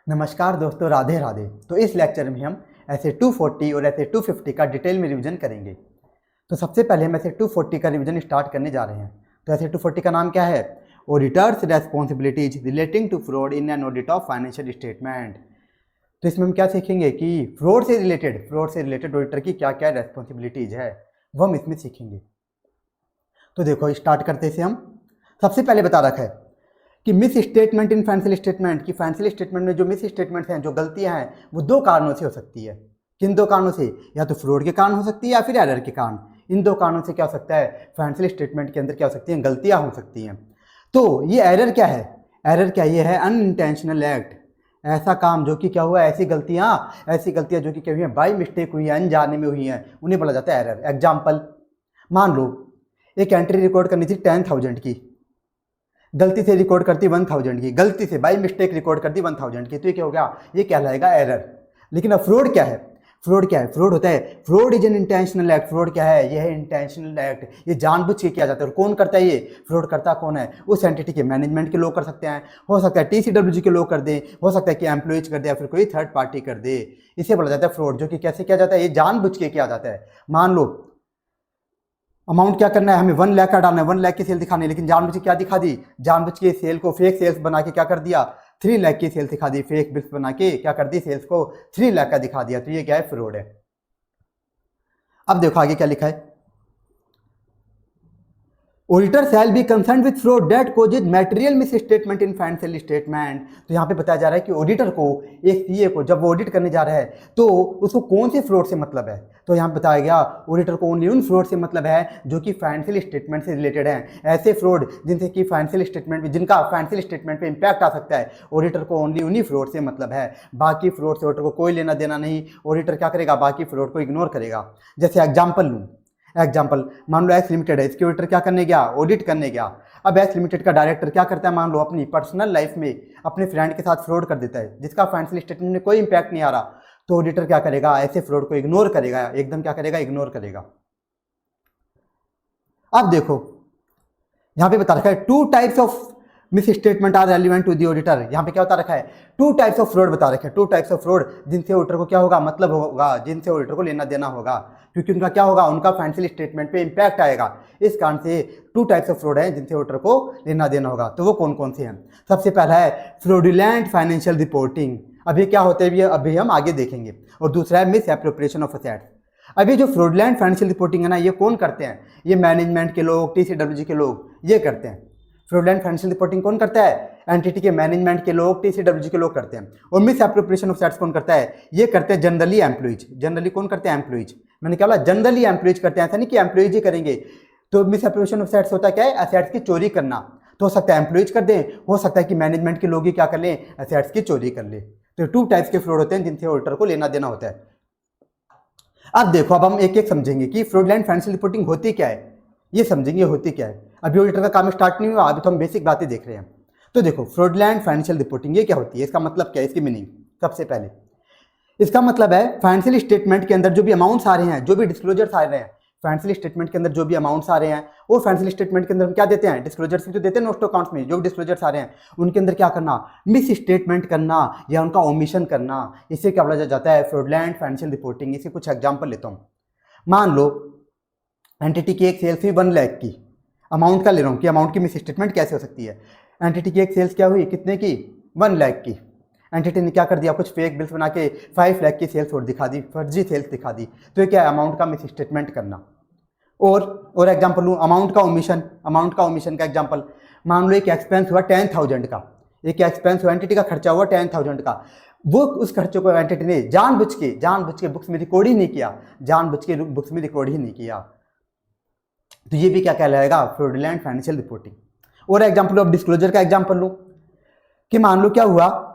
नमस्कार दोस्तों, राधे राधे। तो इस लेक्चर में हम ऐसे 240 और ऐसे 250 का डिटेल में रिवीजन करेंगे। तो सबसे पहले हम ऐसे 240 का रिवीजन स्टार्ट करने जा रहे हैं। तो ऐसे 240 का नाम क्या है? Auditors responsibilities relating to fraud in an audit of financial statement. तो इसमें हम क्या सीखेंगे कि फ्रॉड से रिलेटेड ऑडिटर की क्या क्या रेस्पॉन्सिबिलिटीज है, वो हम इसमें सीखेंगे। तो देखो, स्टार्ट करते से हम सबसे पहले बता रखा है कि miss statement in financial statement, की फाइनेंशियल स्टेटमेंट में जो मिस स्टेटमेंट्स हैं, जो गलतियां हैं, वो दो कारणों से हो सकती है। किन दो कारणों से? या तो फ्रॉड के कारण हो सकती है या फिर एरर के कारण। इन दो कारणों से क्या हो सकता है? फाइनेंशियल स्टेटमेंट के अंदर क्या हो सकती हैं? गलतियां हो सकती हैं। तो ये एरर क्या है? एरर क्या ये है? अनइंटेंशनल एक्ट, ऐसा काम जो कि क्या हुआ, ऐसी गलतियां जो कि क्या हुई हैं, बाई मिस्टेक हुई हैं, अनजाने में हुई हैं, उन्हें बोला जाता है एरर। एग्जाम्पल, मान लो एक एंट्री रिकॉर्ड करनी थी 10,000 की, गलती से रिकॉर्ड करती 1,000 की, गलती से बाई मिस्टेक रिकॉर्ड करती 1,000 की, तो ये क्या हो गया? ये कहलाएगा एरर। लेकिन अब फ्रॉड क्या है? फ्रॉड होता है, fraud is an intentional act. Fraud क्या है? ये है इंटेंशनल एक्ट, ये जानबूझ के किया जाता है। और कौन करता है ये? फ्रॉड करता कौन है? उस एंटिटी के मैनेजमेंट के लोग कर सकते हैं, हो सकता है TCWG के लोग कर दे, हो सकता है कि एम्प्लॉइज कर दे, या फिर कोई थर्ड पार्टी कर दे। इसे बोला जाता है फ्रॉड, जो कि कैसे किया जाता है? ये जानबूझ के किया जाता है। मान लो अमाउंट क्या करना है, हमें 1 लाख का डालना है, 1 लाख की सेल दिखानी है, लेकिन जानबूझ के क्या दिखा दी? जानबूझ के सेल को फेक सेल्स बना के क्या कर दिया? 3 लाख की सेल दिखा दी। फेक बिल्स बना के क्या कर दी? सेल्स को 3 लाख का दिखा दिया। तो ये क्या है? फ्रॉड है। अब देखो आगे क्या लिखा है, auditor shall be concern with fraud that causes material miss statement in financial statement. तो यहाँ पे बताया जा रहा है कि ऑडिटर को, एक CA को, जब वो ऑडिट करने जा रहा है तो उसको कौन से फ्रॉड से मतलब है। तो यहाँ बताया गया ऑडिटर को ओनली उन फ्रॉड से मतलब है जो कि फाइनेंशियल स्टेटमेंट से रिलेटेड हैं। ऐसे फ्रॉड जिनसे कि फाइनेंशियल स्टेटमेंट, जिनका फाइनेंशियल स्टेटमेंट पे इंपैक्ट आ सकता है, ऑडिटर को ओनली उन्हीं फ्रॉड से मतलब है। बाकी फ्रॉड से ऑडिटर को कोई लेना देना नहीं। ऑडिटर क्या करेगा? बाकी फ्रॉड को इग्नोर करेगा। जैसे एग्जाम्पल, मान लो एक्स लिमिटेड है, इसके ऑडिटर क्या करने गया? ऑडिट करने गया। अब एक्स लिमिटेड का डायरेक्टर क्या करता है? मान लो अपनी पर्सनल लाइफ में अपने फ्रेंड के साथ फ्रॉड कर देता है, जिसका फाइनेंशियल स्टेटमेंट में कोई इंपैक्ट नहीं आ रहा। तो ऑडिटर क्या करेगा? ऐसे फ्रॉड को इग्नोर करेगा, एकदम क्या करेगा? इग्नोर करेगा। अब देखो यहां पे बता रखा है 2 types of misstatement are relevant to the auditor. यहाँ पे क्या बता रखा है? 2 टाइप्स ऑफ फ्रॉड बता रखे हैं। 2 टाइप्स ऑफ फ्रॉड जिनसे ऑडिटर को क्या होगा? मतलब होगा, जिनसे ऑडिटर को लेना देना होगा, क्योंकि उनका क्या होगा? उनका फाइनेंशियल स्टेटमेंट पे इंपैक्ट आएगा। इस कारण से 2 टाइप्स ऑफ फ्रॉड हैं जिनसे ऑडिटर को लेना देना होगा। तो वो कौन कौन से हैं? सबसे पहला है फ्रॉडुलेंट फाइनेंशियल रिपोर्टिंग। अभी क्या होते हैं अभी हम आगे देखेंगे। और दूसरा है मिस एप्रोप्रिएशन ऑफ असेट्स। अभी जो फ्रॉडुलेंट फाइनेंशियल रिपोर्टिंग है ना, ये कौन करते हैं? ये मैनेजमेंट के लोग, TCWG के लोग ये करते हैं। फ्रॉडुलेंट फाइनेंशियल रिपोर्टिंग कौन करता है? एंटिटी के मैनेजमेंट के लोग, TCWG के लोग करते हैं। और मिस एप्रोप्रिएशन ऑफ असेट्स कौन करता है? ये करते हैं जनरली एम्प्लॉइज। जनरली कौन करते हैं? एम्प्लॉइज। मैंने क्या बोला? जनरली एम्प्लॉइज करते हैं, ऐसा नहीं कि एम्प्लॉइज ही करेंगे। तो मिस एप्रोप्रिएशन ऑफ असेट्स होता क्या है? असेट्स की चोरी करना। तो हो सकता है एम्प्लॉइज कर दें, हो सकता है कि मैनेजमेंट के लोग ही क्या कर लें? असेट्स की चोरी कर ले। तो 2 टाइप्स के फ्रॉड होते हैं जिनसे ऑडिटर को लेना देना होता है। अब देखो, अब हम एक एक समझेंगे कि फ्रॉडुलेंट फाइनेंशियल रिपोर्टिंग होती क्या है, ये समझेंगे होती क्या है। अभी ऑडिटर का काम स्टार्ट नहीं हुआ, अभी तो हम बेसिक बातें देख रहे हैं। तो देखो, फ्रॉडुलेंट फाइनेंशियल रिपोर्टिंग ये क्या होती है, इसका मतलब क्या है, इसकी मीनिंग। सबसे पहले इसका मतलब है फाइनेंशियल स्टेटमेंट के अंदर जो भी अमाउंट्स आ रहे हैं, जो भी डिस्क्लोजर्स आ रहे हैं, फाइनेंशियल स्टेटमेंट के अंदर जो भी अमाउंट्स आ रहे हैं, और फाइनेंशियल स्टेटमेंट के अंदर हम क्या देते हैं? डिस्क्लोजर्स भी तो देते हैं नोट अकाउंट्स में। जो भी डिस्क्लोजर्स आ रहे हैं उनके अंदर क्या करना? मिस स्टेटमेंट करना या उनका ओमिशन करना, इसे क्या बोला जाता है? Fraudulent financial reporting. इसे कुछ एग्जाम्पल लेता हूँ। मान लो एंटिटी की एक सेल्स हुई 1 लाख की, अमाउंट का ले रहा हूँ कि अमाउंट की मिस स्टेटमेंट कैसे हो सकती है। एंटिटी की एक सेल्स क्या हुई? कितने की? 1 लाख की। एंटिटी ने क्या कर दिया? कुछ फेक बिल्स बना के 5 लाख की सेल्स और दिखा दी, फर्जी सेल्स दिखा दी। तो ये क्या है? अमाउंट का मिस स्टेटमेंट करना। और एग्जाम्पल लूँ अमाउंट का ओमिशन का एग्जाम्पल। मान लो एक एक्सपेंस हुआ 10,000 का, एक एक्सपेंस हुआ, एंटिटी का खर्चा हुआ 10,000 का। वो उस खर्चे को एंटिटी ने जानबूझ के बुक्स में रिकॉर्ड ही नहीं किया, तो ये भी क्या कहलाएगा? Fraudulent financial reporting. और एग्जाम्पल ऑफ डिस्क्लोजर का एग्जाम्पल लूँ कि मान लो क्या हुआ,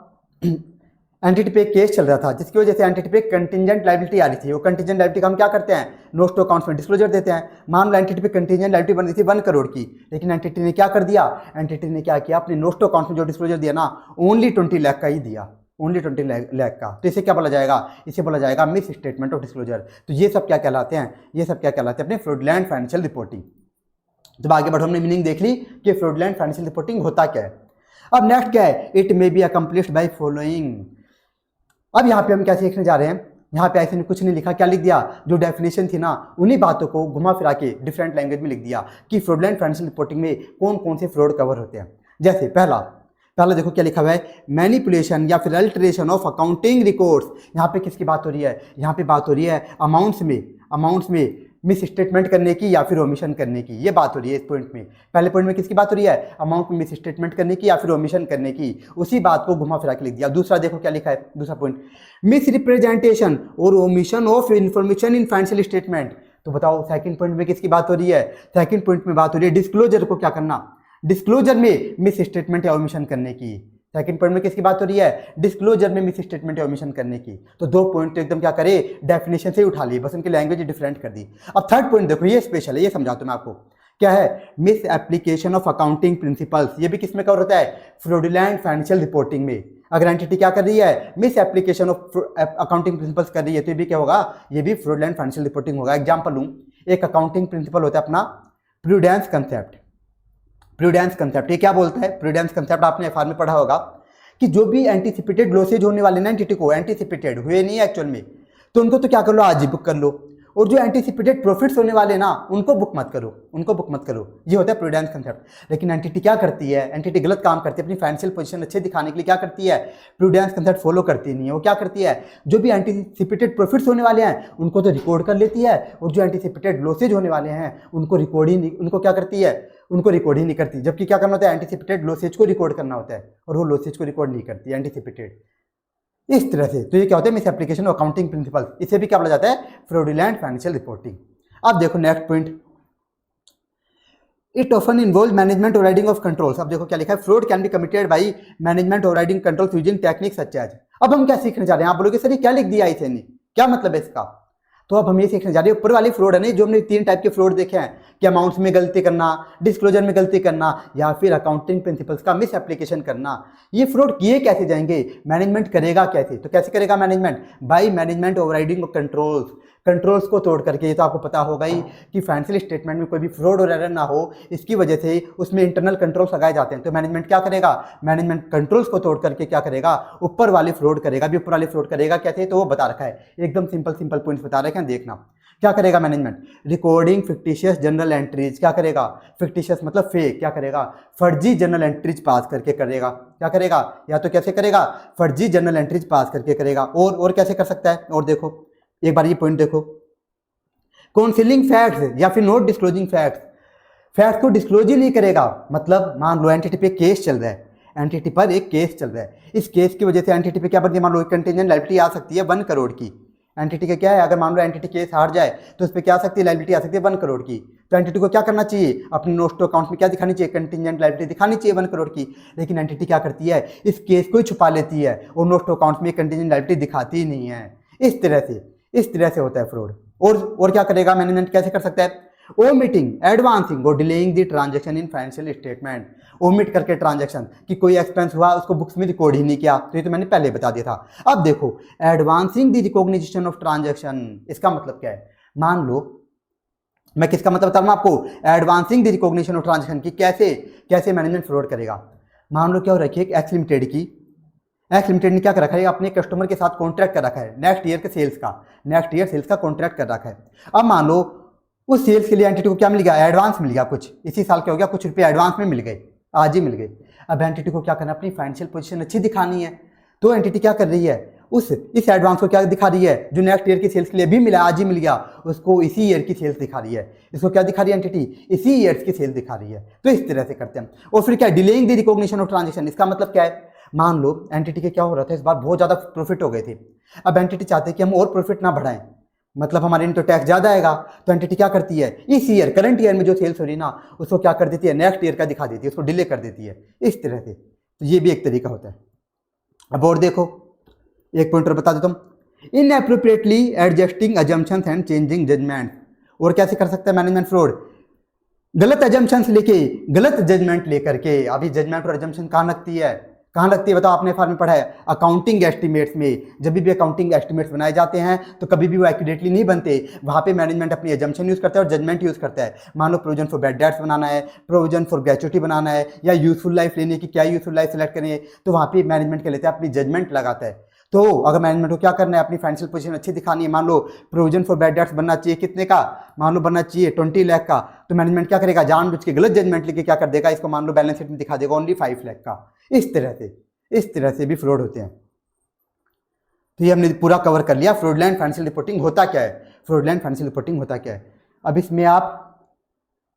एंटिटी पे एक केस चल रहा था जिसकी वजह से एंटिटी पे कंटिजेंट लायबिलिटी आ रही थी। वो कंटिजेंट लायबिलिटी का हम क्या करते हैं? नोट टू अकाउंट्स में डिस्क्लोजर देते हैं। मान लो एंटिटी पे कंटिजेंट लायबिलिटी बन रही थी 1 करोड़ की, लेकिन एंटिटी ने क्या कर दिया? एंटिटी ने क्या किया? अपने नोट टू अकाउंट्स में जो डिस्क्लोजर दिया ना, ओनली 20 लाख का ही दिया, ओनली 20 लाख का। तो इसे क्या बोला जाएगा? इसे बोला जाएगा मिस स्टेटमेंट ऑफ डिस्क्लोजर। तो ये सब क्या कहलाते हैं? ये सब क्या कहलाते हैं? अपने फ्रॉडुलेंट फाइनेंशियल रिपोर्टिंग। जब आगे बढ़ो, हमने मीनिंग देख ली कि फ्रॉडुलेंट फाइनेंशियल रिपोर्टिंग होता क्या है। अब नेक्स्ट क्या है? It may be accomplished by following. अब यहाँ पे हम क्या सीखने जा रहे हैं, यहाँ पे ऐसे कुछ नहीं लिखा, क्या लिख दिया, जो डेफिनेशन थी ना उन्हीं बातों को घुमा फिरा के डिफरेंट लैंग्वेज में लिख दिया कि फ्रॉडलेंट फाइनेंशियल रिपोर्टिंग में कौन कौन से फ्रॉड कवर होते हैं। जैसे पहला देखो क्या लिखा हुआ है, मैनिपुलेशन या फिर अल्टरेशन ऑफ अकाउंटिंग रिकॉर्ड्स। यहाँ पे किसकी बात हो रही है, यहाँ पे बात हो रही है अमाउंट्स में मिस स्टेटमेंट करने की या फिर ओमिशन करने की, ये बात हो रही है इस पॉइंट में। पहले पॉइंट में किसकी बात हो रही है, अमाउंट में मिस स्टेटमेंट करने की या फिर ओमिशन करने की, उसी बात को घुमा फिरा के लिख दिया। दूसरा देखो क्या लिखा है, दूसरा पॉइंट, मिस रिप्रेजेंटेशन और omission of information in financial statement. तो बताओ सेकंड पॉइंट में किसकी बात हो रही है, सेकंड पॉइंट में बात हो रही है डिस्क्लोजर को क्या करना, डिस्क्लोजर में मिस स्टेटमेंट या ओमिशन करने की। सेकंड पॉइंट में किसकी बात हो रही है, डिस्क्लोजर में मिस स्टेटमेंट या ओमिशन करने की। तो दो पॉइंट तो एकदम क्या करे, डेफिनेशन से ही उठा ली, बस उनकी लैंग्वेज डिफरेंट कर दी। अब थर्ड पॉइंट देखो, ये स्पेशल है, ये समझाता हूं मैं आपको क्या है, miss application of accounting principles. ये भी किसमें कवर होता है, फ्रॉडुलेंट फाइनेंशियल रिपोर्टिंग में। अगर एंटिटी क्या कर रही है, miss application of accounting principles कर रही है, तो ये भी क्या होगा, ये भी फ्रॉडुलेंट फाइनेंशियल रिपोर्टिंग होगा। एग्जाम्पल लूँ, एक अकाउंटिंग प्रिंसिपल होता है अपना प्रूडेंस कंसेप्ट। प्रूडेंस कंसेप्ट ये क्या बोलता है, प्रूडेंस कंसेप्ट आपने एफआर में पढ़ा होगा कि जो भी एंटीसिपेटेड लॉसेज होने वाले ना एंटिटी को, एंटीसिपेटेड हुए नहीं एक्चुअल में, तो उनको तो क्या कर लो, आज ही बुक कर लो, और जो एंटीसिपेटेड प्रॉफिट्स होने वाले ना उनको बुक मत करो, ये होता है प्रूडेंस कंसेप्ट। लेकिन एंटिटी क्या करती है, एंटिटी गलत काम करती है, अपनी फाइनेंशियल पोजीशन अच्छे दिखाने के लिए क्या करती है, प्रूडेंस कंसेप्ट फॉलो करती नहीं है। वो क्या करती है, जो भी एंटीसिपेटेड प्रॉफिट्स होने वाले हैं उनको तो रिकॉर्ड कर लेती है, और जो एंटीसिपेटेड लॉसेज होने वाले हैं उनको क्या करती है, उनको रिकॉर्ड ही नहीं करती। जबकि क्या करना होता है, एंटीसिपेटेड लॉसेज को रिकॉर्ड करना होता है, और वो लॉसेज को रिकॉर्ड नहीं करती एंटीसिपेटेड, इस तरह से। तो ये क्या होता है, miss application of accounting principle, इसे भी क्या बोला जाता है, फ्रॉडुलेंट फाइनेंशियल रिपोर्टिंग। अब देखो next point, it often involve management overriding of controls. अब देखो क्या लिखा है, fraud can be committed by management overriding controls using techniques such as. अब हम क्या सीखने जा रहे हैं, आप बोलोगे सर ये क्या लिख दिया इसे, नहीं क्या मतलब है इसका, तो अब हम ये सीखने जा रहे हैं ऊपर वाली फ्रॉड है नहीं, जो हमने 3 टाइप के फ्रॉड देखे हैं कि अमाउंट्स में गलती करना, डिस्क्लोजर में गलती करना, या फिर अकाउंटिंग प्रिंसिपल्स का मिस एप्लीकेशन करना। ये फ्रॉड किए कैसे जाएंगे, मैनेजमेंट करेगा कैसे, तो कैसे करेगा management, bye management overriding controls को तोड़ करके। ये तो आपको पता होगा ही कि फाइनेंशियल स्टेटमेंट में कोई भी फ्रॉड और एरर ना हो, इसकी वजह से उसमें इंटरनल कंट्रोल्स लगाए जाते हैं। तो मैनेजमेंट क्या करेगा, मैनेजमेंट कंट्रोल्स को तोड़ करके क्या करेगा, ऊपर वाले फ्रॉड करेगा। भी ऊपर वाले फ्रॉड करेगा कैसे, तो वो बता रखा है, एकदम सिंपल पॉइंट्स बता रखे हैं, देखना क्या करेगा management, recording fictitious general entries. क्या करेगा, फिक्टिशियस मतलब फेक, क्या करेगा, फर्जी जनरल एंट्रीज पास करके करेगा। क्या करेगा, या तो कैसे करेगा, फर्जी जनरल एंट्रीज पास करके करेगा। और कैसे कर सकता है, और देखो एक बार ये पॉइंट देखो, काउंसिलिंग फैक्ट्स या फिर नॉट डिस्क्लोजिंग फैक्ट्स को डिस्क्लोज ही नहीं करेगा। मतलब मान लो एंटिटी पे केस चल रहा है, एंटिटी पर एक केस चल रहा है, इस केस की वजह से एंटिटी पे क्या बनती है, मान लो एक कंटिजेंट लायबिलिटी आ सकती है 1 करोड़ की। एंटिटी का क्या है, अगर मान लो एंटिटी केस हार जाए तो उस पर क्या आ सकती है, लायबिलिटी आ सकती है 1 करोड़ की। तो एंटिटी को क्या करना चाहिए, अपने नोट टू अकाउंट में क्या दिखानी चाहिए, कंटिजेंट लायबिलिटी दिखानी चाहिए 1 करोड़ की। लेकिन एंटिटी क्या करती है, इस केस को ही छुपा लेती है और नोट टू अकाउंट में कंटिजेंट लायबिलिटी दिखाती ही नहीं है। इस तरह से होता है फ्रॉड। और क्या करेगा मैनेजमेंट, कैसे कर सकता है, ओमिटिंग, एडवांसिंग और delaying the transaction in financial statement. Omit करके ट्रांजैक्शन कि कोई एक्सपेंस हुआ उसको बुक्स में रिकॉर्ड ही नहीं किया, तो ये तो मैंने पहले बता दिया था। अब देखो advancing the recognition of transaction, इसका मतलब क्या है, मान लो मैं किसका मतलब बता रहा हूं आपको, advancing the recognition of transaction की कैसे मैनेजमेंट फ्रॉड करेगा। मान लो क्या हो रखी है, एक्स लिमिटेड ने क्या कर रखा है, अपने कस्टमर के साथ कॉन्ट्रैक्ट कर रखा है नेक्स्ट ईयर सेल्स का कॉन्ट्रैक्ट कर रखा है। अब मान लो उस सेल्स के लिए एंटिटी को क्या मिल गया, एडवांस मिल गया, कुछ इसी साल क्या हो गया, कुछ रुपये एडवांस में मिल गए, आज ही मिल गए। अब एंटिटी को क्या करना, अपनी फाइनेंशियल पोजीशन अच्छी दिखानी है, तो एंटिटी क्या कर रही है, इस एडवांस को क्या दिखा रही है, जो नेक्स्ट ईयर की सेल्स के लिए भी मिला, आज ही मिल गया, उसको इसी ईयर की सेल्स दिखा रही है। इसको क्या दिखा रही है एंटिटी, इसी ईयर की सेल्स दिखा रही है। तो इस तरह से करते हैं। और फिर क्या, delaying the recognition of transaction, इसका मतलब क्या है, मान लो एंटिटी के क्या हो रहा था, इस बार बहुत ज़्यादा प्रॉफिट हो गए थे। अब एंटिटी चाहते हैं कि हम और प्रॉफिट ना बढ़ाएं, मतलब हमारे इनकम टैक्स ज़्यादा आएगा, तो एंटिटी क्या करती है, इस ईयर करंट ईयर में जो सेल्स हो रही ना उसको क्या कर देती है, नेक्स्ट ईयर का दिखा देती है, उसको डिले कर देती है इस तरह से। तो ये भी एक तरीका होता है। अब और देखो एक पॉइंट और बता देता हूँ, inappropriately adjusting assumptions and changing judgment. और कैसे कर सकता है मैनेजमेंट फ्रॉड, गलत अजम्पशंस लेके, गलत जजमेंट लेकर के। अभी जजमेंट और अजम्पशन कहाँ लगती है, बताओ, आपने फॉर्म में पढ़ा है अकाउंटिंग एस्टिमेट्स में। जब भी अकाउंटिंग एस्टिमेट्स बनाए जाते हैं तो कभी भी वो एक्यूरेटली नहीं बनते, वहाँ पे मैनेजमेंट अपनी एजम्पशन यूज़ करता है और जजमेंट यूज़ करता है। मान लो प्रोविजन फॉर बैड डेट्स बनाना है, प्रोविजन फॉर ग्रेच्युटी बनाना है, या यूजफुल लाइफ लेने की क्या यूजफुल लाइफ सेलेक्ट करें, तो वहाँ पे मैनेजमेंट क्या लेता है, अपनी जजमेंट लगाता है। तो अगर मैनेजमेंट को क्या करना है, अपनी फाइनेंशियल पोजीशन अच्छी दिखानी है, मान लो प्रोविजन फॉर बैड डेट्स बनना चाहिए कितने का, मान लो बनना चाहिए 20 लाख का, तो मैनेजमेंट क्या करेगा, जानबूझ के गलत जजमेंट लेके क्या कर देगा, इसको मान लो बैलेंस शीट में दिखा देगा ओनली 5 लाख का। इस तरह से भी फ्रॉड होते हैं। तो ये हमने पूरा कवर कर लिया फ्रॉडलेंट फाइनेंशियल रिपोर्टिंग होता क्या है, फ्रॉडलेंट फाइनेंशियल रिपोर्टिंग होता क्या है। अब इसमें आप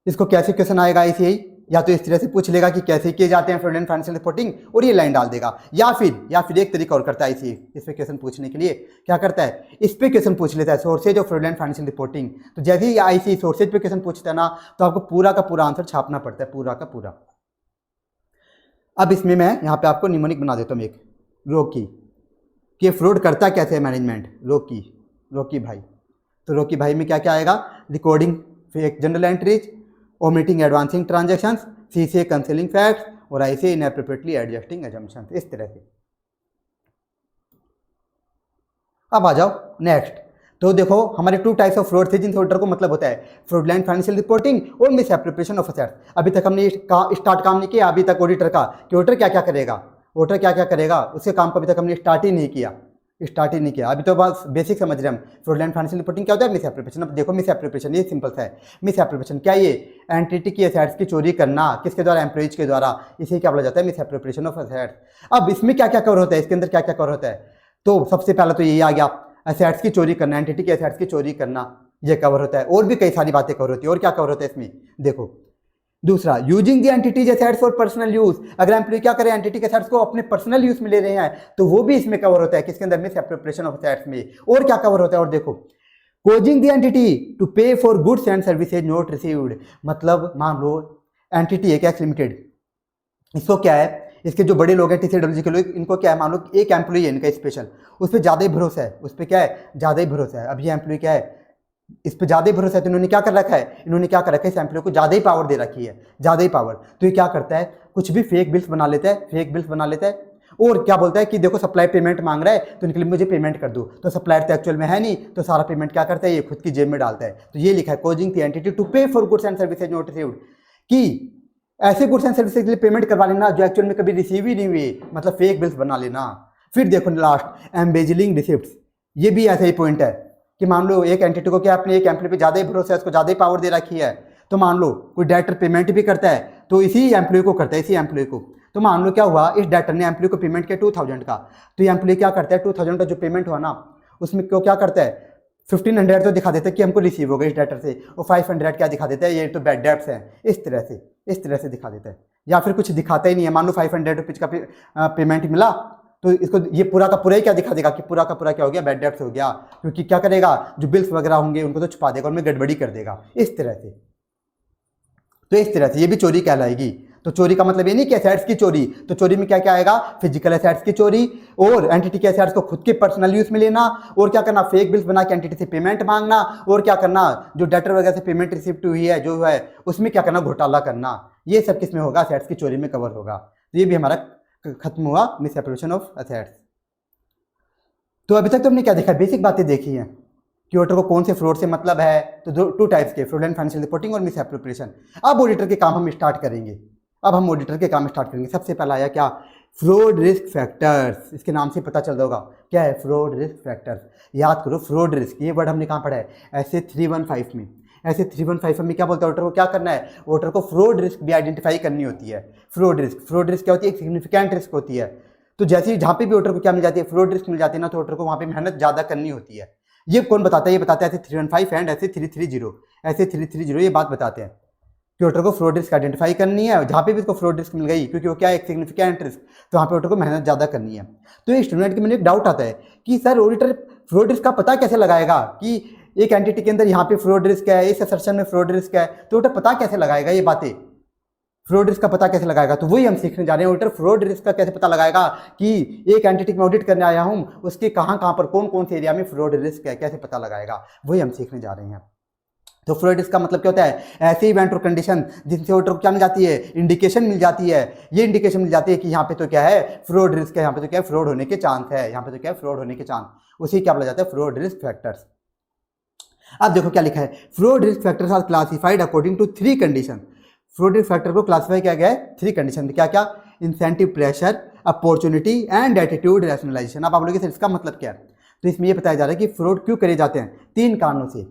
इसको कैसे क्वेश्चन आएगा ICAI, या तो इस तरह से पूछ लेगा कि कैसे किए जाते हैं फ्रॉडलेंट फाइनेंशियल रिपोर्टिंग और ये लाइन डाल देगा, या फिर एक तरीका और करता है ICAI इस पे क्वेश्चन पूछने के लिए, क्या करता है, इस पे क्वेश्चन पूछ लेता है sources of fraudulent financial reporting. तो जैसे ही ICAI सोर्सेज पे क्वेश्चन पूछता है ना, तो आपको पूरा का पूरा आंसर छापना पड़ता है, पूरा का पूरा। अब इसमें मैं यहाँ पे आपको निमोनिक बना देता हूँ एक रोकी, कि फ्रॉड करता कैसे है मैनेजमेंट, रोकी भाई। तो रोकी भाई में क्या क्या आएगा, recording fake general entries, omitting advancing transactions, CCA concealing facts, और ICAI इनएप्रोप्रिएटली एडजस्टिंग अजम्पशंस, इस तरह से। अब आ जाओ नेक्स्ट। तो देखो हमारे 2 टाइप्स ऑफ फ्रॉड थे जिनसे ऑडिटर को मतलब होता है, फ्रॉडलेंट फाइनेंशियल रिपोर्टिंग और मिस एप्रोप्रिएशन ऑफ असेट्स। अभी तक हमने स्टार्ट काम नहीं किया अभी तक ऑडिटर का, कि ऑडिटर क्या क्या करेगा, उसके काम को अभी तक हमने स्टार्ट ही नहीं किया। अभी तो बस बेसिक समझ रहे हम फ्रॉडलेंट फाइनेंशियल रिपोर्टिंग क्या होता है, मिस एप्रोप्रिएशन। अब देखो मिस एप्रोप्रिएशन ये सिंपल सा है। मिस एप्रोप्रिएशन क्या, ये एंटिटी की एसेट्स की चोरी करना, किसके द्वारा, एम्प्लॉइज के द्वारा, इसे क्या बोला जाता है, मिस एप्रोप्रिएशन ऑफ एसेट्स। अब इसमें क्या क्या कवर होता है, इसके अंदर क्या क्या कवर होता है, तो सबसे पहला तो यही आ गया, एसेट्स की चोरी करना, एंटिटी के एसेट्स की चोरी करना, ये कवर होता है। और भी कई सारी बातें कवर होती है। और क्या कवर होता है इसमें, देखो दूसरा, using the entities assets for personal use. अगर एम्प्लॉय क्या करे, एंटिटी के एसेट्स को अपने पर्सनल यूज में ले रहे हैं, तो वो भी इसमें कवर होता है, किसके अंदर, मिस एप्रोप्रिएशन ऑफ एसेट्स में। और क्या कवर होता है, और देखो, कोजिंग दी एंटिटी टू पे for goods and services not received. मतलब मान लो एंटिटी है कैश लिमिटेड, इसको क्या है, इसके जो बड़े लोग हैं TCW के लोग, इनको क्या है, मान लो एक एम्प्लॉय है इनका स्पेशल, उस पर ज़्यादा ही भरोसा है, उस पर क्या है, ज़्यादा ही भरोसा है। अब ये एम्प्लॉय क्या है, इस पर ज़्यादा ही भरोसा है, तो इन्होंने क्या कर रखा है, इस एम्प्लॉय को ज़्यादा ही पावर दे रखी है, ज़्यादा ही पावर। तो ये क्या करता है, कुछ भी फेक बिल्स बना लेता है, और क्या बोलता है कि देखो सप्लाई पेमेंट मांग रहा है, तो इनके लिए मुझे पेमेंट कर दो। तो सप्लायर तो एक्चुअल में है नहीं, तो सारा पेमेंट क्या करता है, ये खुद की जेब में डालता है। तो ये लिखा है, कोजिंग द एंटिटी टू पे for goods and services not received, कि ऐसे गुड्स एंड सर्विसेज के लिए पेमेंट करवा लेना जो एक्चुअल में कभी रिसीव ही नहीं हुई, मतलब फेक बिल्स बना लेना। फिर देखो लास्ट, एम्बेजलिंग रिसिप्ट्स, ये भी ऐसा ही पॉइंट है कि मान लो एक एंटिटी को क्या अपने एक एम्प्लॉय पे ज़्यादा ही भरोसा है, उसको ज़्यादा ही पावर दे रखी है, तो मान लो कोई डेटर पेमेंट भी करता है तो इसी एम्प्लॉय को करता है, इसी एम्प्लॉय को। तो मान लो क्या हुआ, इस डेटर ने एम्प्लॉय को पेमेंट किया 2000 का, तो ये एम्प्लॉय क्या करता है, 2000 का जो पेमेंट हुआ ना, उसमें क्यों क्या करता है, 1500 तो दिखा देता है कि हमको रिसीव हो गया इस डेटर से, और 500 क्या दिखा देता है, ये तो बैड डेट्स हैं, इस तरह से दिखा देता है। या फिर कुछ दिखाता ही नहीं है, मान लो 500 रुपीज़ का पेमेंट मिला, तो इसको ये पूरा का पूरा ही क्या दिखा देगा कि पूरा का पूरा क्या हो गया, बैड डेट्स हो गया, क्योंकि क्या करेगा, जो बिल्स वगैरह होंगे उनको तो छुपा देगा, उनमें गड़बड़ी कर देगा, इस तरह से। तो इस तरह से ये भी चोरी कहलाएगी। तो चोरी का मतलब ये नहीं कि एसेट्स की चोरी, तो चोरी में क्या क्या आएगा, फिजिकल एसेट्स की चोरी, और एंटिटी के एसेट्स को खुद के पर्सनल यूज में लेना, और क्या करना, फेक बिल्स बना के एंटिटी से पेमेंट मांगना, और क्या करना, जो डेटर वगैरह से पेमेंट रिसिप्ट हुई है जो है उसमें क्या करना, घोटाला करना। ये सब किस में होगा, एसेट्स की चोरी में कवर होगा। तो ये भी हमारा खत्म हुआ मिस एप्रोप्रिएशन ऑफ एसेट्स। तो अभी तक तो हमने क्या देखा, बेसिक बातें देखी हैं कि ऑडिटर को कौन से फ्रॉड से मतलब है। तो 2 टाइप्स के, फ्रॉड एंड फाइनेंशियल रिपोर्टिंग और मिस एप्रोप्रिएशन। अब ऑडिटर के काम हम स्टार्ट करेंगे। सबसे पहला आया क्या, फ्रॉड रिस्क फैक्टर्स। इसके नाम से पता चल होगा क्या है, फ्रॉड रिस्क फैक्टर्स। याद करो, फ्रॉड रिस्क, ये वर्ड हमने कहाँ पढ़ा है, ऐसे 315 में। ऐसे 315 में क्या बोलता है, ऑडिटर को क्या करना है, ऑडिटर को फ्रॉड रिस्क भी आइडेंटिफाई करनी होती है। फ्रॉड रिस्क क्या होती है, एक सिग्निफिकेंट रिस्क होती है। तो जैसे ही जहाँ पे भी ऑडिटर को क्या मिल जाती है, फ्रॉड रिस्क मिल जाती है ना, तो ऑडिटर को वहाँ पे मेहनत ज़्यादा करनी होती है। ये कौन बताता है, ये बताता है ऐसे 315 एंड ऐसे 330, ये बात बताते हैं कि ऑडिटर को फ्रॉड रिस्क आइडेंटिफाई करनी है। जहाँ पे भी इसको फ्रॉड रिस्क मिल गई, क्योंकि वो क्या है, एक सिग्निफिकेंट रिस्क, तो वहाँ पे ऑडिटर को मेहनत ज़्यादा करनी है। तो ये स्टूडेंट के मन में एक डाउट आता है कि सर ऑडिटर फ्रॉड रिस्क का पता कैसे लगाएगा कि एक एंटिटी के अंदर यहाँ पे फ्रॉड रिस्क है, इस असर्शन में फ्रॉड रिस्क है, तो ऑडिटर पता कैसे लगाएगा, ये बातें फ्रॉड रिस्क का पता कैसे लगाएगा। तो वही हम सीखने जा रहे हैं, ऑडिटर फ्रॉड रिस्क का कैसे पता लगाएगा कि एक एंटिटी में ऑडिट करने आया हूँ, उसके कहाँ पर कौन से एरिया में फ्रॉड रिस्क है, कैसे पता लगाएगा, वही हम सीखने जा रहे हैं। तो फ्रॉड रिस्क का मतलब क्या होता है, ऐसे इवेंट और कंडीशन जिनसे ऑडिटर को क्या मिल जाती है, इंडिकेशन मिल जाती है। ये इंडिकेशन मिल जाती है कि यहाँ पे तो क्या है, फ्रॉड रिस्क है, यहाँ पे तो क्या है, फ्रॉड होने के चांस है, यहाँ पे तो क्या है, फ्रॉड होने के चांस, उसी क्या बोला जाता है, फ्रॉड रिस्क फैक्टर्स। अब देखो क्या लिखा है, fraud risk factors are classified according to 3 condition. Fraud risk factor को क्लासिफाई किया गया है 3 कंडीशन में, क्या क्या, incentive pressure, opportunity and attitude rationalization. अब आप लोग इसका मतलब क्या है, तो इसमें ये बताया जा रहा है कि फ्रॉड क्यों करे जाते हैं, 3 कारणों से।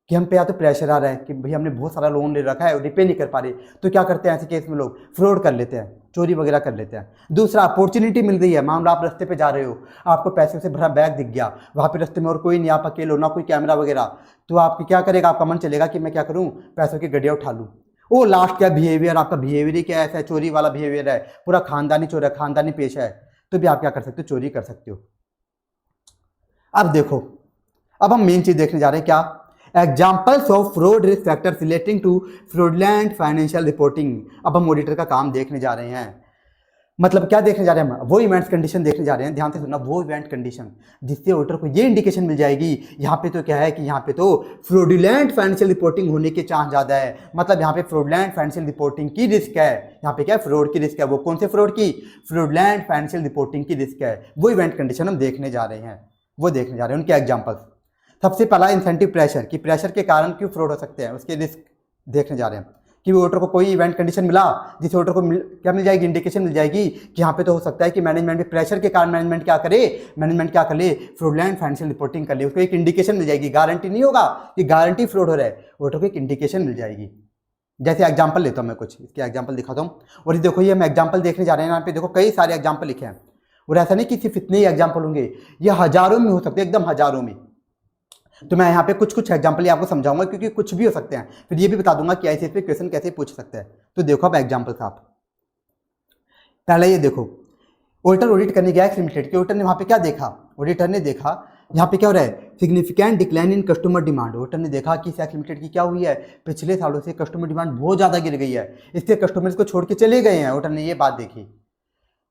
कि हम पे या तो प्रेशर आ रहा है कि भाई हमने बहुत सारा लोन ले रखा है और रिपे नहीं कर पा रहे, तो क्या करते हैं ऐसे केस में लोग फ्रॉड कर लेते हैं, चोरी वगैरह कर लेते हैं। दूसरा, अपॉर्चुनिटी मिल रही है, मान लो आप रास्ते पे जा रहे हो, आपको पैसे से भरा बैग दिख गया, वहाँ पे रास्ते में और कोई नहीं, आप अकेले हो, ना कोई कैमरा वगैरह, तो आपकी क्या करेगा, आपका मन चलेगा कि मैं क्या करूँ, पैसों की गड्डिया उठा लूँ। वो लास्ट क्या बिहेवियर, आपका बिहेवियर ही क्या ऐसा है, चोरी वाला बिहेवियर है, पूरा खानदानी चोर है, खानदानी पेशा है, तो भी आप क्या कर सकते हो, चोरी कर सकते हो। अब देखो, अब हम मेन चीज देखने जा रहे हैं, क्या, examples of fraud risk factors relating to fraudulent financial reporting. अब हम ऑडिटर का काम देखने जा रहे हैं, मतलब क्या देखने जा रहे हैं हम, वो इवेंट्स कंडीशन देखने जा रहे हैं, ध्यान से सुनना, वो इवेंट कंडीशन जिससे ऑडिटर को ये इंडिकेशन मिल जाएगी, यहाँ पे तो क्या है कि यहाँ पे तो फ्रॉडुलेंट फाइनेंशियल रिपोर्टिंग होने के चांस ज़्यादा है, मतलब यहाँ पे फ्रॉडुलेंट फाइनेंशियल रिपोर्टिंग की रिस्क है, यहाँ पे क्या है, फ्रॉड की रिस्क है। वो कौन से फ्रॉड की, फ्रॉडुलेंट फाइनेंशियल रिपोर्टिंग की रिस्क है, वो इवेंट कंडीशन हम देखने जा रहे हैं, वो देखने जा रहे हैं, उनके एग्जाम्पल्स। सबसे पहला इंसेंटिव प्रेशर, कि प्रेशर के कारण क्यों फ्रॉड हो सकते हैं, उसके रिस्क देखने जा रहे हैं। कि ऑर्डर को कोई इवेंट कंडीशन मिला जिस ऑर्डर को क्या मिल जाएगी, इंडिकेशन मिल जाएगी कि यहाँ पे तो हो सकता है कि मैनेजमेंट के प्रेशर के कारण मैनेजमेंट क्या कर ले, फ्रॉडलेंट फाइनेंशियल रिपोर्टिंग कर ले, उसको एक इंडिकेशन मिल जाएगी, गारंटी नहीं होगा कि गारंटी फ्रॉड हो रहा है, ऑर्डर को एक इंडिकेशन मिल जाएगी। जैसे एग्जाम्पल लेता हूँ मैं, कुछ इसके एग्जाम्पल दिखाता हूँ, और ये देखो, ये हम एग्जाम्पल देखने जा रहे हैं, यहाँ पे देखो कई सारे एग्जाम्पल लिखे हैं, और ऐसा नहीं कि सिर्फ इतने ही एग्जाम्पल होंगे, ये हजारों में हो सकते हैं, एकदम हजारों में। तो मैं यहाँ पे कुछ एग्जाम्पल आपको समझाऊंगा, क्योंकि कुछ भी हो सकते हैं, फिर ये भी बता दूंगा कि ऐसे पे क्वेश्चन कैसे पूछ सकते हैं। तो देखो अब एग्जाम्पल्स, आप पहले ये देखो, ऑडिटर ऑडिट करने गया लिमिटेड के, ऑडिटर ने वहाँ पे क्या देखा, ऑडिटर ने देखा यहाँ पे क्या हो रहा है, significant decline in customer demand. Auditor ने देखा कि सैक्स लिमिटेड की क्या हुई है, पिछले सालों से कस्टमर डिमांड बहुत ज़्यादा गिर गई है, इसके कस्टमर्स को छोड़ के चले गए हैं, ऑडिटर ने ये बात देखी।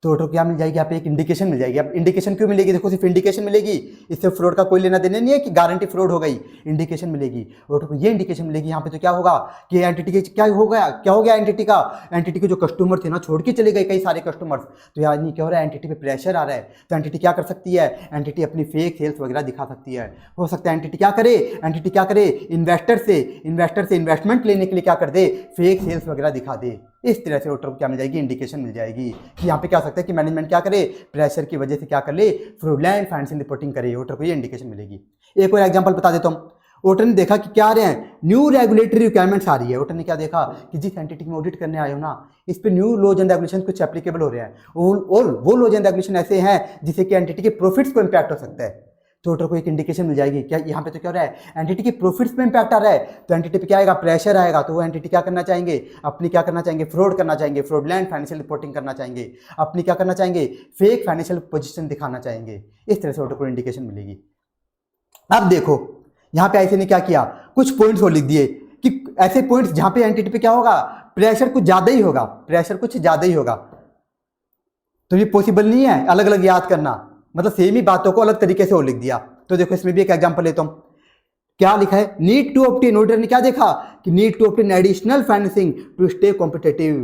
तो ऑडिटर को क्या मिल जाएगी, यहाँ पे एक इंडिकेशन मिल जाएगी। अब इंडिकेशन क्यों मिलेगी, देखो सिर्फ इंडिकेशन मिलेगी, इससे फ्रॉड का कोई लेना देना नहीं है कि गारंटी फ्रॉड हो गई, इंडिकेशन मिलेगी। ऑडिटर को ये इंडिकेशन मिलेगी, यहाँ पे तो क्या होगा कि एंटिटी के क्या हो गया एंटिटी के जो कस्टमर थे ना, छोड़ के चले गए कई सारे कस्टमर्स, तो यार नहीं क्या हो रहा है, एंटिटी पे प्रेशर आ रहा है, तो एंटिटी क्या कर सकती है, एंटिटी अपनी फेक सेल्स वगैरह दिखा सकती है। हो सकता है एंटिटी क्या करे, इन्वेस्टर से इन्वेस्टमेंट लेने के लिए क्या कर दे, फेक सेल्स वगैरह दिखा दे। इस तरह से ऑडिटर को क्या मिल जाएगी, इंडिकेशन मिल जाएगी कि यहाँ पे क्या हो सकता है कि मैनेजमेंट क्या करे, प्रेशर की वजह से क्या कर ले, फ्रॉडलेंट फाइनेंशियल रिपोर्टिंग करे, ऑडिटर को ये इंडिकेशन मिलेगी। एक और एग्जांपल बता देता हूँ, ऑडिटर ने देखा कि क्या आ रहे हैं, न्यू रेगुलेटरी रिक्वायरमेंट्स आ रही है। ऑडिटर ने क्या देखा कि जिस एंटिटी में ऑडिट करने आए हो ना, इस पे न्यू लॉज एंड रेगुलेशन कुछ एप्लीकेबल हो रहे हैं, और वो लॉज एंड रेगुलेशन ऐसे हैं जिससे कि एंटिटी के प्रॉफिट्स को इम्पैक्ट हो सकता है। तो ऑडिटर को एक इंडिकेशन मिल जाएगी, क्या यहाँ पे तो क्या हो रहा है, एंटिटी के प्रॉफिट्स पे इंपैक्ट आ रहा है, तो एंटिटी पे क्या आएगा, प्रेशर आएगा, तो वो एंटिटी क्या करना चाहेंगे, फ्रॉड करना चाहेंगे, फ्रॉडलेंट फाइनेंशियल रिपोर्टिंग करना चाहेंगे, अपनी क्या करना चाहेंगे, फेक फाइनेंशियल पोजीशन दिखाना चाहेंगे। इस तरह से ऑडिटर को इंडिकेशन मिलेगी। अब देखो यहाँ पे ऐसे ने क्या किया, कुछ पॉइंट्स और लिख दिए कि ऐसे पॉइंट्स जहाँ पे एंटिटी पे क्या होगा, प्रेशर कुछ ज्यादा ही होगा, तो ये पॉसिबल नहीं है अलग अलग याद करना, मतलब सेम ही बातों को अलग तरीके से और लिख दिया। तो देखो इसमें भी एक एग्जांपल लेता हूं, क्या लिखा है, नीड टू ऑब्टेन, ऑडिटर ने क्या देखा कि need to obtain additional financing to stay competitive.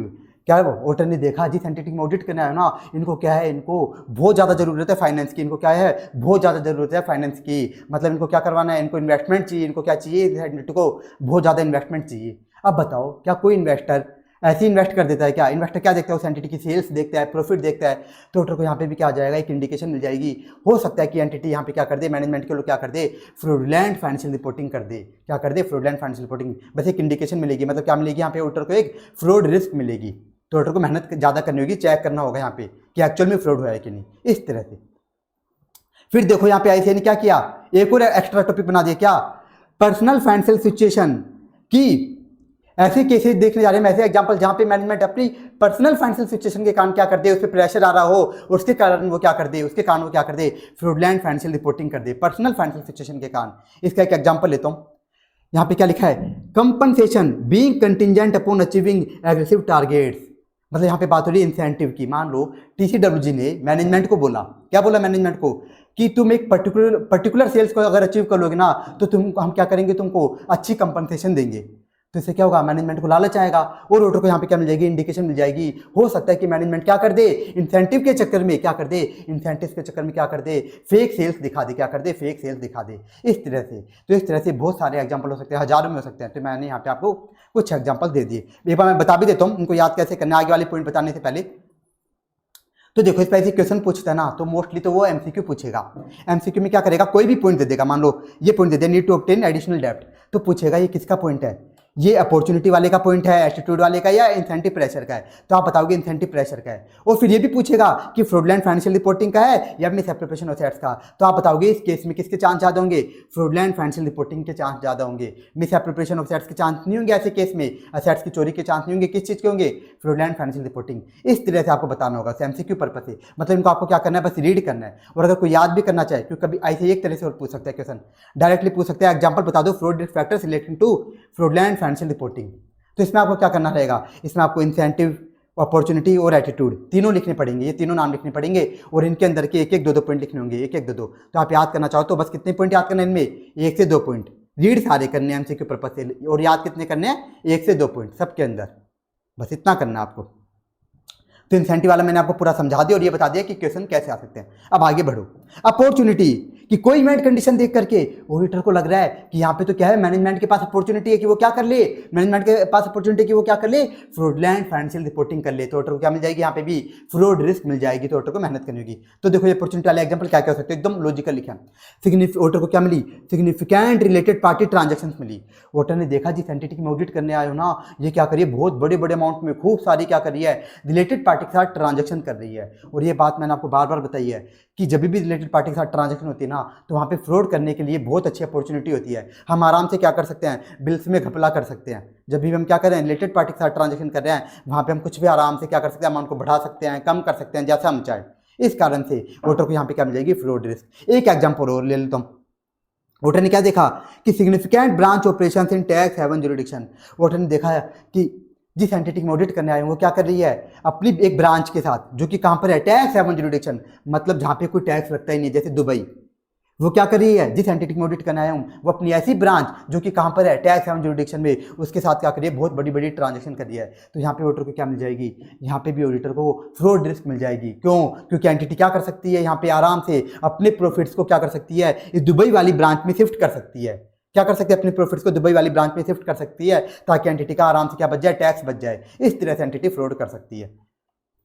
क्या है वो, ऑडिटर ने देखा जिस एंटिटी में ऑडिट करना है ना, इनको क्या है, इनको बहुत ज़्यादा जरूरत है फाइनेंस की, मतलब इनको क्या करवाना है, इनको इन्वेस्टमेंट चाहिए, इनको क्या चाहिए, एंटिटी को बहुत ज़्यादा इन्वेस्टमेंट चाहिए। अब बताओ क्या कोई इन्वेस्टर ऐसे इन्वेस्ट कर देता है क्या, इन्वेस्टर क्या देखता है, उस एंटिटी की सेल्स देखता है, प्रॉफिट देखता है। तो ऑडिटर को यहाँ पे भी क्या आ जाएगा, एक इंडिकेशन मिल जाएगी। हो सकता है कि एंटिटी यहाँ पे क्या कर दे, मैनेजमेंट के लोग क्या कर दे, फ्रॉडलेंट फाइनेंशियल रिपोर्टिंग कर दे, फ्रॉडलेंट फाइनेंशियल रिपोर्टिंग, बस एक इंडिकेशन मिलेगी, मतलब क्या मिलेगी, यहाँ पे ऑडिटर को एक फ्रॉड रिस्क मिलेगी। तो ऑडिटर को मेहनत ज़्यादा करनी होगी, चेक करना होगा यहाँ पे कि एक्चुअल में फ्रॉड हुआ है कि नहीं, इस तरह से। फिर देखो यहाँ पे ऐसे ने क्या किया, एक और एक्स्ट्रा टॉपिक बना दिया, क्या, पर्सनल फाइनेंशियल सिचुएशन की ऐसे केसेस देखने जा रहे हैं, ऐसे एग्जांपल जहां पे मैनेजमेंट अपनी पर्सनल फाइनेंशियल सिचुएशन के कारण क्या कर दे, उस पर प्रेशर आ रहा हो, उसके कारण वो क्या कर दे, फ्रॉडलेंट फाइनेंशियल रिपोर्टिंग कर दे, पर्सनल फाइनेंशियल सिचुएशन के कारण। इसका एक एग्जांपल लेता हूं, यहाँ पे क्या लिखा है, compensation being contingent upon achieving aggressive targets, मतलब यहाँ पे बात हो रही है इंसेंटिव की। मान लो TCWG ने मैनेजमेंट को बोला, क्या बोला मैनेजमेंट को, कि तुम एक पर्टिकुलर सेल्स को अगर अचीव कर लोगे ना, तो हम क्या करेंगे, तुमको अच्छी कंपनसेशन देंगे। तो इससे क्या होगा, मैनेजमेंट को लालच आएगा, और ऑडिटर को यहाँ पे क्या मिल जाएगी, इंडिकेशन मिल जाएगी। हो सकता है कि मैनेजमेंट क्या कर दे, इंसेंटिव के चक्कर में क्या कर दे, फेक सेल्स दिखा दे, इस तरह से। तो इस तरह से बहुत सारे एग्जांपल हो सकते हैं, हजारों में हो सकते हैं। तो मैंने यहाँ पे आपको कुछ एग्जांपल दे दिए, एक बार मैं बता भी देता हूँ, उनको याद कैसे करना है आगे वाले पॉइंट बताने से पहले। तो देखो इस पर ऐसे क्वेश्चन पूछता है ना, तो मोस्टली तो वो एमसीक्यू पूछेगा। एमसीक्यू में क्या करेगा, कोई भी पॉइंट दे देगा, मान लो ये पॉइंट दे दिया, need to obtain additional depth, तो पूछेगा ये किसका पॉइंट है, ये अपॉर्चुनिटी वाले का पॉइंट है, एटीट्यूड वाले का, या इंसेंटिव प्रेशर का है, तो आप बताओगे इंसेंटिव प्रेशर का है। और फिर ये भी पूछेगा कि फ्रॉडलेंट फाइनेंशियल रिपोर्टिंग का है या मिसएप्रोप्रिएशन ऑफ एसेट्स का, तो आप बताओगे इस केस में किसके चांस ज़्यादा होंगे, फ्रॉडलेंट फाइनेंशियल रिपोर्टिंग के चांस ज़्यादा होंगे, मिसएप्रोप्रिएशन ऑफ एसेट्स के चांस नहीं होंगे। ऐसे केस में एसेट्स की चोरी के चांस नहीं होंगे, किस चीज़ के होंगे, फ्रॉडलेंट फाइनेंशियल रिपोर्टिंग। इस तरह से आपको बताना होगा एमसीक्यू पर्पस से, मतलब इनको आपको क्या करना है, बस रीड करना है। और अगर कोई याद भी करना चाहे, क्योंकि कभी ऐसे एक तरह से और पूछ सकता है क्वेश्चन, डायरेक्टली पूछ सकता है, एग्जाम्पल बता दो fraud risk factors relating to fraudulent financial reporting. तो इसमें आपको क्या करना रहेगा, इसमें आपको इंसेंटिव, अपॉर्चुनिटी और एटीट्यूड तीनों लिखने पड़ेंगे, ये तीनों नाम लिखने पड़ेंगे, और इनके अंदर के एक एक दो दो पॉइंट लिखने होंगे, एक एक दो दो। तो आप याद करना चाहो तो बस कितने पॉइंट याद करना है इनमें, 1 से 2 पॉइंट। रीड सारे करने हैं एमसीक्यू पर्पस से, और याद कितने करने हैं, 1 से 2 पॉइंट सबके अंदर, बस इतना करना है आपको। तो इंसेंटिव वाला मैंने आपको पूरा समझा दिया और ये बता दिया कि क्वेश्चन कैसे आ सकते हैं। अब आगे बढ़ो। अपॉर्चुनिटी कि कोई इवेंट कंडीशन देख करके ऑडिटर को लग रहा है कि यहाँ पे तो क्या है, मैनेजमेंट के पास अपॉर्चुनिटी है कि वो क्या कर ले, मैनेजमेंट के पास अपॉर्चुनिटी है कि वो क्या कर ले, फ्रॉडलेंट फाइनेंशियल रिपोर्टिंग कर ले। तो ऑडिटर को क्या मिल जाएगी, यहाँ पे भी फ्रॉड रिस्क मिल जाएगी, तो ऑडिटर को मेहनत करनी होगी। तो देखो ये अपॉर्चुनिटी वाले एग्जाम्पल क्या क्या हो सकते हैं, एकदम लॉजिकल लिखा। ऑडिटर को क्या मिली, सिग्निफिकेंट रिलेटेड पार्टी ट्रांजेक्शन मिली। ऑडिटर ने देखा जिस एंटिटी की ऑडिट करने आए हो ना, ये क्या करिए, बहुत बड़े बड़े अमाउंट में खूब सारी क्या कर रही है, रिलेटेड पार्टी के साथ ट्रांजेक्शन कर रही है। और ये बात मैंने आपको बार बार बताई है कि जब भी रिलेटेड पार्टी के साथ ट्रांजैक्शन होती है ना, तो वहाँ पे फ्रॉड करने के लिए बहुत अच्छी अपॉर्चुनिटी होती है। हम आराम से क्या कर सकते हैं, बिल्स में घपला कर सकते हैं। जब भी हम क्या करें, रिलेटेड पार्टी के साथ ट्रांजैक्शन कर रहे हैं, वहाँ पे हम कुछ भी आराम से क्या कर सकते हैं, अमाउंट को बढ़ा सकते हैं, कम कर सकते हैं, जैसा हम चाहें। इस कारण से वोटर को यहाँ पे क्या मिल जाएगी, फ्रॉड रिस्क। एक एग्जाम्पल और ले लेता हूँ। वोटर ने क्या देखा कि significant branch operation in tax haven jurisdiction. वोटर ने देखा कि जिस एंटिटी में ऑडिट करने आए हैं वो क्या कर रही है, अपनी एक ब्रांच के साथ, जो कि कहाँ पर है, टैक्स हेवन जुरिडिक्शन, मतलब जहाँ पे कोई टैक्स लगता ही नहीं, जैसे दुबई। वो क्या कर रही है, जिस एंटिटी में ऑडिट करने आया हूँ वो अपनी ऐसी ब्रांच जो कि कहाँ पर है, टैक्स हेवन जुरिडिक्शन में, उसके साथ क्या कर रही है, बहुत बड़ी बड़ी ट्रांजेक्शन कर रही है। तो यहाँ पे ऑडिटर को क्या मिल जाएगी, यहाँ पे भी ऑडिटर को फ्रॉड रिस्क मिल जाएगी। क्यों, क्योंकि एंटिटी क्या कर सकती है, यहाँ पे आराम से अपने प्रॉफिट्स को क्या कर सकती है, इस दुबई वाली ब्रांच में शिफ्ट कर सकती है। क्या कर सकते हैं, अपने प्रॉफिट्स को दुबई वाली ब्रांच में शिफ्ट कर सकती है, ताकि एंटिटी का आराम से क्या बच जाए, टैक्स बच जाए। इस तरह से एंटिटी फ्रॉड कर सकती है।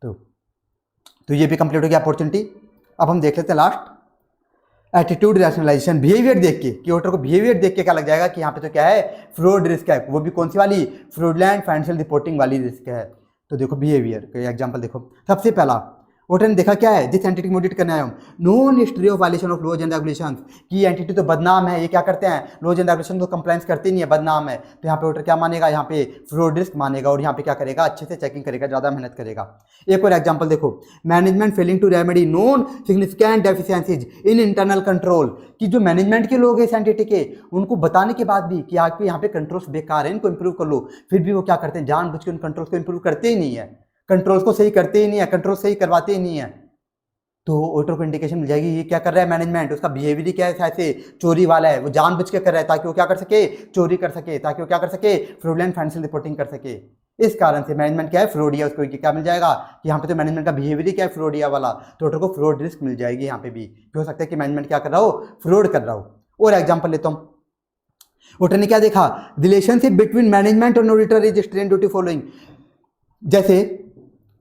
तो ये भी कंप्लीट हो गया अपॉर्चुनिटी। अब हम देख लेते हैं लास्ट, एटीट्यूड रैशनलाइजेशन। बिहेवियर देख के, कि ऑडिटर को बिहेवियर देख के क्या लग जाएगा कि यहाँ पे तो क्या है, फ्रॉड रिस्क है, वो भी कौन सी वाली, फ्रॉडलेंट फाइनेंशियल रिपोर्टिंग वाली रिस्क है। तो देखो बिहेवियर का एग्जांपल देखो। सबसे पहला ऑडिटर ने देखा क्या है, जिस एंटिटी को ऑडिट करने आया हूँ, known history of violation of laws and regulations, कि एंटिटी तो बदनाम है, ये क्या करते हैं, लॉज एंड रेगुलेशन तो कंप्लाइंस करते नहीं है, बदनाम है। तो यहाँ पे ऑडिटर क्या मानेगा, यहाँ पे फ्रॉड रिस्क मानेगा, और यहाँ पे क्या करेगा, अच्छे से चेकिंग करेगा, ज़्यादा मेहनत करेगा। एक और एग्जाम्पल देखो, management failing to remedy known significant deficiencies in internal control, कि जो मैनेजमेंट के लोग हैं इस एंटिटी के, उनको बताने के बाद भी कि आपके यहाँ पे कंट्रोल्स बेकार है, इनको इंप्रूव कर लो, फिर भी वो क्या करते हैं, जानबूझ के उन कंट्रोल्स को इंप्रूव करते ही नहीं है, कंट्रोल्स को सही करते ही नहीं है, कंट्रोल सही करवाते ही नहीं है। तो ऑडिटर को इंडिकेशन मिल जाएगी ये क्या कर रहा है मैनेजमेंट, उसका बिहेवियर क्या है, ऐसे चोरी वाला है, वो जानबूझ के कर रहा है ताकि वो क्या कर सके, चोरी कर सके, ताकि वो क्या कर सके, फ्रॉडलेंट फाइनेंशियल रिपोर्टिंग कर सके। इस कारण से मैनेजमेंट क्या है, फ्रॉडिया, उसको क्या मिल जाएगा कि यहाँ पे तो मैनेजमेंट का बिहेवियर क्या है, फ्रॉडिया वाला, तो ऑडिटर को फ्रॉड रिस्क मिल जाएगी। यहाँ पे भी हो सकता है कि मैनेजमेंट क्या कर रहा हो, फ्रॉड कर रहा हो। और एग्जाम्पल लेता हूँ, ऑडिटर ने क्या देखा, रिलेशनशिप बिटवीन मैनेजमेंट और auditor is strain due to following. जैसे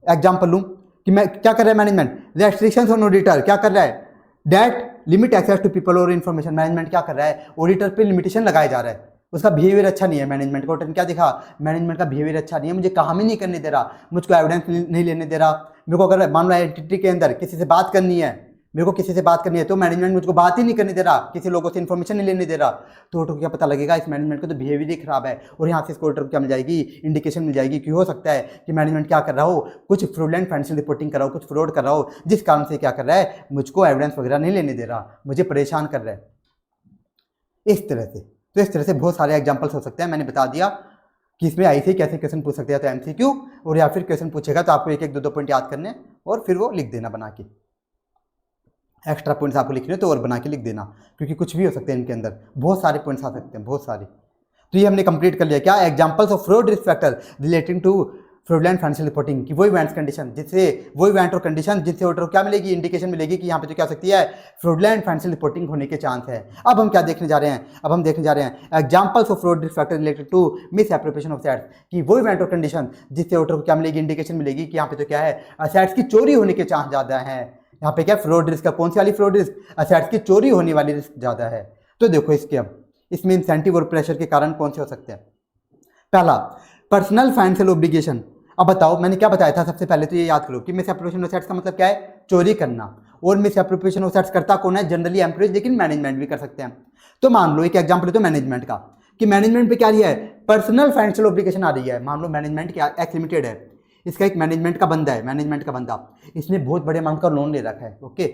एग्जाम्पल लूँ कि मैं क्या कर रहा है मैनेजमेंट, रेस्ट्रिक्शंस ऑन ऑडिटर, क्या कर रहा है, date limit access to people और इन्फॉर्मेशन। मैनेजमेंट क्या कर रहा है, ऑडिटर पे लिमिटेशन लगाया जा रहा है, उसका बिहेवियर अच्छा नहीं है मैनेजमेंट को। ऑडिटर ने क्या देखा, मैनेजमेंट का बिहेवियर अच्छा नहीं है, मुझे काम ही नहीं करने दे रहा, मुझको एविडेंस नहीं लेने दे रहा, मेरे को अगर मान लो एंटिटी के अंदर किसी से बात करनी है, मेरे को किसी से बात करनी है, तो मैनेजमेंट मुझको बात ही नहीं करने दे रहा, किसी लोगों से इन्फॉर्मेशन नहीं लेने दे रहा, तो ऑडिटर को क्या पता लगेगा, इस मैनेजमेंट को तो बिहेवियर ही खराब है। और यहाँ से इसको ऑडिटर को क्या मिल जाएगी, इंडिकेशन मिल जाएगी कि हो सकता है कि मैनेजमेंट क्या कर रहा हो, कुछ फ्रॉडलेंट फाइनेंशियल रिपोर्टिंग कर रहा हो, कुछ फ्रॉड कर रहा हो, जिस कारण से क्या कर रहा है, मुझको एविडेंस वगैरह नहीं लेने दे रहा, मुझे परेशान कर रहा है। इस तरह से, तो इस तरह से बहुत सारे एग्जाम्पल्स हो सकते हैं। मैंने बता दिया कि इसमें ऐसे कैसे क्वेश्चन पूछ सकते हैं, तो एमसीक्यू, और या फिर क्वेश्चन पूछेगा तो आपको एक एक दो दो पॉइंट याद करने और फिर वो लिख देना बना के, एक्स्ट्रा पॉइंट्स आपको लिखने तो और बना के लिख देना, क्योंकि कुछ भी हो सकते हैं इनके अंदर, बहुत सारे पॉइंट्स आ सकते हैं, बहुत सारे। तो ये हमने कंप्लीट कर लिया क्या, examples of fraud risk factor relating to fraudulent financial reporting की वही इवेंट्स कंडीशन जिससे वही इवेंट और कंडीशन जिससे ऑडिटर को क्या मिलेगी, इंडिकेशन मिलेगी कि यहाँ पे तो क्या हो सकती है, फ्रॉडुलेंट फाइनेंशियल रिपोर्टिंग होने के चांस है। अब हम क्या देखने जा रहे हैं, अब हम देखने जा रहे हैं examples of fraud risk factor related to misappropriation of assets की वो इवेंट और कंडीशन जिससे ऑडिटर को क्या मिलेगी, इंडिकेशन मिलेगी कि यहाँ पे तो क्या है, असेट्स की चोरी होने के चांस ज़्यादा है। यहाँ पे क्या फ्रॉड रिस्क का कौन सी वाली फ्रॉड रिस्क, असेट्स की चोरी होने वाली रिस्क ज़्यादा है। तो देखो इसके अब इसमें इंसेंटिव और प्रेशर के कारण कौन से हो सकते हैं। पहला पर्सनल फाइनेंशियल ऑब्लिगेशन। अब बताओ मैंने क्या बताया था, सबसे पहले तो ये याद करो कि मिस एप्रोप्रिएशन ऑफ असेट्स का मतलब क्या है, चोरी करना। और मिस एप्रोप्रिएशन ऑफ असेट्स करता कौन है, जनरली एम्प्लॉइज, लेकिन मैनेजमेंट भी कर सकते हैं। तो मान लो एक एग्जांपल है तो मैनेजमेंट का, कि मैनेजमेंट पे क्या रही है, पर्सनल फाइनेंशियल ऑब्लिगेशन आ रही है। मान लो मैनेजमेंट क्या एक्स लिमिटेड है, इसका एक मैनेजमेंट का बंदा है, मैनेजमेंट का बंदा, इसने बहुत बड़े अमाउंट का लोन ले रखा है, ओके,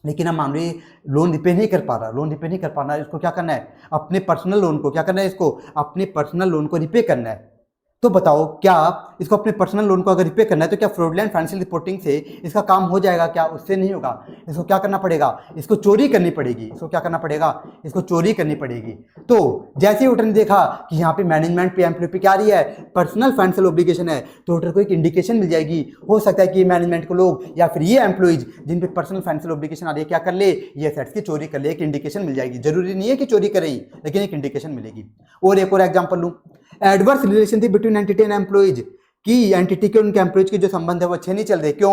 लेकिन अब मान लो लोन रिपे नहीं कर पा रहा, लोन रिपे नहीं कर पा रहा, इसको क्या करना है, अपने पर्सनल लोन को क्या करना है, इसको अपने पर्सनल लोन को रिपे करना है। तो बताओ क्या इसको अपने पर्सनल लोन को अगर रिपे करना है तो क्या फ्रॉडुलेंट फाइनेंशियल रिपोर्टिंग से इसका काम हो जाएगा क्या, उससे नहीं होगा। इसको क्या करना पड़ेगा, इसको चोरी करनी पड़ेगी, इसको क्या करना पड़ेगा, इसको चोरी करनी पड़ेगी। तो जैसे ही ऑडिटर ने देखा कि यहाँ पे मैनेजमेंट पे एम्प्लॉय पे क्या आ रही है, पर्सनल फाइनेंशियल ऑब्लिगेशन है, तो ऑडिटर को एक इंडिकेशन मिल जाएगी। हो सकता है कि ये मैनेजमेंट के लोग या फिर ये एम्प्लॉइज जिन पे पर्सनल फाइनेंशियल ऑब्लिगेशन आ रही है क्या कर ले, ये असेट्स की चोरी कर ले, एक इंडिकेशन मिल जाएगी। जरूरी नहीं है कि चोरी करे ही, लेकिन एक इंडिकेशन मिलेगी। और एक और एग्जाम्पल लूँ, adverse relationship between entity and employees, की एंटिटी के उनके एम्प्लॉइज के जो संबंध है वो अच्छे नहीं चल रहे। क्यों,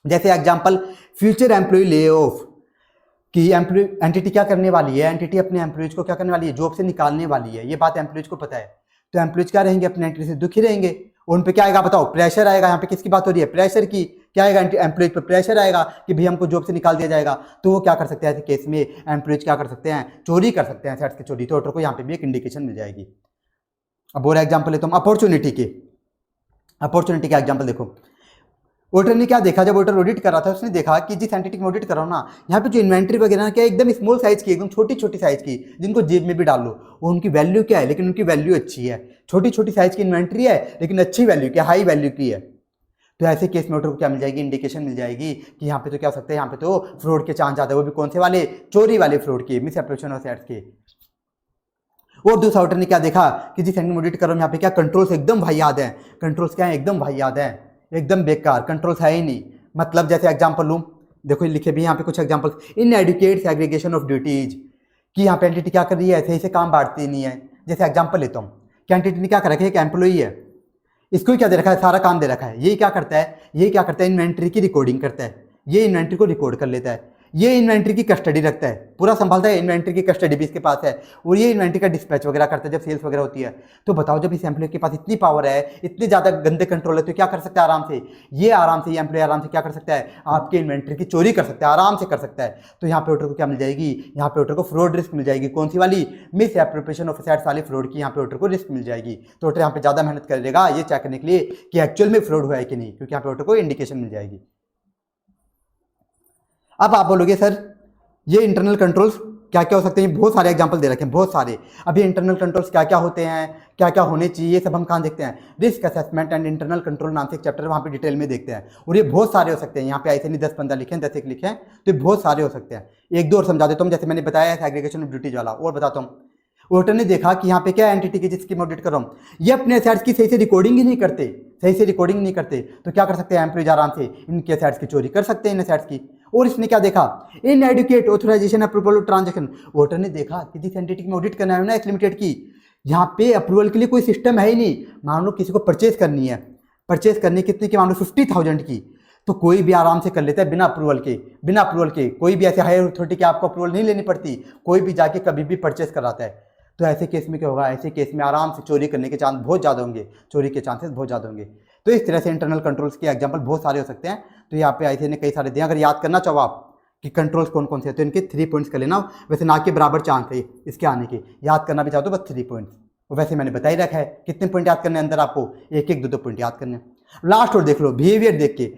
जैसे example future employee layoff, कि एंटिटी क्या करने वाली है, एंटिटी अपने एम्प्लॉइज को क्या करने वाली है, जॉब से निकालने वाली है, ये बात एम्प्लॉइज को पता है। तो एम्प्लॉइज क्या रहेंगे, अपने एंटिटी से दुखी रहेंगे, उन पे क्या आएगा बताओ, प्रेशर आएगा। यहाँ पे किसकी बात हो रही है, प्रेशर की, क्या आएगा, एम्प्लॉइज पे प्रेशर आएगा कि भाई हमको जॉब से निकाल दिया जाएगा। तो वो क्या कर सकते हैं, ऐसे केस में एम्प्लॉइज क्या कर सकते हैं, चोरी कर सकते हैं, असेट्स की चोरी। तो ऑडिटर को यहाँ पे भी एक इंडिकेशन मिल जाएगी। अब और एग्जांपल है तुम अपॉर्चुनिटी के, अपॉर्चुनिटी का एग्जांपल देखो। ऑडिटर ने क्या देखा, जब ऑडिटर ऑडिट कर रहा था उसने देखा कि जिस एंटिटी में ऑडिट कर रहा हूं ना, यहाँ पे जो इन्वेंट्री वगैरह क्या एकदम स्मॉल साइज की, एकदम छोटी छोटी साइज की, जिनको जेब में भी डाल लो, वो उनकी वैल्यू क्या है, लेकिन उनकी वैल्यू अच्छी है। छोटी छोटी साइज की इन्वेंट्री है लेकिन अच्छी वैल्यू की, हाई वैल्यू की है। तो ऐसे केस में ऑडिटर को क्या मिल जाएगी, इंडिकेशन मिल जाएगी कि यहाँ पे तो क्या हो सकता है, यहाँ पे तो फ्रॉड के चांस ज़्यादा है। वो भी कौन से वाले, चोरी वाले फ्रॉड के, मिस एप्रोप्रिएशन ऑफ असेट्स के। और दूसरा ऑडिटर ने क्या देखा कि जिस एंटिटी में ऑडिट कर रहा हूं यहाँ पे क्या कंट्रोल्स एकदम वाहियात हैं, कंट्रोल्स क्या है, एकदम वाहियात हैं, एकदम बेकार, कंट्रोल्स है ही नहीं। मतलब जैसे एग्जांपल लूँ, देखो लिखे भी यहाँ पे कुछ examples, inadequate segregation of duties, कि यहाँ पे एंटिटी क्या कर रही है, सही से काम बांटती नहीं है। जैसे एग्जांपल लेता हूँ कि एंटिटी ने क्या कर रखा है, एक एम्प्लॉई है, इसको ही क्या दे रखा है, सारा काम दे रखा है। ये क्या करता है, ये क्या करता है, इन्वेंट्री की रिकॉर्डिंग करता है, ये इन्वेंट्री को रिकॉर्ड कर लेता है, ये इन्वेंट्री की कस्टडी रखता है, पूरा संभालता है, इन्वेंट्री की कस्टडी भी इसके पास है, और ये इन्वेंट्री का डिस्पैच वगैरह करता है जब सेल्स वगैरह होती है। तो बताओ जब इस एम्प्लॉय के पास इतनी पावर है, इतने ज़्यादा गंदे कंट्रोल है, तो क्या कर सकता है, आराम से ये एम्प्लॉय आराम से क्या कर सकता है, आपके इन्वेंट्री की चोरी कर सकता है, आराम से कर सकता है। तो यहाँ पे ऑडिटर को क्या मिल जाएगी, यहाँ पे ऑडिटर को फ्रॉड रिस्क मिल जाएगी। कौन सी वाली, मिस एप्रोप्रिएशन ऑफ असेट्स वाली फ्रॉड की यहाँ पे ऑडिटर को रिस्क मिल जाएगी। तो ऑडिटर यहाँ पे ज़्यादा मेहनत करेगा ये चेक करने के लिए कि एक्चुअल में फ्रॉड हुआ है कि नहीं, क्योंकि यहाँ पे ऑडिटर को इंडिकेशन मिल जाएगी। अब आप बोलोगे सर ये इंटरनल कंट्रोल्स क्या क्या हो सकते हैं, बहुत सारे एग्जांपल दे रखे हैं, बहुत सारे। अभी इंटरनल कंट्रोल्स क्या क्या होते हैं, क्या क्या होने चाहिए, ये सब हम कहाँ देखते हैं, risk assessment and internal control नाम से एक चैप्टर, वहाँ पे डिटेल में देखते हैं। और ये बहुत सारे हो सकते हैं, यहाँ पे ऐसे नहीं 10-15 लिखे हैं, 10 एक लिखे हैं, तो ये बहुत सारे हो सकते हैं। एक दो और समझा देता हूँ, जैसे मैंने बताया है एग्रीगेशन ऑफ ड्यूटीज वाला, और बताता हूँ। ऑडिटर ने देखा कि यहाँ पे क्या एंटिटी की जिसकी मैं ऑडिट कर रहा हूँ, ये अपने असेट्स की सही से रिकॉर्डिंग ही नहीं करते, सही से रिकॉर्डिंग नहीं करते। तो क्या कर सकते हैं, एम्प्लॉइज आराम से इनके असेट्स की चोरी कर सकते हैं, इन असेट्स की। और इसने क्या देखा, inadequate authorisation approval transaction. Auditor ने देखा कि जिस एंटिटी में ऑडिट करना है ना, एक्स लिमिटेड की, यहाँ पे अप्रूवल के लिए कोई सिस्टम है ही नहीं। मान लो किसी को परचेज करनी है, परचेज करनी कितने की, मान लो 50,000 की, तो कोई भी आराम से कर लेता है बिना अप्रूवल के, बिना अप्रूवल के। कोई भी ऐसे हायर अथॉरिटी की आपको अप्रूवल नहीं लेनी पड़ती, कोई भी जाके कभी भी परचेज कराता है। तो ऐसे केस में क्या होगा, ऐसे केस में आराम से चोरी करने के चांस बहुत ज़्यादा होंगे, चोरी के चांसेस बहुत ज़्यादा होंगे। तो इस तरह से इंटरनल कंट्रोल्स के एग्जांपल बहुत सारे हो सकते हैं। तो यहाँ पे आईसीए ने कई सारे दिए, अगर याद करना चाहो आप कि कंट्रोल्स कौन कौन से हैं तो इनके 3 पॉइंट्स कर लेना। वैसे ना के बराबर चांस है इसके आने के, याद करना भी चाहो तो बस 3 पॉइंट्स। और वैसे मैंने बता ही रखा है कितने पॉइंट याद करने, अंदर आपको एक एक 2-2 पॉइंट याद करने। लास्ट और देख लो, बिहेवियर देख के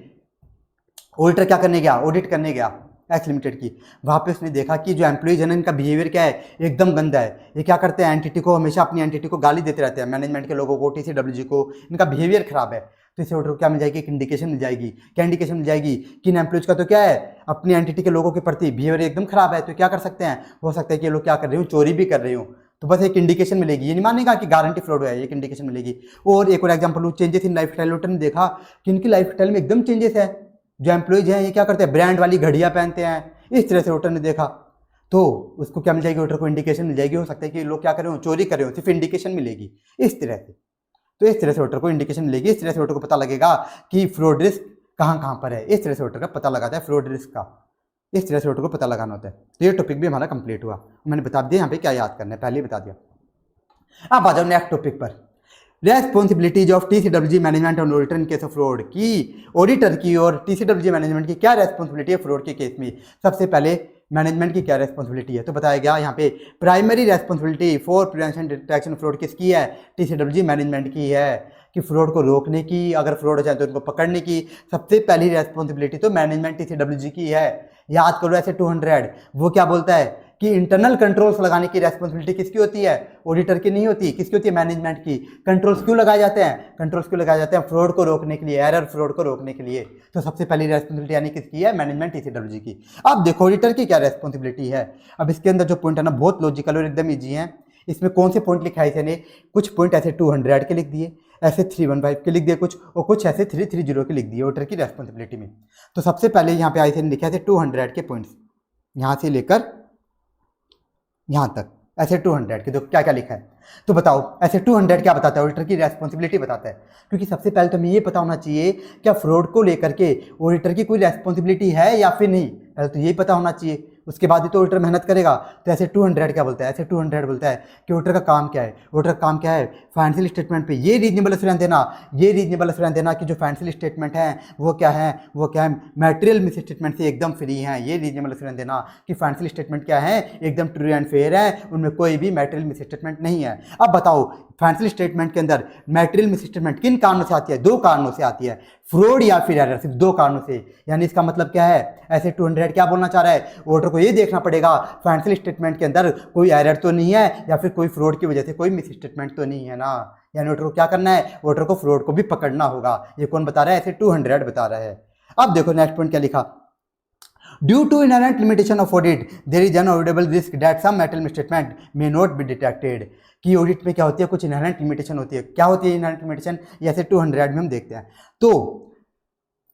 ऑडिटर क्या करने गया, ऑडिट करने गया एक्स लिमिटेड की, वहाँ पे उसने देखा कि जो एम्प्लॉइज है ना, इनका बिहेवियर क्या है, एकदम गंदा है। ये क्या करते हैं, एंटिटी को हमेशा अपनी एंटिटी को गाली देते रहते हैं, मैनेजमेंट के लोगों को, TCWG को, इनका बिहेवियर खराब है। तो इसे ऑडिटर को क्या मिल जाएगी, एक इंडिकेशन मिल जाएगी। क्या इंडिकेशन मिल जाएगी कि इन एम्प्लॉइज का तो क्या है, अपनी एंटिटी के लोगों के प्रति बिहेवियर एकदम खराब है। तो क्या कर सकते हैं, हो सकता है कि ये लोग क्या कर रहे हो, चोरी भी कर रहे हो। तो बस एक इंडिकेशन मिलेगी, ये नहीं मानेगा कि गारंटी फ्रॉड है, एक इंडिकेशन मिलेगी। और एक और एग्जांपल लूँ, changes in life style. Auditor ने देखा कि इनकी लाइफ स्टाइल में एकदम चेंजेस है, जो एम्प्लॉयज हैं ये क्या करते हैं, ब्रांड वाली घड़ियाँ पहनते हैं, इस तरह से ऑडिटर ने देखा, तो उसको क्या मिल जाएगी, ऑडिटर को इंडिकेशन मिल जाएगी। हो सकता है कि लोग क्या करें, चोरी कर रहे हो, सिर्फ इंडिकेशन मिलेगी इस तरह से। तो इस तरह से ऑडिटर को इंडिकेशन मिलेगी, इस तरह से ऑडिटर को पता लगेगा कि फ्रॉड रिस्क कहाँ कहाँ पर है। इस तरह से ऑडिटर का पता लगाता है फ्रॉड रिस्क का, इस तरह से ऑडिटर को पता लगाना होता है। तो ये टॉपिक भी हमारा कंप्लीट हुआ, मैंने बता दिया यहाँ पे क्या याद करना है, पहले ही बता दिया। अब आ जाओ नेक्स्ट टॉपिक पर, रेस्पॉन्सिबिलिटीज ऑफ TCWG मैनेजमेंट और auditor in case of fraud, की ऑडिटर की और TCWG मैनेजमेंट की क्या रेस्पॉन्सिबिलिटी है फ्रॉड के केस में। सबसे पहले मैनेजमेंट की क्या रेस्पॉन्सिबिलिटी है, तो बताया गया यहाँ पे primary responsibility for prevention detection fraud किसकी है, TCWG मैनेजमेंट की है, कि फ्रॉड को रोकने की, अगर फ्रॉड हो जाए तो उनको पकड़ने की सबसे पहली रेस्पॉन्सिबिलिटी तो मैनेजमेंट TCWG की है। याद करो ऐसे 200 वो क्या बोलता है कि इंटरनल कंट्रोल्स लगाने की रेस्पॉन्सिबिलिटी किसकी होती है, ऑडिटर की नहीं होती, किसकी होती है, मैनेजमेंट की। कंट्रोल्स क्यों लगाए जाते हैं, कंट्रोल्स क्यों लगाए जाते हैं, फ्रॉड को रोकने के लिए, एरर फ्रॉड को रोकने के लिए। तो सबसे पहली रेस्पॉन्सिबिलिटी यानी किसकी है, मैनेजमेंट TCWG की। अब देखो ऑडिटर की क्या रेस्पॉन्सिबिलिटी है। अब इसके अंदर जो पॉइंट है ना बहुत लॉजिकल और एकदम ईजी है। इसमें कौन से पॉइंट लिखा है इसने, कुछ पॉइंट ऐसे 200 के लिख दिए, ऐसे 315 के लिख दिए कुछ, और कुछ ऐसे 330 के लिख दिए ऑडिटर की रेस्पॉन्सिबिलिटी में। तो सबसे पहले यहाँ पे ऐसे लिखा है 200 के पॉइंट्स, यहाँ से लेकर यहाँ तक ऐसे 200 के, देखो क्या क्या लिखा है। तो बताओ ऐसे 200 क्या बताता है, ऑडिटर की रेस्पॉन्सिबिलिटी बताता है। क्योंकि सबसे पहले तो हमें ये पता होना चाहिए क्या फ्रॉड को लेकर के ऑडिटर की कोई रेस्पॉन्सिबिलिटी है या फिर नहीं, पहले तो यही पता होना चाहिए, उसके बाद ही तो ऑडिटर मेहनत करेगा। तो ऐसे 200 क्या बोलता है, ऐसे 200 बोलता है कि ऑडिटर का काम क्या है, ऑडिटर का काम क्या है, फाइनेंशियल स्टेटमेंट पे ये रीजनेबल एश्योरेंस देना, ये रीजनेबल एश्योरेंस देना कि जो फाइनेंशियल स्टेटमेंट है वो क्या है, वो क्या है, मटेरियल मिस स्टेटमेंट से एकदम फ्री है। ये रीजनेबल एश्योरेंस देना कि फाइनेंशियल स्टेटमेंट क्या है, एकदम ट्रू एंड फेयर है, उनमें कोई भी मटेरियल मिस स्टेटमेंट नहीं है। अब बताओ फाइनेंशियल स्टेटमेंट के अंदर मटेरियल मिस स्टेटमेंट किन कारणों से आती है, दो कारणों से आती है, फ्रॉड या फिर एरर, सिर्फ दो कारणों से। यानी इसका मतलब क्या है, ऐसे 200 क्या बोलना चाह रहा है, ऑडिटर को ये देखना पड़ेगा फाइनेंशियल स्टेटमेंट के अंदर कोई एरर तो नहीं है या फिर कोई फ्रॉड की वजह से कोई मिस स्टेटमेंट तो नहीं है ना। यानी ऑडिटर को क्या करना है, ऑडिटर को फ्रॉड को भी पकड़ना होगा। ये कौन बता रहा है, ऐसे 200 बता रहा है। अब देखो नेक्स्ट पॉइंट क्या लिखा, due to inherent limitation of audit there is unavoidable risk that some material misstatement may not be detected. कि ऑडिट में क्या होती है, कुछ इनहेरेंट लिमिटेशन होती है। क्या होती है इनहेरेंट लिमिटेशन, ये ऐसे 200 में हम देखते हैं। तो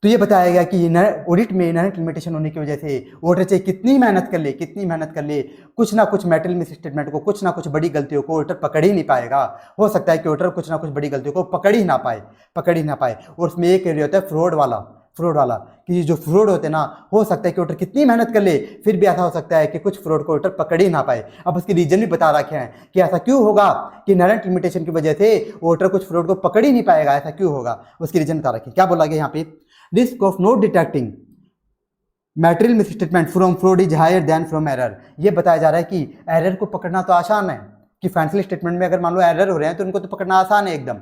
ये बताया गया कि ऑडिट में इनहेरेंट लिमिटेशन होने की वजह से ऑडिटर चाहे कितनी मेहनत कर ले, कितनी मेहनत कर ले, कुछ ना कुछ मटेरियल मिस स्टेटमेंट को, कुछ ना कुछ बड़ी गलतियों को ऑडिटर पकड़ ही नहीं पाएगा। हो सकता है कि ऑडिटर कुछ ना कुछ बड़ी गलतियों को पकड़ ही ना पाए। और उसमें एक एरिया होता है फ्रॉड वाला कि जो फ्रॉड होते हैं ना, हो सकता है कि ऑडिटर कितनी मेहनत कर ले फिर भी ऐसा हो सकता है कि कुछ फ्रॉड को ऑडिटर पकड़ ही ना पाए। अब उसके रीजन भी बता रखे हैं कि ऐसा क्यों होगा कि इनहेरेंट लिमिटेशन की वजह से ऑडिटर कुछ फ्रॉड को पकड़ ही नहीं पाएगा, ऐसा क्यों होगा, उसके रीजन बता रखे हैं। क्या बोला गया यहाँ पे, risk of not detecting material misstatement from fraud is higher than from error. ये बताया जा रहा है कि एरर को पकड़ना तो आसान है, कि फाइनेंशियल स्टेटमेंट में अगर मान लो एरर हो रहे हैं तो उनको तो पकड़ना आसान है एकदम।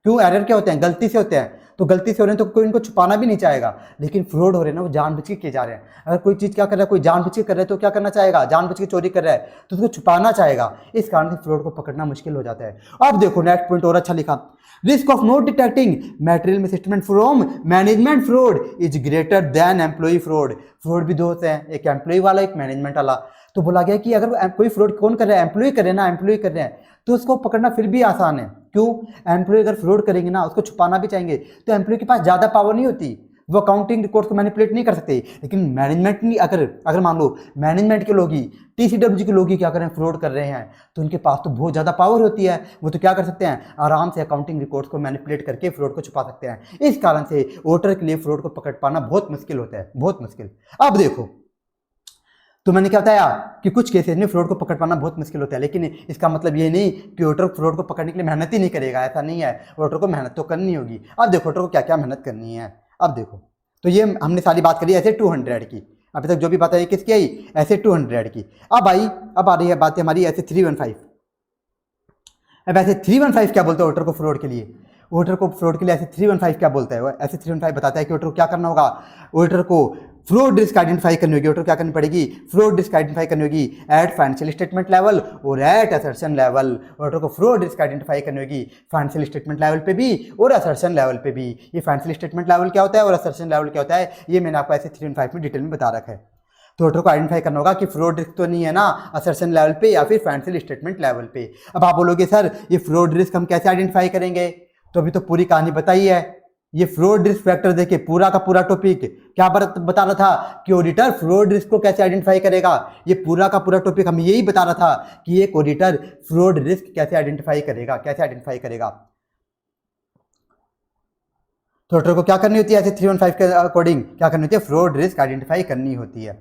क्यों, एरर क्या होते हैं, गलती से होते हैं, तो गलती से हो रहे हैं तो कोई इनको छुपाना भी नहीं चाहेगा। लेकिन फ्रॉड हो रहे हैं ना, वो जानबूझ के किए जा रहे हैं। अगर कोई चीज़ क्या कर रहा है, कोई जानबूझ के कर रहा है तो क्या करना चाहेगा, जानबूझ के चोरी कर रहा है तो उसको छुपाना चाहेगा। इस कारण से फ्रॉड को पकड़ना मुश्किल हो जाता है। अब देखो नेक्स्ट पॉइंट और अच्छा लिखा, risk of not detecting material misstatement from management fraud is greater than employee fraud. Fraud भी दो होते हैं, एक एम्प्लॉय वाला, एक मैनेजमेंट वाला। तो बोला गया कि अगर कोई फ्रॉड कौन कर रहा है, एम्प्लॉय कर रहे हैं तो उसको पकड़ना फिर भी आसान है। क्यों, एम्प्लॉय अगर फ्रॉड करेंगे ना, उसको छुपाना भी चाहेंगे तो एम्प्लॉय के पास ज़्यादा पावर नहीं होती, वो अकाउंटिंग रिकॉर्ड्स को मैनिपुलेट नहीं कर सकते। लेकिन मैनेजमेंट नहीं, अगर मान लो मैनेजमेंट के लोग ही, TCWG के लोग ही क्या करें, फ्रॉड कर रहे हैं, तो उनके पास तो बहुत ज़्यादा पावर होती है। वो तो क्या कर सकते हैं, आराम से अकाउंटिंग रिकॉर्ड्स को मैनिपुलेट करके फ्रॉड को छुपा सकते हैं। इस कारण से ऑडिटर के लिए फ्रॉड को पकड़ पाना बहुत मुश्किल होता है, बहुत मुश्किल। अब देखो, तो मैंने क्या बताया कि कुछ केसेस में फ्रॉड को पकड़ पाना बहुत मुश्किल होता है, लेकिन इसका मतलब ये नहीं कि ऑडिटर फ्रॉड को पकड़ने के लिए मेहनत ही नहीं करेगा, ऐसा नहीं है। ऑडिटर को मेहनत तो करनी होगी। अब देखो ऑडिटर को क्या क्या मेहनत करनी है। अब देखो, तो ये हमने सारी बात करी ऐसे 200 की, अभी तक जो भी बात आई किसकी आई, ऐसे 200 की। अब आ रही है बात हमारी ऐसे 315। अब ऐसे 315 क्या बोलता है ऑडिटर को फ्रॉड के लिए, ऑडिटर को फ्रॉड के लिए ऐसे 315 क्या बोलता है, ऐसे 315 बताता है कि ऑडिटर को क्या करना होगा, ऑडिटर को फ्रॉड रिस्क आइडेंटिफाई करनी होगी। ऑडिटर क्या करनी पड़ेगी, फ्रॉड रिस्क आइडेंटिफाई करनी होगी एट फाइनेंशियल स्टेटमेंट लेवल और एट असर्शन लेवल। ऑडिटर को फ्रॉड रिस्क आइडेंटिफाई करनी होगी फाइनेंशियल स्टेटमेंट लेवल पे भी और असर्शन लेवल पे भी। ये फाइनेंशियल स्टेटमेंट लेवल क्या होता है और असर्शन लेवल क्या होता है, ये मैंने आपको ऐसे 315 में डिटेल में बता रखा है। तो ऑडिटर को आइडेंटिफाई करना होगा कि फ्रॉड रिस्क तो नहीं है ना असर्शन लेवल पे या फिर फाइनेंशियल स्टेटमेंट लेवल पे। अब आप बोलोगे सर ये फ्रॉड रिस्क हम कैसे आइडेंटिफाई करेंगे, तो अभी तो पूरी कहानी बताई है। ये फ्रॉड रिस्क फैक्टर देखिए पूरा का पूरा टॉपिक क्या बता रहा था कि ऑडिटर फ्रॉड रिस्क को कैसे आइडेंटिफाई करेगा। ये पूरा का पूरा टॉपिक हम यही बता रहा था कि एक ऑडिटर फ्रॉड रिस्क कैसे आइडेंटिफाई करेगा, कैसे आइडेंटिफाई करेगा। तो ऑडिटर को क्या करनी होती है, ऐसे 315 के अकॉर्डिंग क्या करनी होती है, फ्रॉड रिस्क आइडेंटिफाई करनी होती है।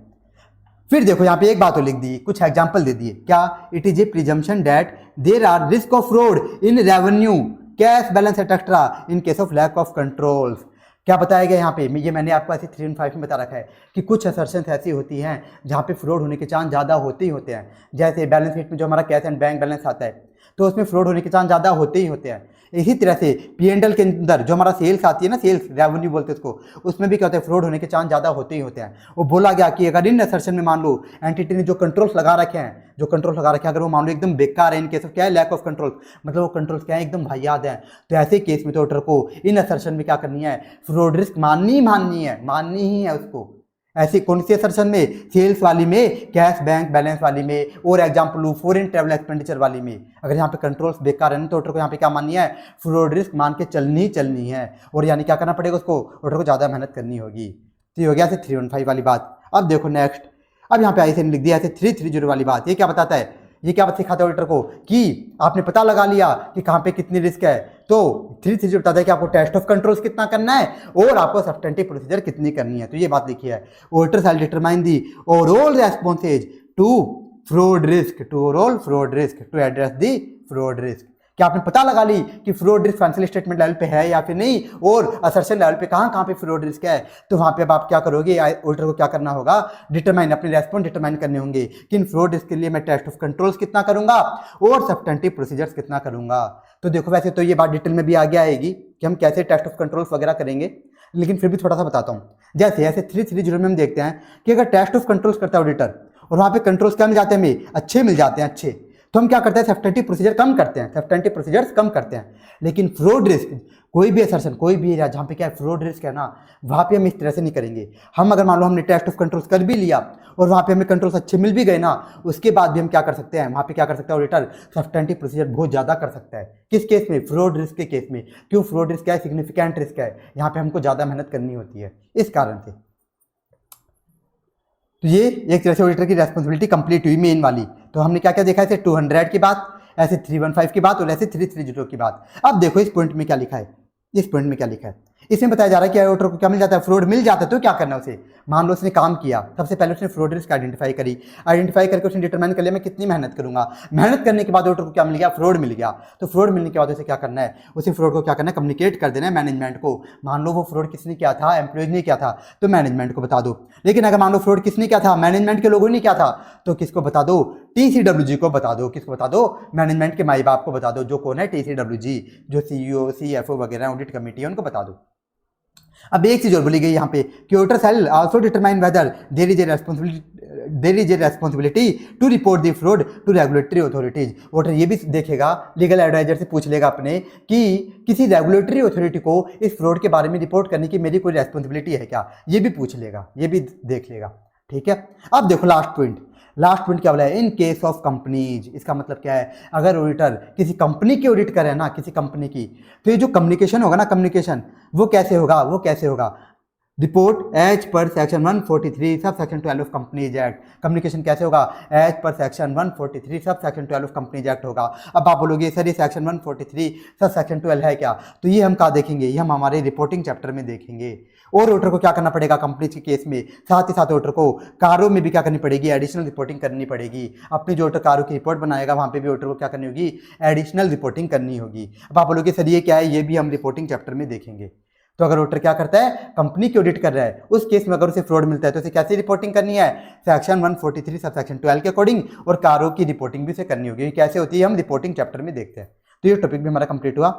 फिर देखो यहाँ पे एक बात और लिख दी, कुछ एग्जांपल दे दिए, क्या, it is a presumption that there are risk of fraud in revenue cash balance etcetera in case of lack of controls. क्या बताया गया यहाँ पे, ये मैंने आपको ऐसे 315 में बता रखा है कि कुछ असर्शंस ऐसी होती हैं जहाँ पे फ्रॉड होने के चांस ज़्यादा होते ही होते हैं। जैसे बैलेंस शीट में जो हमारा कैश एंड बैंक बैलेंस आता है तो उसमें फ्रॉड होने के चांस ज़्यादा होते ही होते हैं। इसी तरह से P&L के अंदर जो हमारा सेल्स आती है ना, सेल्स रेवेन्यू बोलते हैं उसको, उसमें भी क्या होता है, फ्रॉड होने के चांस ज़्यादा होते ही होते हैं। वो बोला गया कि अगर इन असर्शन में मान लो एंटिटी ने जो कंट्रोल्स लगा रखे हैं, अगर वो मान लो एकदम बेकार है, इन केस ऑफ क्या है, लैक ऑफ कंट्रोल, मतलब वो कंट्रोल्स क्या है, एकदम वाहियात हैं, तो ऐसे केस में तो ऑडिटर को इन असर्शन में क्या करनी है, फ्रॉड रिस्क माननी ही है उसको। ऐसी कौन सी असर्शन में, सेल्स वाली में, कैश बैंक बैलेंस वाली में, और एग्जाम्पल लू फॉरेन ट्रेवल एक्सपेंडिचर वाली में। अगर यहाँ पे कंट्रोल्स बेकार है तो ऑडिटर को यहाँ पे क्या माननी है, फ्रॉड रिस्क मान के चलनी है। और यानी क्या करना पड़ेगा उसको, ऑडिटर को ज़्यादा मेहनत करनी होगी। तो ये हो गया ऐसे 315 वाली बात। अब देखो नेक्स्ट, अब यहाँ पे ऐसे लिख दिया ऐसे 330 वाली बात। ये क्या बताता है, ये क्या सिखाता है ऑडिटर को कि आपने पता लगा लिया कि कहाँ पे कितनी रिस्क है, तो 330 बताता है कि आपको टेस्ट ऑफ कंट्रोल्स कितना करना है और आपको सब्सटेंटिव प्रोसीजर कितनी करनी है। तो ये बात लिखी है, auditor shall determine the overall responses to fraud risk to address the fraud risk. क्या आपने पता लगा ली कि fraud risk financial statement level पे है या फिर नहीं, और असर्शन लेवल पे कहाँ पे फ्रॉड रिस्क है, तो वहाँ पे अब आप क्या करोगे, ऑडिटर को क्या करना होगा, डिटरमाइन, अपने रेस्पॉन्स डिटरमाइन करने होंगे कि इन फ्रॉड रिस्क के लिए मैं टेस्ट ऑफ कंट्रोल्स कितना करूंगा और सब्सटेंटिव प्रोसीजर्स कितना करूंगा। तो देखो वैसे तो ये बात डिटेल में भी आगे आएगी कि हम कैसे टेस्ट ऑफ कंट्रोल्स वगैरह करेंगे, लेकिन फिर भी थोड़ा सा बताता हूँ। जैसे ऐसे 330 में हम देखते हैं कि अगर टेस्ट ऑफ कंट्रोल्स करता है ऑडिटर और वहाँ पे कंट्रोल्स क्या मिल जाते हैं, हमें अच्छे मिल जाते हैं, अच्छे, तो हम क्या करते हैं, सब्सटेंटिव प्रोसीजर्स कम करते हैं। लेकिन फ्रॉड रिस्क, कोई भी असर्शन, कोई भी एरिया जहाँ पे क्या है फ्रॉड रिस्क है ना, वहाँ पे हम इस तरह से नहीं करेंगे। हम अगर मान लो हमने टेस्ट ऑफ कंट्रोल्स कर भी लिया और वहाँ पे हमें कंट्रोल्स अच्छे मिल भी गए ना, उसके बाद भी हम क्या कर सकते हैं, वहाँ पे क्या कर सकते हैं ऑडिटर, सब्सटेंटिव प्रोसीजर बहुत ज़्यादा कर सकता है। किस केस में, फ्रॉड रिस्क के केस में। क्यों, फ्रॉड रिस्क क्या है, सिग्निफिकेंट रिस्क है, यहाँ पे हमको ज़्यादा मेहनत करनी होती है, इस कारण से। तो ये एक तरह से ऑडिटर की रेस्पॉन्सिबिलिटी कंप्लीट हुई मेन वाली। तो हमने क्या क्या देखा, ऐसे 200 की बात, ऐसे 315 की बात और ऐसे 330 की बात। अब देखो इस पॉइंट में क्या लिखा है, इसमें बताया जा रहा है कि ऑडिटर को क्या मिल जाता है, फ्रॉड मिल जाता है। तो क्या करना है उसे, मान लो उसने काम किया, सबसे पहले उसने फ्रॉड रिस्क आइडेंटिफाई करके उसने डिटरमाइन कर लिया मैं कितनी मेहनत करूंगा। मेहनत करने के बाद ऑडिटर को क्या मिल गया, फ्रॉड मिल गया। तो फ्रॉड मिलने के बाद उसे क्या करना है, उसे फ्रॉड को क्या करना है, कम्युनिकेट कर देना है मैनेजमेंट को। मान लो वो फ्रॉड किसने किया था, एम्प्लॉयज ने किया था, तो मैनेजमेंट को बता दो। लेकिन अगर मान लो फ्रॉड किसने किया था, मैनेजमेंट के लोगों ने किया था, तो किसको बता दो, TCWG को बता दो। किसको बता दो, मैनेजमेंट के माई बाप को बता दो, जो कौन है, TCWG, जो CEO CFO वगैरह ऑडिट कमेटी है, उनको बता दो। अब एक चीज और बोली गई यहाँ पे कि auditor shall also determine whether there is a responsibility to report the fraud to regulatory authorities. Auditor ये भी देखेगा, लीगल एडवाइजर से पूछ लेगा अपने कि किसी रेगुलेटरी अथॉरिटी को इस फ्रॉड के बारे में रिपोर्ट करने की मेरी कोई रेस्पॉन्सिबिलिटी है क्या, ये भी पूछ लेगा, ये भी देख लेगा। ठीक है, अब देखो लास्ट पॉइंट क्या बोला है, इन केस ऑफ कंपनीज। इसका मतलब क्या है, अगर ऑडिटर किसी कंपनी की ऑडिट करे ना, किसी कंपनी की, तो ये जो कम्युनिकेशन होगा ना, कम्युनिकेशन वो कैसे होगा, report as per section 143 sub section 12 of companies act. Communication कैसे होगा, as per section 143 sub section 12 of companies act होगा। अब आप बोलोगे सर ये सेक्शन 143 सब सेक्शन 12 है क्या, तो ये हम कहाँ देखेंगे, ये हम हमारे रिपोर्टिंग चैप्टर में देखेंगे। और ऑडिटर को क्या करना पड़ेगा कंपनी के केस में, साथ ही साथ ऑडिटर को कारों में भी क्या करनी पड़ेगी, एडिशनल रिपोर्टिंग करनी पड़ेगी। अपनी जो ऑडिटर कारों की रिपोर्ट बनाएगा वहाँ पे भी ऑडिटर को क्या करनी होगी, एडिशनल रिपोर्टिंग करनी होगी। अब आप बोलोगे सर ये क्या है, ये भी हम रिपोर्टिंग चैप्टर में देखेंगे। तो अगर ऑडिटर क्या करता है, कंपनी की ऑडिट कर रहा है, उस केस में अगर उसे फ्रॉड मिलता है तो उसे कैसे रिपोर्टिंग करनी है, सेक्शन 143 सब सेक्शन 12 के अकॉर्डिंग, और कारों की रिपोर्टिंग भी उसे करनी होगी। कैसे होती है हम रिपोर्टिंग चैप्टर में देखते हैं। तो ये टॉपिक भी हमारा कंप्लीट हुआ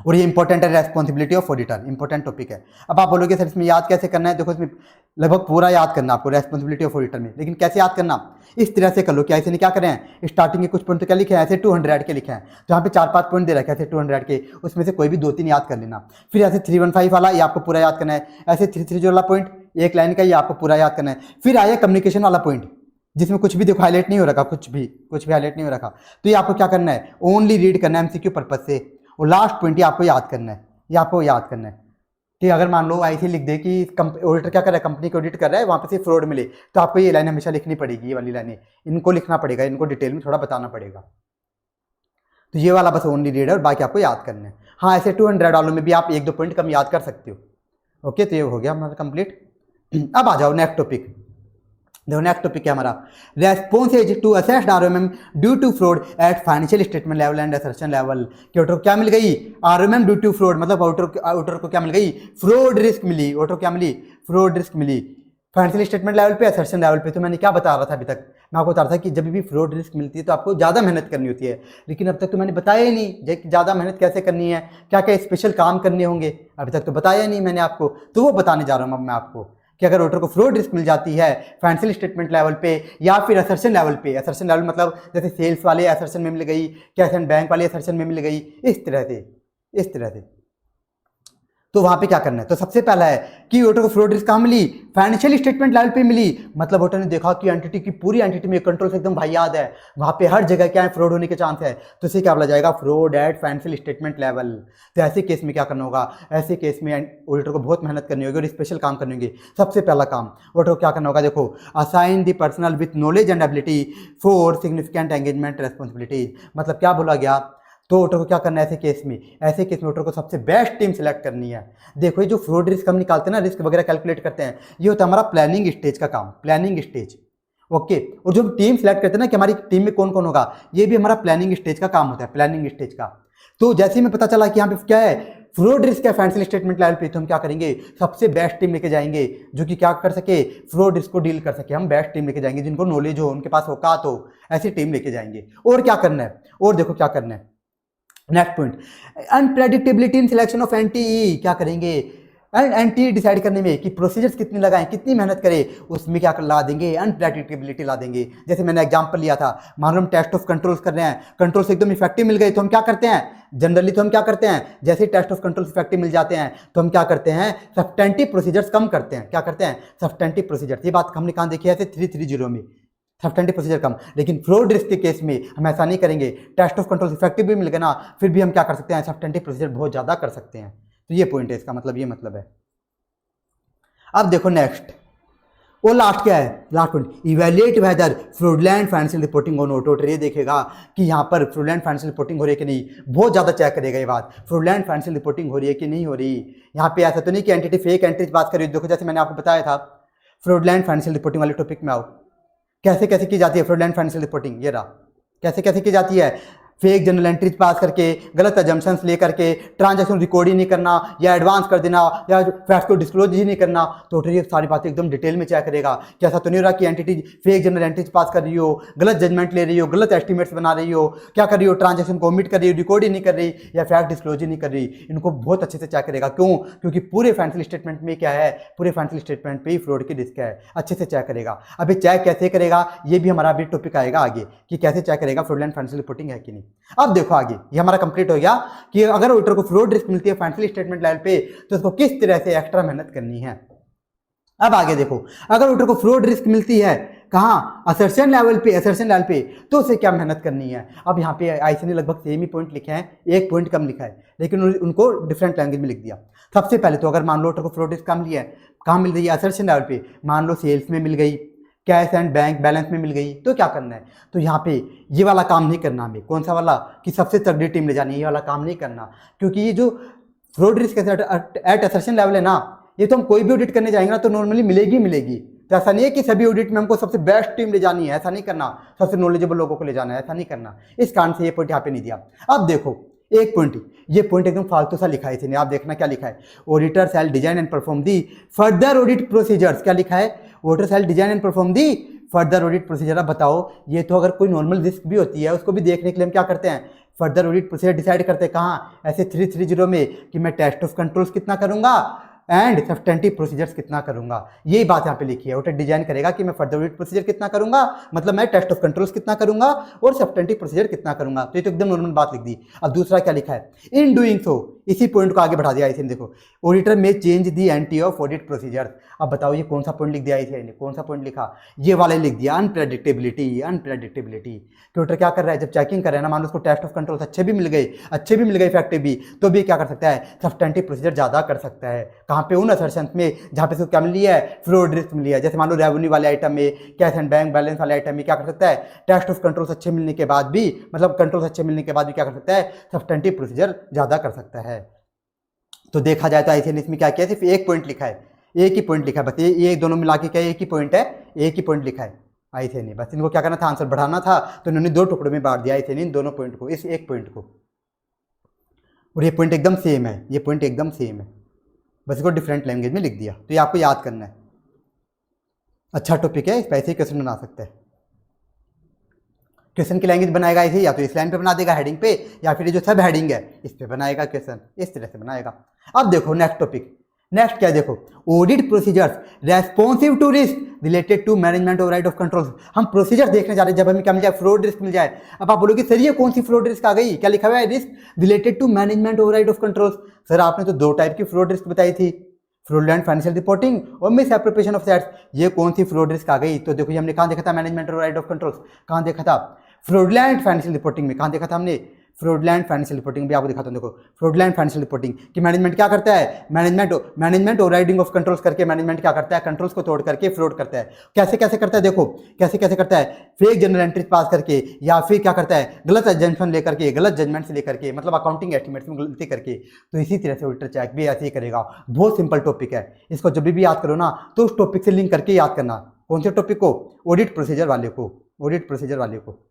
और ये इंपॉर्टेंट है, responsibility of auditor, important topic है। अब आप बोलोगे सर इसमें याद कैसे करना है, देखो इसमें लगभग पूरा याद करना आपको रेस्पॉन्सिबिलिटी ऑफ ऑडिटर में, लेकिन कैसे याद करना, इस तरह से कर लो। क्या ऐसे नहीं क्या करें, स्टार्टिंग के कुछ पॉइंट तो क्या लिखे हैं, ऐसे 200 के लिखे हैं, तो यहाँ पे 4-5 पॉइंट दे रखे हैं ऐसे 200 के, उसमें से कोई भी 2-3 याद कर लेना। फिर ऐसे 315 वाला ये आपको पूरा याद करना है, ऐसे 330 वाला पॉइंट एक लाइन का ही आपको पूरा याद करना है। फिर आया कम्युनिकेशन वाला पॉइंट, जिसमें कुछ भी देखो हाईलाइट नहीं हो रखा, कुछ भी हाईलाइट नहीं हो रखा। तो ये आपको क्या करना है, ओनली रीड करना है एमसीक्यू पर्पज से। और लास्ट पॉइंट ये आपको याद करना है, ये आपको याद करना है कि अगर मान लो ऐसे लिख दे कि ऑडिटर क्या कर रहा है, कंपनी को ऑडिट कर रहा है, वहाँ पे से फ्रॉड मिले, तो आपको ये लाइन हमेशा लिखनी पड़ेगी, ये वाली लाइनें इनको लिखना पड़ेगा, इनको डिटेल में थोड़ा बताना पड़ेगा। तो ये वाला बस ओनली रीड है और बाकी आपको याद करना है। हाँ, ऐसे 200 वालों में भी आप 1-2 पॉइंट कम याद कर सकते हो। ओके, तो ये हो गया हमारा कंप्लीट। अब आ जाओ नेक्स्ट टॉपिक। देखो नेक्स्ट टॉपिक क्या हमारा, response to assessed ROMM due to fraud at financial statement level and assertion level. कि ऑडिटर को क्या मिल गई, आरओएमएम ड्यू टू फ्रॉड, मतलब ऑडिटर को क्या मिल गई, फ्रॉड रिस्क मिली। ऑडिटर को क्या मिली, फ्रॉड रिस्क मिली फाइनेंशियल स्टेटमेंट लेवल पे, असर्शन लेवल पे। तो मैंने क्या बता रहा था अभी तक, मैं आपको बता रहा था कि जब भी फ्रॉड रिस्क मिलती है तो आपको ज़्यादा मेहनत करनी होती है, लेकिन अब तक तो मैंने बताया ही नहीं ज़्यादा मेहनत कैसे करनी है, क्या क्या स्पेशल काम करने होंगे, अभी तक तो बताया नहीं मैंने आपको। तो वो बताने जा रहा हूँ अब मैं आपको कि अगर ऑडिटर को फ्रॉड रिस्क मिल जाती है फाइनेंशियल स्टेटमेंट लेवल पे या फिर असर्शन लेवल पे। असर्शन लेवल मतलब जैसे सेल्स वाले असर्शन में मिल गई, कैश एंड बैंक वाले असर्शन में मिल गई, इस तरह से। तो वहां पे क्या करना है, तो सबसे पहला है कि ऑडिटर को फ्रॉड रिस्क कहाँ मिली, फाइनेंशियल स्टेटमेंट लेवल पे मिली। मतलब ऑडिटर ने देखा कि एंटिटी की पूरी एंटिटी में कंट्रोल से एकदम वाहियात है, वहां पे हर जगह क्या है, फ्रॉड होने के चांस है, तो इसे क्या बोला जाएगा, fraud at financial statement level. तो ऐसे केस में क्या करना होगा, ऐसे केस में ऑडिटर को बहुत मेहनत करनी होगी और स्पेशल काम करने होंगे। सबसे पहला काम ऑडिटर को क्या करना होगा, देखो, assign the personal with knowledge and ability for significant engagement responsibilities. मतलब क्या बोला गया, तो ऑडिटर को क्या करना है ऐसे केस में ऑडिटर को सबसे बेस्ट टीम सेलेक्ट करनी है। देखो ये जो फ्रॉड रिस्क हम निकालते हैं ना, रिस्क वगैरह कैलकुलेट करते हैं, ये होता है हमारा प्लानिंग स्टेज का काम, प्लानिंग स्टेज। ओके, और जो टीम सेलेक्ट करते हैं ना कि हमारी टीम में कौन कौन होगा, ये भी हमारा प्लानिंग स्टेज का काम होता है, प्लानिंग स्टेज का। तो जैसे ही हमें पता चला कि यहाँ पे क्या है, फ्रॉड रिस्क है फाइनेंशियल स्टेटमेंट लेवल पे, तो हम क्या करेंगे, सबसे बेस्ट टीम लेके जाएंगे जो कि क्या कर सके, फ्रॉड रिस्क को डील कर सके। हम बेस्ट टीम लेके जाएंगे जिनको नॉलेज हो, उनके पास औकात हो, ऐसी टीम लेके जाएंगे। और क्या करना है, और देखो क्या करना है, next point, unpredictability in selection of NTE. क्या करेंगे, एनटीई डिसाइड करने में कि प्रोसीजर्स कितनी लगाएं, कितनी मेहनत करें, उसमें क्या ला देंगे, अनप्रेडिक्टेबिलिटी ला देंगे। जैसे मैंने एग्जांपल लिया था, मान लो हम टेस्ट ऑफ कंट्रोल्स कर रहे हैं, कंट्रोल्स एकदम इफेक्टिव मिल गए, तो हम क्या करते हैं, जनरली तो हम क्या करते हैं, जैसे टेस्ट ऑफ कंट्रोल्स इफेक्टिव मिल जाते हैं तो हम क्या करते हैं, सब्सटेंटिव प्रोसीजर्स कम करते हैं। क्या करते हैं, सब्सटेंटिव प्रोसीजर्स। ये बात हमने कहाँ देखी है, 330 में, सब्सटेंटिव प्रोसीजर कम। लेकिन फ्रॉड रिस्क के केस में हम ऐसा नहीं करेंगे, टेस्ट ऑफ कंट्रोल इफेक्टिव भी मिल गया ना, फिर भी हम क्या कर सकते हैं, सब्सटेंटिव प्रोसीजर बहुत ज़्यादा कर सकते हैं। तो ये पॉइंट है इसका, मतलब ये मतलब है। अब देखो नेक्स्ट, वो लास्ट क्या है, last point, evaluate whether fraudulent financial reporting on auditor. ये देखेगा कि यहाँ पर फ्रॉडलेंट फाइनेंशियल रिपोर्टिंग हो रही है कि नहीं, बहुत ज़्यादा चेक करेगा ये बात, फ्रॉडलेंट फाइनेंशियल रिपोर्टिंग हो रही है कि नहीं हो रही। यहाँ पे ऐसा तो नहीं कि एंटिटी फेक एंट्रीज बात करी, देखो जैसे मैंने आपको बताया था, फ्रॉडलेंट फाइनेंशियल रिपोर्टिंग वाले टॉपिक में आओ, कैसे कैसे की जाती है फ्रॉडलेंट फाइनेंशियल रिपोर्टिंग, ये रहा कैसे कैसे की जाती है, फेक जनरल एंट्रीज पास करके, गलत अजम्पशंस लेकर के, ट्रांजैक्शन रिकॉर्ड ही नहीं करना या एडवांस कर देना या फैक्ट्स को डिस्क्लोज ही नहीं करना। तो ये सारी बातें एकदम डिटेल में चेक करेगा कि ऐसा तो नहीं हो रहा कि entity fake general entries pass कर रही हो, गलत जजमेंट ले रही हो, गलत एस्टिमेट्स बना रही हो, क्या कर रही हो, ट्रांजैक्शन को ओमिट कर रही हो, रिकॉर्ड ही नहीं कर रही या फैक्ट डिस्क्लोज ही नहीं कर रही। इनको बहुत अच्छे से चेक करेगा। क्यों, क्योंकि पूरे फाइनेंशियल स्टेटमेंट में क्या है, पूरे फाइनेंशियल स्टेटमेंट पे ही फ्रॉड की रिस्क है, अच्छे से चेक करेगा। अभी चेक कैसे करेगा, ये भी हमारा अभी टॉपिक आएगा आगे कि कैसे चेक करेगा फ्रॉडलेंट फाइनेंशियल रिपोर्टिंग है कि नहीं। अब देखो ये हमारा कंप्लीट हो गया कि अगर ऑडिटर को फ्रॉड रिस्क मिलती है फाइनेंशियल स्टेटमेंट लेवल पे तो उसको किस तरह से एक्स्ट्रा मेहनत करनी है। अब आगे देखो, अगर ऑडिटर को फ्रॉड रिस्क मिलती है कहाँ, असर्शन लेवल पे, तो उसे क्या मेहनत करनी है। अब यहाँ पे आईसी ने लगभग सेम ही पॉइंट लिखे हैं, एक पॉइंट कम लिखा है, लेकिन उनको डिफरेंट लैंग्वेज में लिख दिया। सबसे पहले तो अगर मान लो ऑडिटर को फ्रॉड रिस्क कम लिया है, कहाँ मिल रही है, असर्शन लेवल पे, मान लो सेल्स में मिल गई, कैश एंड बैंक बैलेंस में मिल गई, तो क्या करना है, तो यहाँ पे ये वाला काम नहीं करना हमें। कौन सा वाला, कि सबसे तगड़ी टीम ले जानी है, ये वाला काम नहीं करना। क्योंकि ये जो fraud risk at assertion level है ना, ये तो हम कोई भी ऑडिट करने जाएंगे ना तो नॉर्मली मिलेगी। तो ऐसा नहीं है कि सभी ऑडिट में हमको सबसे बेस्ट टीम ले जानी है, ऐसा नहीं करना, सबसे नॉलेजेबल लोगों को ले जाना है, ऐसा नहीं करना। इस कारण से ये पॉइंट यहाँ पे नहीं दिया। अब देखो एक पॉइंट, ये पॉइंट एकदम फालतू सा लिखा है इसने, आप देखना क्या लिखा है, auditor shell design and perform the further audit procedures. क्या लिखा है, auditor shell design and perform the further audit procedure. अब बताओ, ये तो अगर कोई नॉर्मल रिस्क भी होती है उसको भी देखने के लिए हम क्या करते हैं, फर्दर ऑडिट प्रोसीजर डिसाइड करते हैं। कहाँ, ऐसे 330 में कि मैं टेस्ट ऑफ कंट्रोल्स कितना करूंगा, एंड सब्सटेंटिव प्रोसीजर्स कितना करूंगा, यही बात यहाँ पे लिखी है। ऑडिटर डिजाइन करेगा कि मैं फर्दर ऑडिट प्रोसीजर कितना करूंगा, मतलब मैं टेस्ट ऑफ कंट्रोल्स कितना करूंगा और सब्सटेंटिव प्रोसीजर कितना करूंगा। तो ये तो एकदम नॉर्मल बात लिख दी। अब दूसरा क्या लिखा है, इन डूइंग सो, इसी पॉइंट को आगे बढ़ा दिया इसे। देखो ऑडिटर में change the anti of audit procedures. अब बताओ ये कौन सा पॉइंट लिख दिया इसे, कौन सा पॉइंट लिखा, ये वाला लिख दिया, अनप्रेडिक्टेबिलिटी। अनप्रेडिक्टेबिलिटी कि ऑडिटर क्या कर रहा है, जब चेकिंग कर रहा है ना, मान लो उसको टेस्ट ऑफ कंट्रोल्स अच्छे भी मिल गए इफेक्टिव भी, तो भी क्या कर सकता है, सब्सटेंटिव प्रोसीजर ज़्यादा कर सकता है। कहाँ पे, उन असर्शंस में जहाँ पे उसको क्या मिल लिया है, फ्रॉड रिस्क मिल लिया है। जैसे मान लो रेवेन्यू वाले आइटम में, कैश एंड बैंक बैलेंस वाले आइटम में क्या कर सकता है, टेस्ट ऑफ कंट्रोल्स अच्छे मिलने के बाद भी, मतलब कंट्रोल्स अच्छे मिलने के बाद भी क्या कर सकता है, सब्सटेंटिव प्रोसीजर ज़्यादा कर सकता है। तो देखा जाए तो ऐसे इसमें क्या किया, सिर्फ एक पॉइंट लिखा है, एक ही पॉइंट लिखा है बस, ये दोनों मिला के क्या एक ही पॉइंट है, एक ही पॉइंट लिखा है। ऐसे नहीं, बस इनको क्या करना था, आंसर बढ़ाना था, तो इन्होंने दो टुकड़ों में बांट दिया ऐसे नहीं, इन दोनों पॉइंट को, इस एक पॉइंट को। और ये पॉइंट एकदम सेम है, ये पॉइंट एकदम सेम है, बस इसको डिफरेंट लैंग्वेज में लिख दिया। तो ये आपको याद करना है। अच्छा टॉपिक है, इस पर ऐसे ही क्वेश्चन बना सकते हैं। क्वेश्चन की लैंग्वेज बनाएगा ऐसे, या तो इस लाइन पे बना देगा हेडिंग पे, या फिर जो सब हेडिंग है इस पे बनाएगा क्वेश्चन, इस तरह से बनाएगा। अब देखो नेक्स्ट टॉपिक, नेक्स्ट क्या है, देखो audit procedures responsive to risk related to management override of controls. हम प्रोसीजर देखने जा रहे हैं, जब हमें क्या मिल जाए, फ्रॉड रिस्क मिल जाए। अब आप बोलोगे सर ये कौन सी फ्रॉड रिस्क आ गई, क्या लिखा हुआ है, risk related to management override of controls. Sir आपने तो दो टाइप की फ्रॉड रिस्क बताई थी, फ्रॉडलेंट फाइनेंशियल रिपोर्टिंग और मिस एप्रोप्रिएशन ऑफ एसेट्स। ये कौन सी फ्रॉड रिस्क आ गई, तो देखो ये हमने कहाँ देखा था, मैनेजमेंट ओवरराइड ऑफ कंट्रोल्स, कहाँ देखा था, फ्रॉडलेंट फाइनेंशियल रिपोर्टिंग में। कहाँ देखा था हमने, फ्रॉडलैंड फाइनेंशियल रिपोर्टिंग भी आपको दिखाता हूँ। देखो फ्रॉडलैंड फाइनेंशियल रिपोर्टिंग कि मैनेजमेंट क्या करता है, मैनेजमेंट ओवरराइडिंग ऑफ कंट्रोल्स करके मैनेजमेंट क्या करता है, कंट्रोल्स को तोड़ करके फ्रॉड करता है। कैसे कैसे करता है, देखो कैसे कैसे करता है, फेक जनरल एंट्रीज पास करके, या फिर क्या करता है, गलत एजेंशन लेकर के, गलत जजमेंट से लेकर के, मतलब अकाउंटिंग एस्टिमेट्स में गलती करके। तो इसी तरह से ऑडिटर चेक भी ऐसे ही करेगा। बहुत सिंपल टॉपिक है, इसको जब भी याद करो ना तो उस टॉपिक से लिंक करके याद करना। कौन से टॉपिक को, ऑडिट प्रोसीजर वाले को, ऑडिट प्रोसीजर वाले को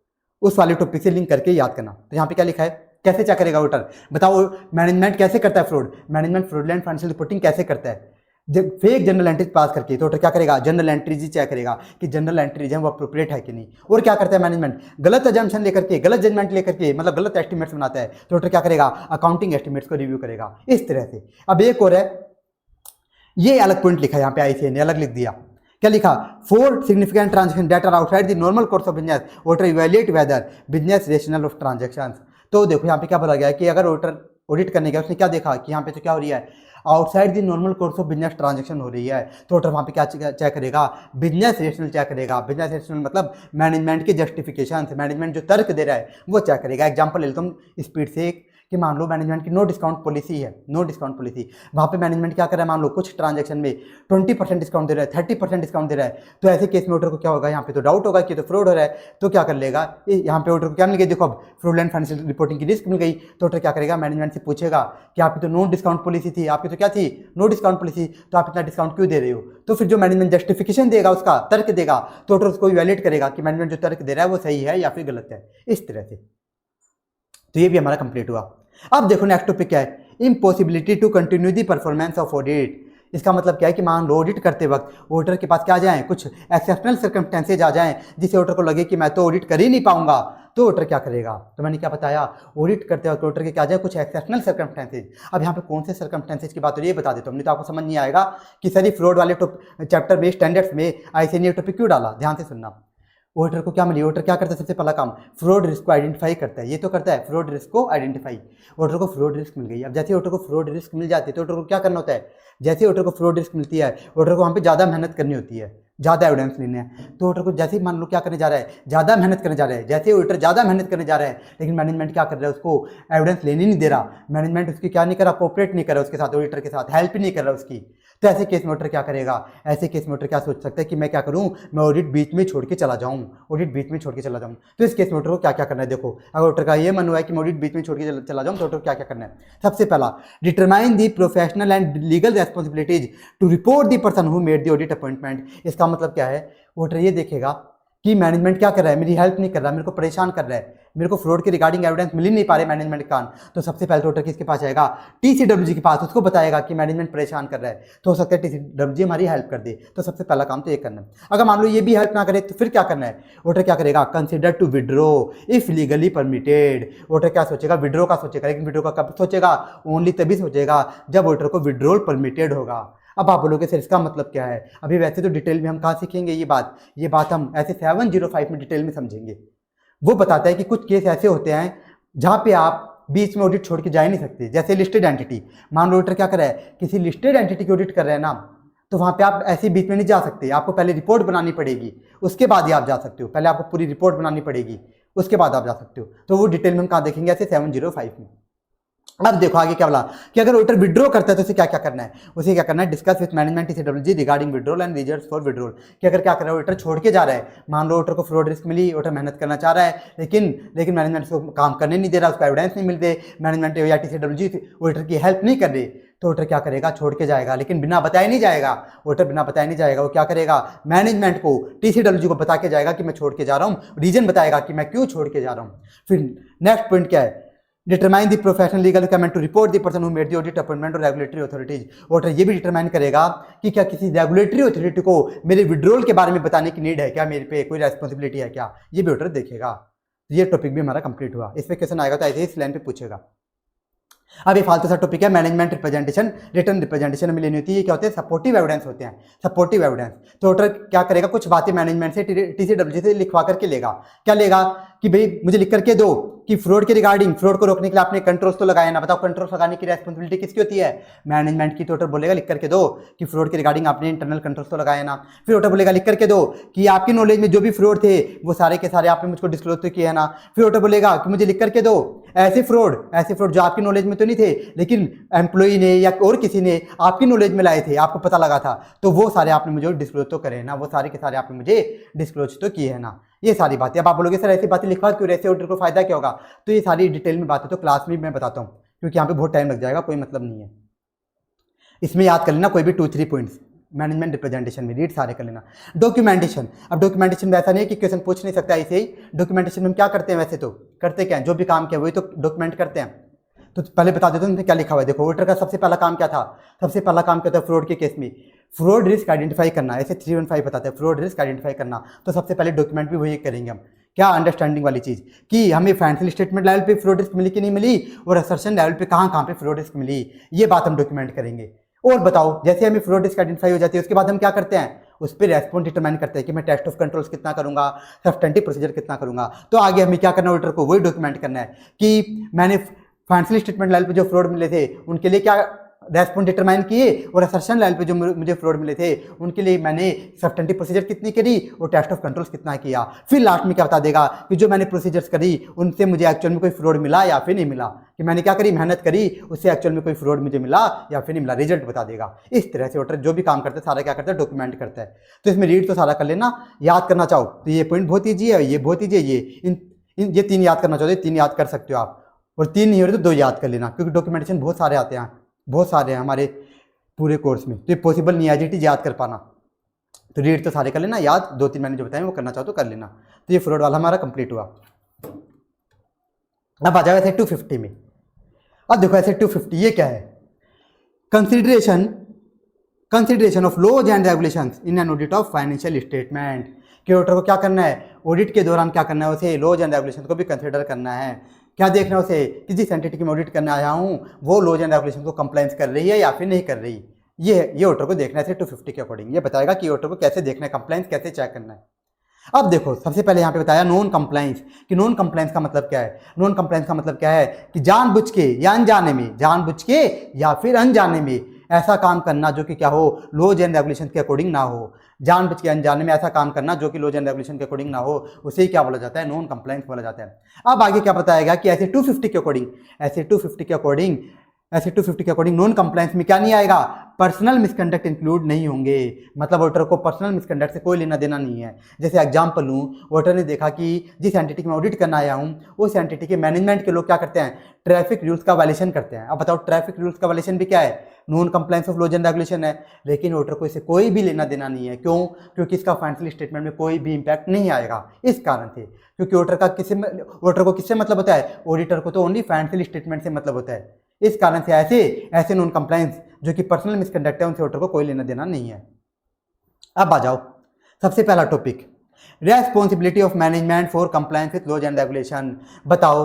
उस वाले टॉपिक से लिंक करके याद करना। तो यहाँ पे क्या लिखा है, कैसे चेक करेगा ऑडिटर, बताओ मैनेजमेंट कैसे करता है fraud, management fraudulent financial reporting कैसे करता है, जब फेक जनरल एंट्रीज पास करके। तो ऑडिटर क्या करेगा, जनरल एंट्रीज ही चेक करेगा कि जनरल एंट्रीज है वो अप्रोप्रिएट है कि नहीं। और क्या करता है मैनेजमेंट, गलत एजम्पशन लेकर के, गलत जजमेंट लेकर के, मतलब गलत एस्टिमेट्स बनाता है, तो ऑडिटर क्या करेगा, अकाउंटिंग एस्टिमेट्स को रिव्यू करेगा, इस तरह से। अब एक और है, ये अलग पॉइंट लिखा है यहाँ पे आईसीए ने, अलग लिख दिया। क्या लिखा, for significant transaction that are outside the normal course of business, auditor evaluate whether business rational of transactions. तो देखो यहाँ पे क्या बोला गया है कि अगर ऑडिटर ऑडिट करने गया, उसने क्या देखा कि यहाँ पे तो क्या हो रही है, outside the normal course of business transaction हो रही है। तो ऑडिटर वहाँ पे क्या चेक करेगा, बिजनेस रेशनल चेक करेगा। बिजनेस रेशनल मतलब मैनेजमेंट के जस्टिफिकेशन, मैनेजमेंट जो तर्क दे रहा है वो चेक करेगा। एग्जाम्पल ले लेता हूँ स्पीड से, कि मान लो मैनेजमेंट की नो डिस्काउंट पॉलिसी है, नो डिस्काउंट पॉलिसी, वहाँ पे मैनेजमेंट क्या कर रहा है, मान लो कुछ ट्रांजैक्शन में 20% डिस्काउंट दे रहा है, 30% डिस्काउंट दे रहा है। तो ऐसे केस में ऑडिटर को क्या होगा, यहाँ पे तो डाउट होगा कि तो फ्रॉड हो रहा है। तो क्या कर लेगा, यहाँ पे ऑडिटर को क्या मिल गई, देखो अब फ्रॉडलेंट फाइनेंशियल रिपोर्टिंग की रिस्क मिल गई। तो ऑडिटर क्या करेगा, मैनेजमेंट से पूछेगा कि आपकी तो नो डिस्काउंट पॉलिसी थी, आपकी तो क्या थी, नो डिस्काउंट पॉलिसी, तो आप इतना डिस्काउंट क्यों दे रहे हो। तो फिर जो मैनेजमेंट जस्टिफिकेशन देगा, उसका तर्क देगा, तो ऑडिटर उसको इवैल्यूएट करेगा कि मैनेजमेंट जो तर्क दे रहा है वो सही है या फिर गलत है, इस तरह से। तो ये भी हमारा कंप्लीट हुआ। अब देखो नेक्स्ट टॉपिक क्या है, impossibility to continue the performance of audit. इसका मतलब क्या है कि मान लो ऑडिट करते वक्त ऑडिटर के पास क्या आ जाए, कुछ एक्सेप्शनल सर्कमस्टेंसेज आ जाएं जिससे ऑडिटर को लगे कि मैं तो ऑडिट कर ही नहीं पाऊंगा। तो ऑडिटर क्या करेगा, तो मैंने क्या बताया, ऑडिट करते वक्त ऑडिटर के क्या आ जाए, कुछ एक्सेप्शनल सर्कमस्टेंसेज। अब यहाँ पे कौन से सर्कमस्टेंसेज की बात हो रही है ये बता देता हूँ, नहीं तो आपको समझ नहीं आएगा कि सर ये फ्रॉड वाले चैप्टर में स्टैंडर्ड्स में ऐसे नहीं टॉपिक क्यों डाला। ध्यान से सुनना, ऑडिटर को क्या मिली, ऑडिटर क्या करता है, सबसे पहला काम फ्रॉड रिस्क को आइडेंटिफाई करता है। ये तो करता है फ्रॉड रिस्क को आइडेंटिफाई। ऑडिटर को फ्रॉड रिस्क मिल गई। अब जैसे ऑडिटर को फ्रॉड रिस्क मिल जाती है तो ऑडिटर को क्या करना होता है, जैसे ऑडिटर को फ्रॉड रिस्क मिलती है, ऑडिटर को वहाँ पे ज़्यादा मेहनत करनी होती है, ज़्यादा एविडेंस लेने हैं। तो ऑडिटर को जैसे ही मान लो क्या करने जा रहा है, ज़्यादा मेहनत करने जा रहा है, जैसे ऑडिटर ज़्यादा मेहनत करने जा रहा है, लेकिन मैनेजमेंट क्या कर रहा है, उसको एविडेंस लेने नहीं दे रहा, मैनेजमेंट उसकी क्या नहीं कर रहा, कोऑपरेट नहीं कर रहा उसके साथ, ऑडिटर के साथ हेल्प नहीं कर रहा उसकी। तो ऐसे केस में ऑडिटर क्या करेगा, ऐसे केस में ऑडिटर क्या सोच सकता है कि मैं क्या करूं, मैं ऑडिट बीच में छोड़ के चला जाऊं, ऑडिट बीच में छोड़ के चला जाऊं। तो इस केस में ऑडिटर को क्या क्या करना है, देखो अगर ऑडिटर का ये मन हुआ है कि मैं ऑडिट बीच में छोड़ के चला जाऊं, तो ऑडिटर को क्या क्या करना है। सबसे पहला, determine the professional and legal responsibilities to report the person who made the audit appointment. इसका मतलब क्या है, ऑडिटर ये देखेगा कि मैनेजमेंट क्या कर रहा है, मेरी हेल्प नहीं कर रहा, मेरे को परेशान कर रहा है, मेरे को फ्रॉड के रिगार्डिंग एविडेंस मिल ही नहीं पा रहे मैनेजमेंट के कारण, तो सबसे पहले तो ऑडिटर किसके पास जाएगा, टीसीडब्ल्यूजी के पास, उसको बताएगा कि मैनेजमेंट परेशान कर रहा है, तो हो सकता है टीसीडब्ल्यूजी हमारी हेल्प कर दे। तो सबसे पहला काम तो ये करना है। अगर मान लो ये भी हेल्प ना करे तो फिर क्या करना है, ऑडिटर क्या करेगा, consider to withdraw if legally permitted. Auditor क्या सोचेगा, विड्रॉ का सोचेगा, लेकिन विड्रॉ का कब सोचेगा, ओनली तभी सोचेगा जब ऑडिटर को विड्रॉल परमिटेड होगा। अब आप बोलोगे सर इसका मतलब क्या है, अभी वैसे तो डिटेल में हम कहाँ सीखेंगे ये बात हम ऐसे 705 में डिटेल में समझेंगे। वो बताता है कि कुछ केस ऐसे होते हैं जहाँ पे आप बीच में ऑडिट छोड़ के जा ही नहीं सकते, जैसे लिस्टेड एंटिटी। मान लो ऑडिटर क्या कर रहा है, किसी लिस्टेड एंटिटी की ऑडिट कर रहे हैं ना, तो वहाँ पे आप ऐसे बीच में नहीं जा सकते, आपको पहले रिपोर्ट बनानी पड़ेगी, उसके बाद ही आप जा सकते हो। पहले आपको पूरी रिपोर्ट बनानी पड़ेगी, उसके बाद आप जा सकते हो। तो वो डिटेल में हम कहाँ देखेंगे, ऐसे 705 में। अब देखो आगे क्या बोला कि अगर ऑडिटर विड्रॉ करता है तो उसे क्या क्या करना है, उसे क्या करना है, discuss with management TCWG regarding withdrawal and reasons for withdrawal. कि अगर क्या कर रहा है, ऑडिटर छोड़ के जा रहा है, मान लो ऑडिटर को फ्रॉड रिस्क मिली, ऑडिटर मेहनत करना चाह रहा है, लेकिन मैनेजमेंट उसको काम करने नहीं दे रहा, उसको एविडेंस नहीं मिलते, मैनेजमेंट या टीसीडब्ल्यूजी ऑडिटर की हेल्प नहीं कर रही, तो ऑडिटर क्या करेगा, छोड़ के जाएगा। लेकिन बिना बताए नहीं जाएगा, ऑडिटर बिना बताए नहीं जाएगा, वो क्या करेगा, मैनेजमेंट को टीसीडब्ल्यूजी को बता के जाएगा कि मैं छोड़ के जा रहा हूँ, रीजन बताएगा कि मैं क्यों छोड़ के जा रहा हूँ। फिर नेक्स्ट पॉइंट क्या है, determine the professional legal requirement to report the person who made the audit appointment और रेगुलेटरी अथॉरिटीज। ऑडिटर ये भी डिटरमाइन करेगा कि क्या किसी रेगुलेटरी अथॉरिटी को मेरे विड्रॉल के बारे में बताने की नीड है क्या, मेरे पे कोई रेस्पॉन्सिबिलिटी है क्या, ये भी ऑडिटर देखेगा। ये टॉपिक भी हमारा कंप्लीट हुआ। इस पे क्वेश्चन आएगा तो ऐसे ही इस लाइन पे पूछेगा। अब ये फालतू सा टॉपिक है मैनेजमेंट रिप्रेजेंटेशन, रिटर्न रिप्रेजेंटेशन में लेनी होती है। ये क्या होते हैं, सपोर्टिव एविडेंस होते हैं, सपोर्टिव एविडेंस। तो ऑडिटर क्या करेगा, कुछ बातें मैनेजमेंट से टीसीडब्ल्यूजी से लिखवा करके लेगा। क्या लेगा कि भाई मुझे लिख करके दो कि फ्रॉड के रिगार्डिंग, फ्रॉड को रोकने के लिए आपने कंट्रोल्स तो लगाए ना, बताओ कंट्रोल्स लगाने की रेस्पॉन्सिबिलिटी किसकी होती है, मैनेजमेंट की। तो ऑडिटर बोलेगा लिख करके दो कि फ्रॉड के रिगार्डिंग आपने इंटरनल कंट्रोल्स तो लगाए ना। फिर ऑडिटर बोलेगा लिख करके दो कि आपकी नॉलेज में जो भी फ्रॉड थे वो सारे के सारे आपने मुझको डिस्क्लोज तो किए है ना। फिर ऑडिटर बोलेगा कि मुझे लिख करके दो ऐसे फ्रॉड जो आपकी नॉलेज में तो नहीं थे, लेकिन एम्प्लॉई ने या और किसी ने आपकी नॉलेज में लाए थे, आपको पता लगा था, तो वो सारे आपने मुझे डिस्क्लोज तो करे ना, वो सारे के सारे आपने मुझे डिस्क्लोज तो किए है ना। ये सारी बातें। अब आप बोलोगे सर ऐसी बातें लिखवा क्यों, ऐसे ऑडिटर को फायदा क्या होगा, तो ये सारी डिटेल में बातें तो क्लास में मैं बताता हूँ, क्योंकि यहाँ पे बहुत टाइम लग जाएगा, कोई मतलब नहीं है। इसमें याद कर लेना कोई भी 2-3 पॉइंट्स मैनेजमेंट रिप्रेजेंटेशन में, रीड सारे कर लेना। डॉक्यूमेंटेशन, अब डॉक्यूमेंटेशन में ऐसा नहीं है कि क्वेश्चन पूछ नहीं सकता ऐसे ही। डॉक्यूमेंटेशन में हम क्या करते हैं, वैसे तो करते क्या है, जो भी काम किया वही तो डॉक्यूमेंट करते हैं। तो पहले बता देता हूँ क्या लिखा हुआ है। देखो ऑडिटर का सबसे पहला काम क्या था, सबसे पहला काम क्या था फ्रॉड के केस में, फ्रॉड रिस्क आइडेंटिफाई करना। ऐसे 315 बताते हैं फ्रॉड रिस्क आइडेंटिफाई करना। तो सबसे पहले डॉक्यूमेंट भी वही करेंगे हम, क्या अंडरस्टैंडिंग वाली चीज़ कि हमें फाइनेंशियल स्टेटमेंट लेवल पे फ्रॉड रिस्क मिली कि नहीं मिली, और असर्शन लेवल पे कहाँ पे फ्रॉड रिस्क मिली, ये बात हम डॉक्यूमेंट करेंगे। और बताओ जैसे हमें फ्रॉड रिस्क आइडेंटिफाई हो जाती है, उसके बाद हम क्या करते हैं, उस पर रेस्पॉन्स डिटरमाइन करते हैं कि मैं टेस्ट ऑफ कंट्रोल्स कितना करूंगा, सब्सटेंटिव प्रोसीजर कितना करूंगा। तो आगे हमें क्या करना है, ऑडिटर को वही डॉक्यूमेंट करना है कि मैंने फाइनेंशियल स्टेटमेंट लेवल पे जो फ्रॉड मिले थे उनके लिए क्या रेस्पॉन्स डिटरमाइन किए, और असर्शन लेवल पे जो मुझे फ्रॉड मिले थे उनके लिए मैंने सब्सटेंटिव प्रोसीजर कितनी करी और टेस्ट ऑफ कंट्रोल्स कितना किया। फिर लास्ट में क्या बता देगा कि जो मैंने प्रोसीजर्स करी उनसे मुझे एक्चुअल में कोई फ्रॉड मिला या फिर नहीं मिला, कि मैंने क्या करी, मेहनत करी, उससे एक्चुअल में कोई फ्रॉड मुझे मिला या फिर नहीं मिला, रिजल्ट बता देगा। इस तरह से ऑडिटर जो भी काम करता है सारा क्या करता है, डॉक्यूमेंट करता है। तो इसमें रीड तो सारा कर लेना, याद करना चाहो तो ये पॉइंट बहुत ईजी है, ये बहुत ईजी है, ये 3 याद करना चाहो तो 3 याद कर सकते हो आप, और 3 नहीं हो रहे तो 2 याद कर लेना, क्योंकि डॉक्यूमेंटेशन बहुत सारे आते हैं, बहुत सारे हैं हमारे पूरे कोर्स में, तो ये पॉसिबल नहीं है एज याद कर पाना। तो रीड तो सारे कर लेना, याद 2-3 मैंने जो बताए वो करना चाहो तो कर लेना। तो ये फ्रॉड वाला हमारा कंप्लीट हुआ। अब आ जाएगा ऐसे 250 में। अब देखो ऐसे 250 ये क्या है, consideration of laws and regulations in an audit of financial statement. कि ऑडिटर को क्या करना है, ऑडिट के दौरान क्या करना है, उसे लॉज एंड रेगुलेशन को भी कंसिडर करना है। क्या देखना है उसे कि जिस एंटिटी की मैं ऑडिट करने आया हूँ वो लॉज एंड रेगुलेशन को कंप्लाइंस कर रही है या फिर नहीं कर रही। ये ऑडिटर को देखना है 250 के अकॉर्डिंग। ये बताएगा कि ऑडिटर को कैसे देखना है, कंप्लाइंस कैसे चेक करना है। अब देखो सबसे पहले यहाँ पे बताया नॉन कंप्लाइंस, कि नॉन कंप्लाइंस का मतलब क्या है। नॉन कंप्लाइंस का मतलब क्या है कि जानबूझ के या अनजाने में, जानबूझ के या फिर अनजाने में ऐसा काम करना जो कि क्या हो, लॉज एंड रेगुलेशन के अकॉर्डिंग ना हो। जानबूझ के अनजाने में ऐसा काम करना जो कि लॉज एंड रेगुलेशन के अकॉर्डिंग ना हो, उसे ही क्या बोला जाता है, नॉन कंप्लाइंस बोला जाता है। अब आगे क्या बताएगा कि ऐसे 250 के अकॉर्डिंग, ऐसे 250 के अकॉर्डिंग नॉन कंप्लाइंस में क्या नहीं आएगा, पर्सनल मिसकंडक्ट इंक्लूड नहीं होंगे। मतलब ऑडिटर को पर्सनल मिसकंडक्ट से कोई लेना देना नहीं है। जैसे एग्जांपल लूँ, ऑडिटर ने देखा कि जिस एंटिटी की मैं ऑडिट करना आया हूँ उस एंटिटी के मैनेजमेंट के लोग क्या करते हैं, ट्रैफिक रूल्स का वायलेशन करते हैं। अब बताओ ट्रैफिक रूल्स का वायलेशन भी क्या है, non compliance of laws and regulation है, लेकिन ऑडिटर को इससे कोई भी लेना देना नहीं है। क्यों? क्योंकि इसका फाइनेंशियल स्टेटमेंट में कोई भी इंपैक्ट नहीं आएगा। इस कारण से, क्योंकि ऑडिटर को किससे मतलब होता है? ऑडिटर को तो ओनली फाइनेंशियल स्टेटमेंट से मतलब होता है। इस कारण से ऐसे नॉन कंप्लायंस जो कि पर्सनल मिसकंडक्ट है, उनसे ऑडिटर को कोई लेना देना नहीं है। अब आ जाओ सबसे पहला topic, responsibility of management for compliance with laws and regulation. बताओ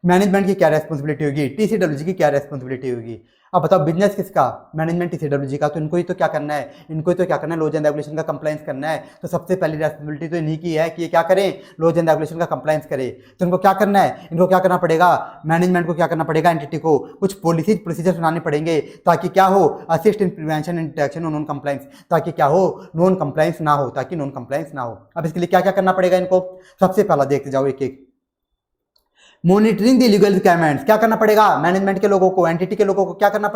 मैनेजमेंट की क्या रेस्पॉन्सिबिलिटी होगी, टीसीडब्ल्यूजी की क्या रेस्पॉन्सिबिलिटी होगी। अब बताओ बिजनेस किसका? मैनेजमेंट टीसीडब्ल्यूजी का। तो इनको ही तो क्या करना है, लॉज एंड रेगुलेशन का कंप्लायंस करना है। तो सबसे पहली रेस्पॉन्सिबिलिटी तो इन्हीं की है कि ये क्या करें, लॉज एंड रेगुलेशन का कंप्लायंस करें। तो इनको क्या करना है, इनको क्या करना पड़ेगा, मैनेजमेंट को क्या करना पड़ेगा, एंटिटी को कुछ पॉलिसीज प्रोसीजर बनाने पड़ेंगे ताकि क्या हो, assist in prevention and detection of non compliance, ताकि क्या हो, नॉन कंप्लायंस ना हो, ताकि नॉन कंप्लायंस ना हो। अब इसके लिए क्या क्या करना पड़ेगा इनको, सबसे पहला देखते जाओ एक एक। मॉनिटरिंग द लीगल रिक्वायरमेंट्स, क्या करना पड़ेगा, मैनेजमेंट के लोगों को, एंटिटी के लोगों को क्या करना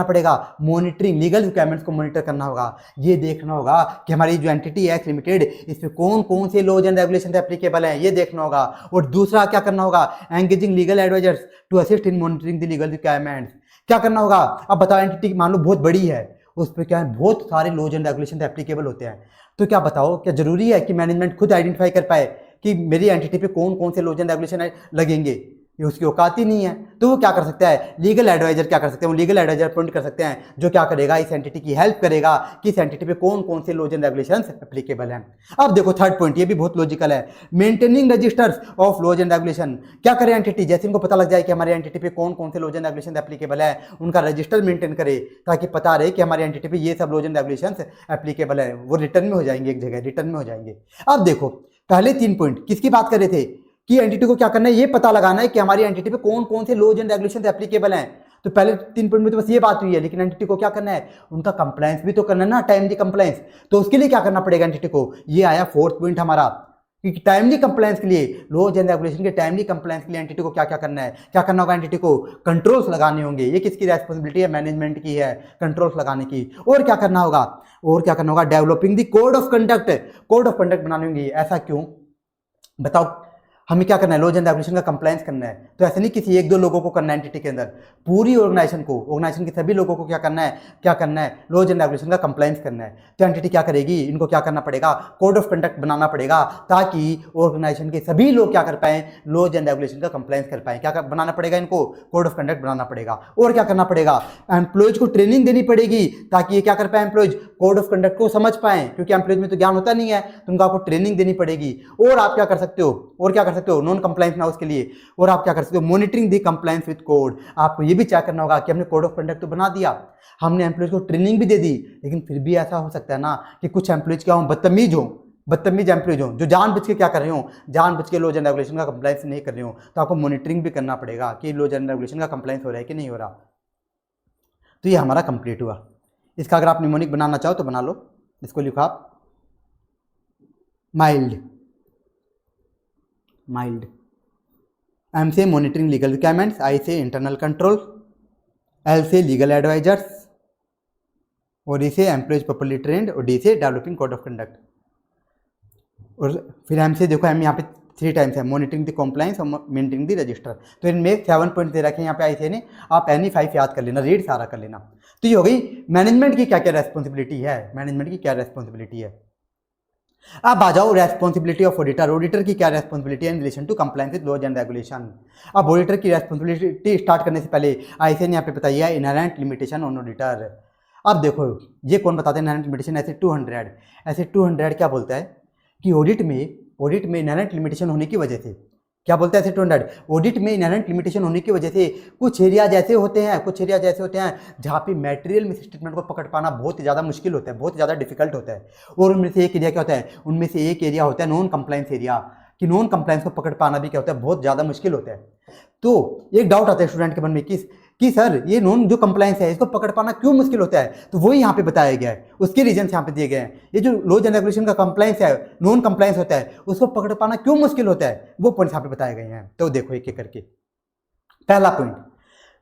पड़ेगा, मॉनिटरिंग, लीगल रिक्वायरमेंट्स को मॉनिटर करना होगा। ये देखना होगा कि हमारी जो एंटिटी है लिमिटेड, इसमें कौन कौन से लॉज एंड रेगुलेशन एप्लीकेबल हैं, ये देखना होगा। और दूसरा क्या करना होगा, engaging legal advisers to assist in monitoring the legal requirements. क्या करना होगा, अब बताओ एंटिटी मान लो बहुत बड़ी है, उस पर क्या है, बहुत सारे लॉज एंड रेगुलेशन एप्लीकेबल होते हैं। तो क्या बताओ, क्या जरूरी है कि मैनेजमेंट खुद आइडेंटिफाई कर पाए कि मेरी एंटिटी पे कौन कौन से लॉज एंड रेगुलेशन लगेंगे? ये उसकी औकात ही नहीं है। तो वो क्या कर सकता है, लीगल एडवाइजर क्या कर सकते हैं, वो लीगल एडवाइजर अपॉइंट कर सकते हैं, जो क्या करेगा, इस एंटिटी की हेल्प करेगा कि इस एंटिटी पे कौन कौन से लॉज एंड रेगुलेशंस एप्लीकेबल हैं। अब देखो थर्ड पॉइंट, ये भी बहुत लॉजिकल है, maintaining registers of laws and regulation. क्या करे एंटिटी, जैसे इनको पता लग जाए कि हमारी एंटिटी पे कौन कौन से लॉज एंड रेगुलेशन एप्लीकेबल है, उनका रजिस्टर मेंटेन करे ताकि पता रहे कि हमारी एंटिटी पे ये सब लॉज एंड रेगुलेशंस एप्लीकेबल है। वो रिटर्न में हो जाएंगे, एक जगह रिटर्न में हो जाएंगे। अब देखो पहले 3 पॉइंट किसकी बात कर रहे थे कि एंटिटी को क्या करना है, ये पता लगाना है कि हमारी एंटिटी पे कौन कौन से लॉज एंड रेगुलेशंस एप्लीकेबल हैं। तो पहले 3 पॉइंट में तो बस ये बात हुई है, लेकिन एंटिटी को क्या करना है, उनका कंप्लायंस भी तो करना है ना, टाइमली कंप्लायंस। तो उसके लिए क्या करना पड़ेगा एंटिटी को, ये आया 4th पॉइंट हमारा कि टाइमली कंप्लायंस के लिए, लॉज एंड रेगुलेशन के टाइमली कंप्लायंस के लिए एंटिटी को क्या क्या करना है, क्या करना होगा, एंटिटी को कंट्रोल्स लगाने होंगे। ये किसकी रेस्पॉन्सिबिलिटी है, मैनेजमेंट की है, कंट्रोल्स लगाने की। और क्या करना होगा, developing the code of conduct बनाने होंगे। ऐसा क्यों बताओ, हमें क्या करना है, लॉज एंड रेगुलेशन का कंप्लायंस करना है। तो ऐसे नहीं किसी 1-2 लोगों को करना है एंटिटी के अंदर, पूरी ऑर्गेनाइजेशन के सभी लोगों को क्या करना है, लॉज एंड रेगुलेशन का कंप्लायंस करना है। तो एंटिटी क्या करेगी, इनको क्या करना पड़ेगा, कोड ऑफ कंडक्ट बनाना पड़ेगा ताकि ऑर्गेनाइजेशन के सभी लोग क्या कर पाएं, लॉज एंड रेगुलेशन का कंप्लायंस कर पाएं। क्या बनाना पड़ेगा इनको, कोड ऑफ कंडक्ट बनाना पड़ेगा। और क्या करना पड़ेगा, एम्प्लॉयज को ट्रेनिंग देनी पड़ेगी ताकि ये क्या कर पाए, एम्प्लॉयज कोड ऑफ कंडक्ट को समझ पाएं, क्योंकि एम्प्लॉयज में तो ज्ञान होता नहीं है, तो उनको आपको ट्रेनिंग देनी पड़ेगी। और आप क्या कर सकते हो, नॉन कंप्लायंस ना उसके लिए, और आप क्या कर सकते हो, monitoring the compliance with code. आपको ये भी चेक करना होगा कि हमने कोड ऑफ कंडक्ट तो बना दिया, हमने एम्प्लॉयज को ट्रेनिंग भी दे दी, लेकिन फिर भी ऐसा हो सकता है ना कि कुछ एम्प्लॉयज क्या हो, बदतमीज एम्प्लॉयज हो, जो जानबूझ के क्या कर रहे हो, जानबूझ के लॉज एंड रेगुलेशन का कंप्लायंस नहीं कर रहे हो। तो आपको मॉनिटरिंग भी करना पड़ेगा कि लॉज एंड रेगुलेशन का कंप्लायंस हो रहा है कि नहीं हो रहा। तो ये हमारा कंप्लीट हुआ। इसका अगर आप निमोनिक बनाना चाहो तो बना लो। इसको लिखो आप माइल्ड, एम से मॉनिटरिंग लीगल रिक्वायरमेंट्स, आई से इंटरनल कंट्रोल, एल से लीगल एडवाइजर्स, और ई से एम्प्लॉयज प्रॉपर्ली ट्रेंड, और डी से डेवलपिंग कोड ऑफ कंडक्ट। और फिर एम से देखो, एम यहाँ पे 3 टाइम्स है, मॉनिटरिंग द कंप्लायंस और मेंटेनिंग द रजिस्टर। तो इनमें 7 पॉइंट दे रखे हैं यहाँ पे आई से ने, आप एनी 5 याद कर लेना, रीड सारा कर लेना। तो ये हो गई मैनेजमेंट की क्या क्या रेस्पॉन्सिबिलिटी है, अब आ जाओ रेस्पॉन्सिबिलिटी ऑफ ऑडिटर की क्या रेस्पॉन्सिबिलिटी है in relation to compliance with laws and regulation. अब ऑडिटर की रेस्पॉन्सिबिलिटी स्टार्ट करने से पहले आईसीए ने यहाँ पे बताई है इनहेरेंट लिमिटेशन ऑन ऑडिटर। अब देखो ये कौन बताते हैं इनहेरेंट लिमिटेशन, ऐसे 200 क्या बोलता है कि ऑडिट में इनहेरेंट लिमिटेशन होने की वजह से, क्या बोलता है ऐसे 200, ऑडिट में इनहेरेंट लिमिटेशन होने की वजह से कुछ एरियाज ऐसे होते हैं जहाँ पे मटेरियल मिस स्टेटमेंट को पकड़ पाना बहुत ज़्यादा मुश्किल होता है, बहुत ज़्यादा डिफिकल्ट होता है। और उनमें से एक एरिया क्या होता है, उनमें से एक एरिया होता है नॉन कंप्लायंस एरिया, कि नॉन कंप्लायंस को पकड़ पाना भी क्या होता है, बहुत ज़्यादा मुश्किल होता है। तो एक डाउट आता है स्टूडेंट के मन में कि सर ये नॉन जो कंप्लायंस है इसको पकड़ पाना क्यों मुश्किल होता है, तो वही यहाँ पे बताया गया है, उसके रीजन यहाँ पे दिए गए हैं। ये जो लॉज एंड रेगुलेशन का कंप्लायंस है, नॉन कंप्लायंस होता है, उसको पकड़ पाना क्यों मुश्किल होता है, वो पॉइंट्स यहाँ पे बताए गए हैं। तो देखो एक एक करके। पहला पॉइंट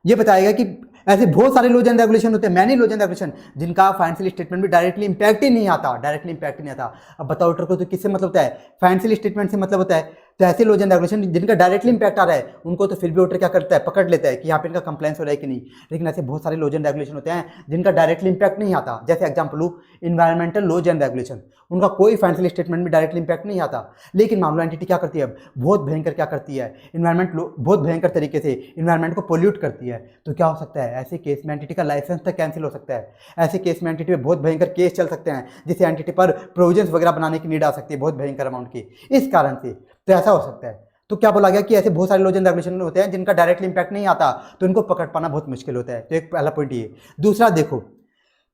ये बताएगा कि ऐसे बहुत सारे लॉज एंड रेगुलेशन होते हैं, मैनी लॉज एंड रेगुलेशन जिनका फाइनेंशियल स्टेटमेंट भी डायरेक्टली इंपैक्ट ही नहीं आता। अब बताओ ऑडिटर को तो किससे मतलब होता है, फाइनेंशियल स्टेटमेंट से मतलब होता है, तो ऐसे लॉज एंड रेगुलेशन जिनका डायरेक्टली इंपैक्ट आ रहा है उनको तो फिर भी ऑडिटर क्या करता है, पकड़ लेता है कि यहाँ पे इनका कंप्लायंस हो रहा है कि नहीं। लेकिन ऐसे बहुत सारे लॉज एंड रेगुलेशन होते हैं जिनका डायरेक्टली इंपैक्ट नहीं आता। जैसे एग्जाम्पल लूँ, इन्वायरमेंटल लॉज एंड रेगुलेशन, उनका कोई फाइनेंशियल स्टेटमेंट में डायरेक्टली इंपैक्ट नहीं आता। लेकिन मान लो एंटिटी क्या करती है, बहुत भयंकर क्या करती है, इन्वायरमेंट बहुत भयंकर तरीके से इन्वायरमेंट को पोल्यूट करती है, तो क्या हो सकता है, ऐसे केस में एंटिटी का लाइसेंस तक कैंसिल हो सकता है। ऐसे केस में एंटिटी में बहुत भयंकर केस चल सकते हैं, जिससे एंटिटी पर प्रोविजंस वगैरह बनाने की नीड आ सकती है बहुत भयंकर अमाउंट की। इस कारण से तो ऐसा हो सकता है। तो क्या बोला गया कि ऐसे बहुत सारे लॉज एंड रेगुलेशन होते हैं जिनका डायरेक्टली इंपैक्ट नहीं आता, तो इनको पकड़ पाना बहुत मुश्किल होता है। तो एक पहला पॉइंट ये। दूसरा देखो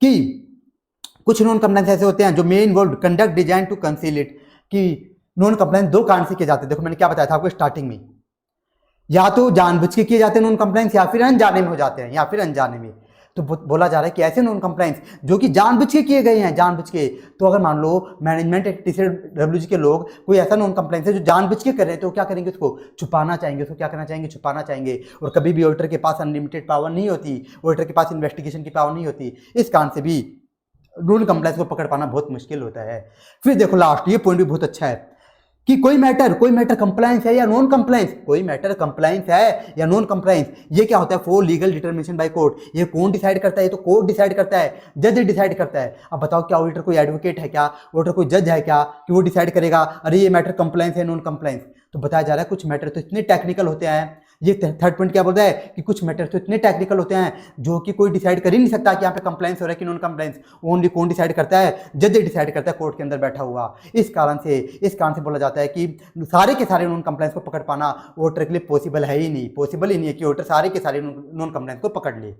कि कुछ नॉन कंप्लायंस ऐसे होते हैं जो may involve conduct designed to conceal it, कि नॉन कंप्लायंस दो कारण से किए जाते हैं। देखो मैंने क्या बताया था आपको स्टार्टिंग में, या तो जानबूझ के किए जाते हैं नॉन कंप्लायंस, या फिर अनजाने में हो जाते हैं, या फिर अनजाने में। तो बोला जा रहा है कि ऐसे नॉन कंप्लायंस जो कि जानबूझ के किए गए हैं, जानबूझ के। तो अगर मान लो मैनेजमेंट TCWG के लोग कोई ऐसा नॉन कंप्लायंस है जो जानबूझ के कर रहे हैं, तो क्या करेंगे, उसको छुपाना चाहेंगे, उसको क्या करना चाहेंगे, छुपाना चाहेंगे। और कभी भी ऑडिटर के पास अनलिमिटेड पावर नहीं होती, ऑडिटर के पास इन्वेस्टिगेशन की पावर नहीं होती। इस कारण से भी नॉन कंप्लायंस को पकड़ पाना बहुत मुश्किल होता है। फिर देखो लास्ट, ये पॉइंट भी बहुत अच्छा है कि कोई मैटर कंप्लायंस है या नॉन कंप्लायंस, कोई मैटर कंप्लायंस है या नॉन कंप्लायंस, ये क्या होता है, for legal determination by court. ये कौन डिसाइड करता है, ये तो कोर्ट डिसाइड करता है, जज डिसाइड करता है। अब बताओ क्या ऑडिटर कोई एडवोकेट है क्या, ऑडिटर कोई जज है क्या कि वो डिसाइड करेगा अरे ये मैटर कंप्लायंस है नॉन कंप्लायंस। तो बताया जा रहा है कुछ मैटर तो इतने टेक्निकल होते हैं, ये थर्ड पॉइंट क्या बोल रहा है कि कुछ मैटर तो इतने टेक्निकल होते हैं जो कि कोई डिसाइड कर ही नहीं सकता कि यहाँ पे कंप्लायंस हो रहा है कि नॉन कंप्लायंस। ओनली कौन डिसाइड करता है, जज डिसाइड करता है कोर्ट के अंदर बैठा हुआ। इस कारण से बोला जाता है कि सारे के सारे नॉन कंप्लायंस को पकड़ पाना ऑडिटर के लिए पॉसिबल है ही नहीं, पॉसिबल ही नहीं है कि ऑडिटर सारे के सारे नॉन कंप्लायंस को पकड़ ले।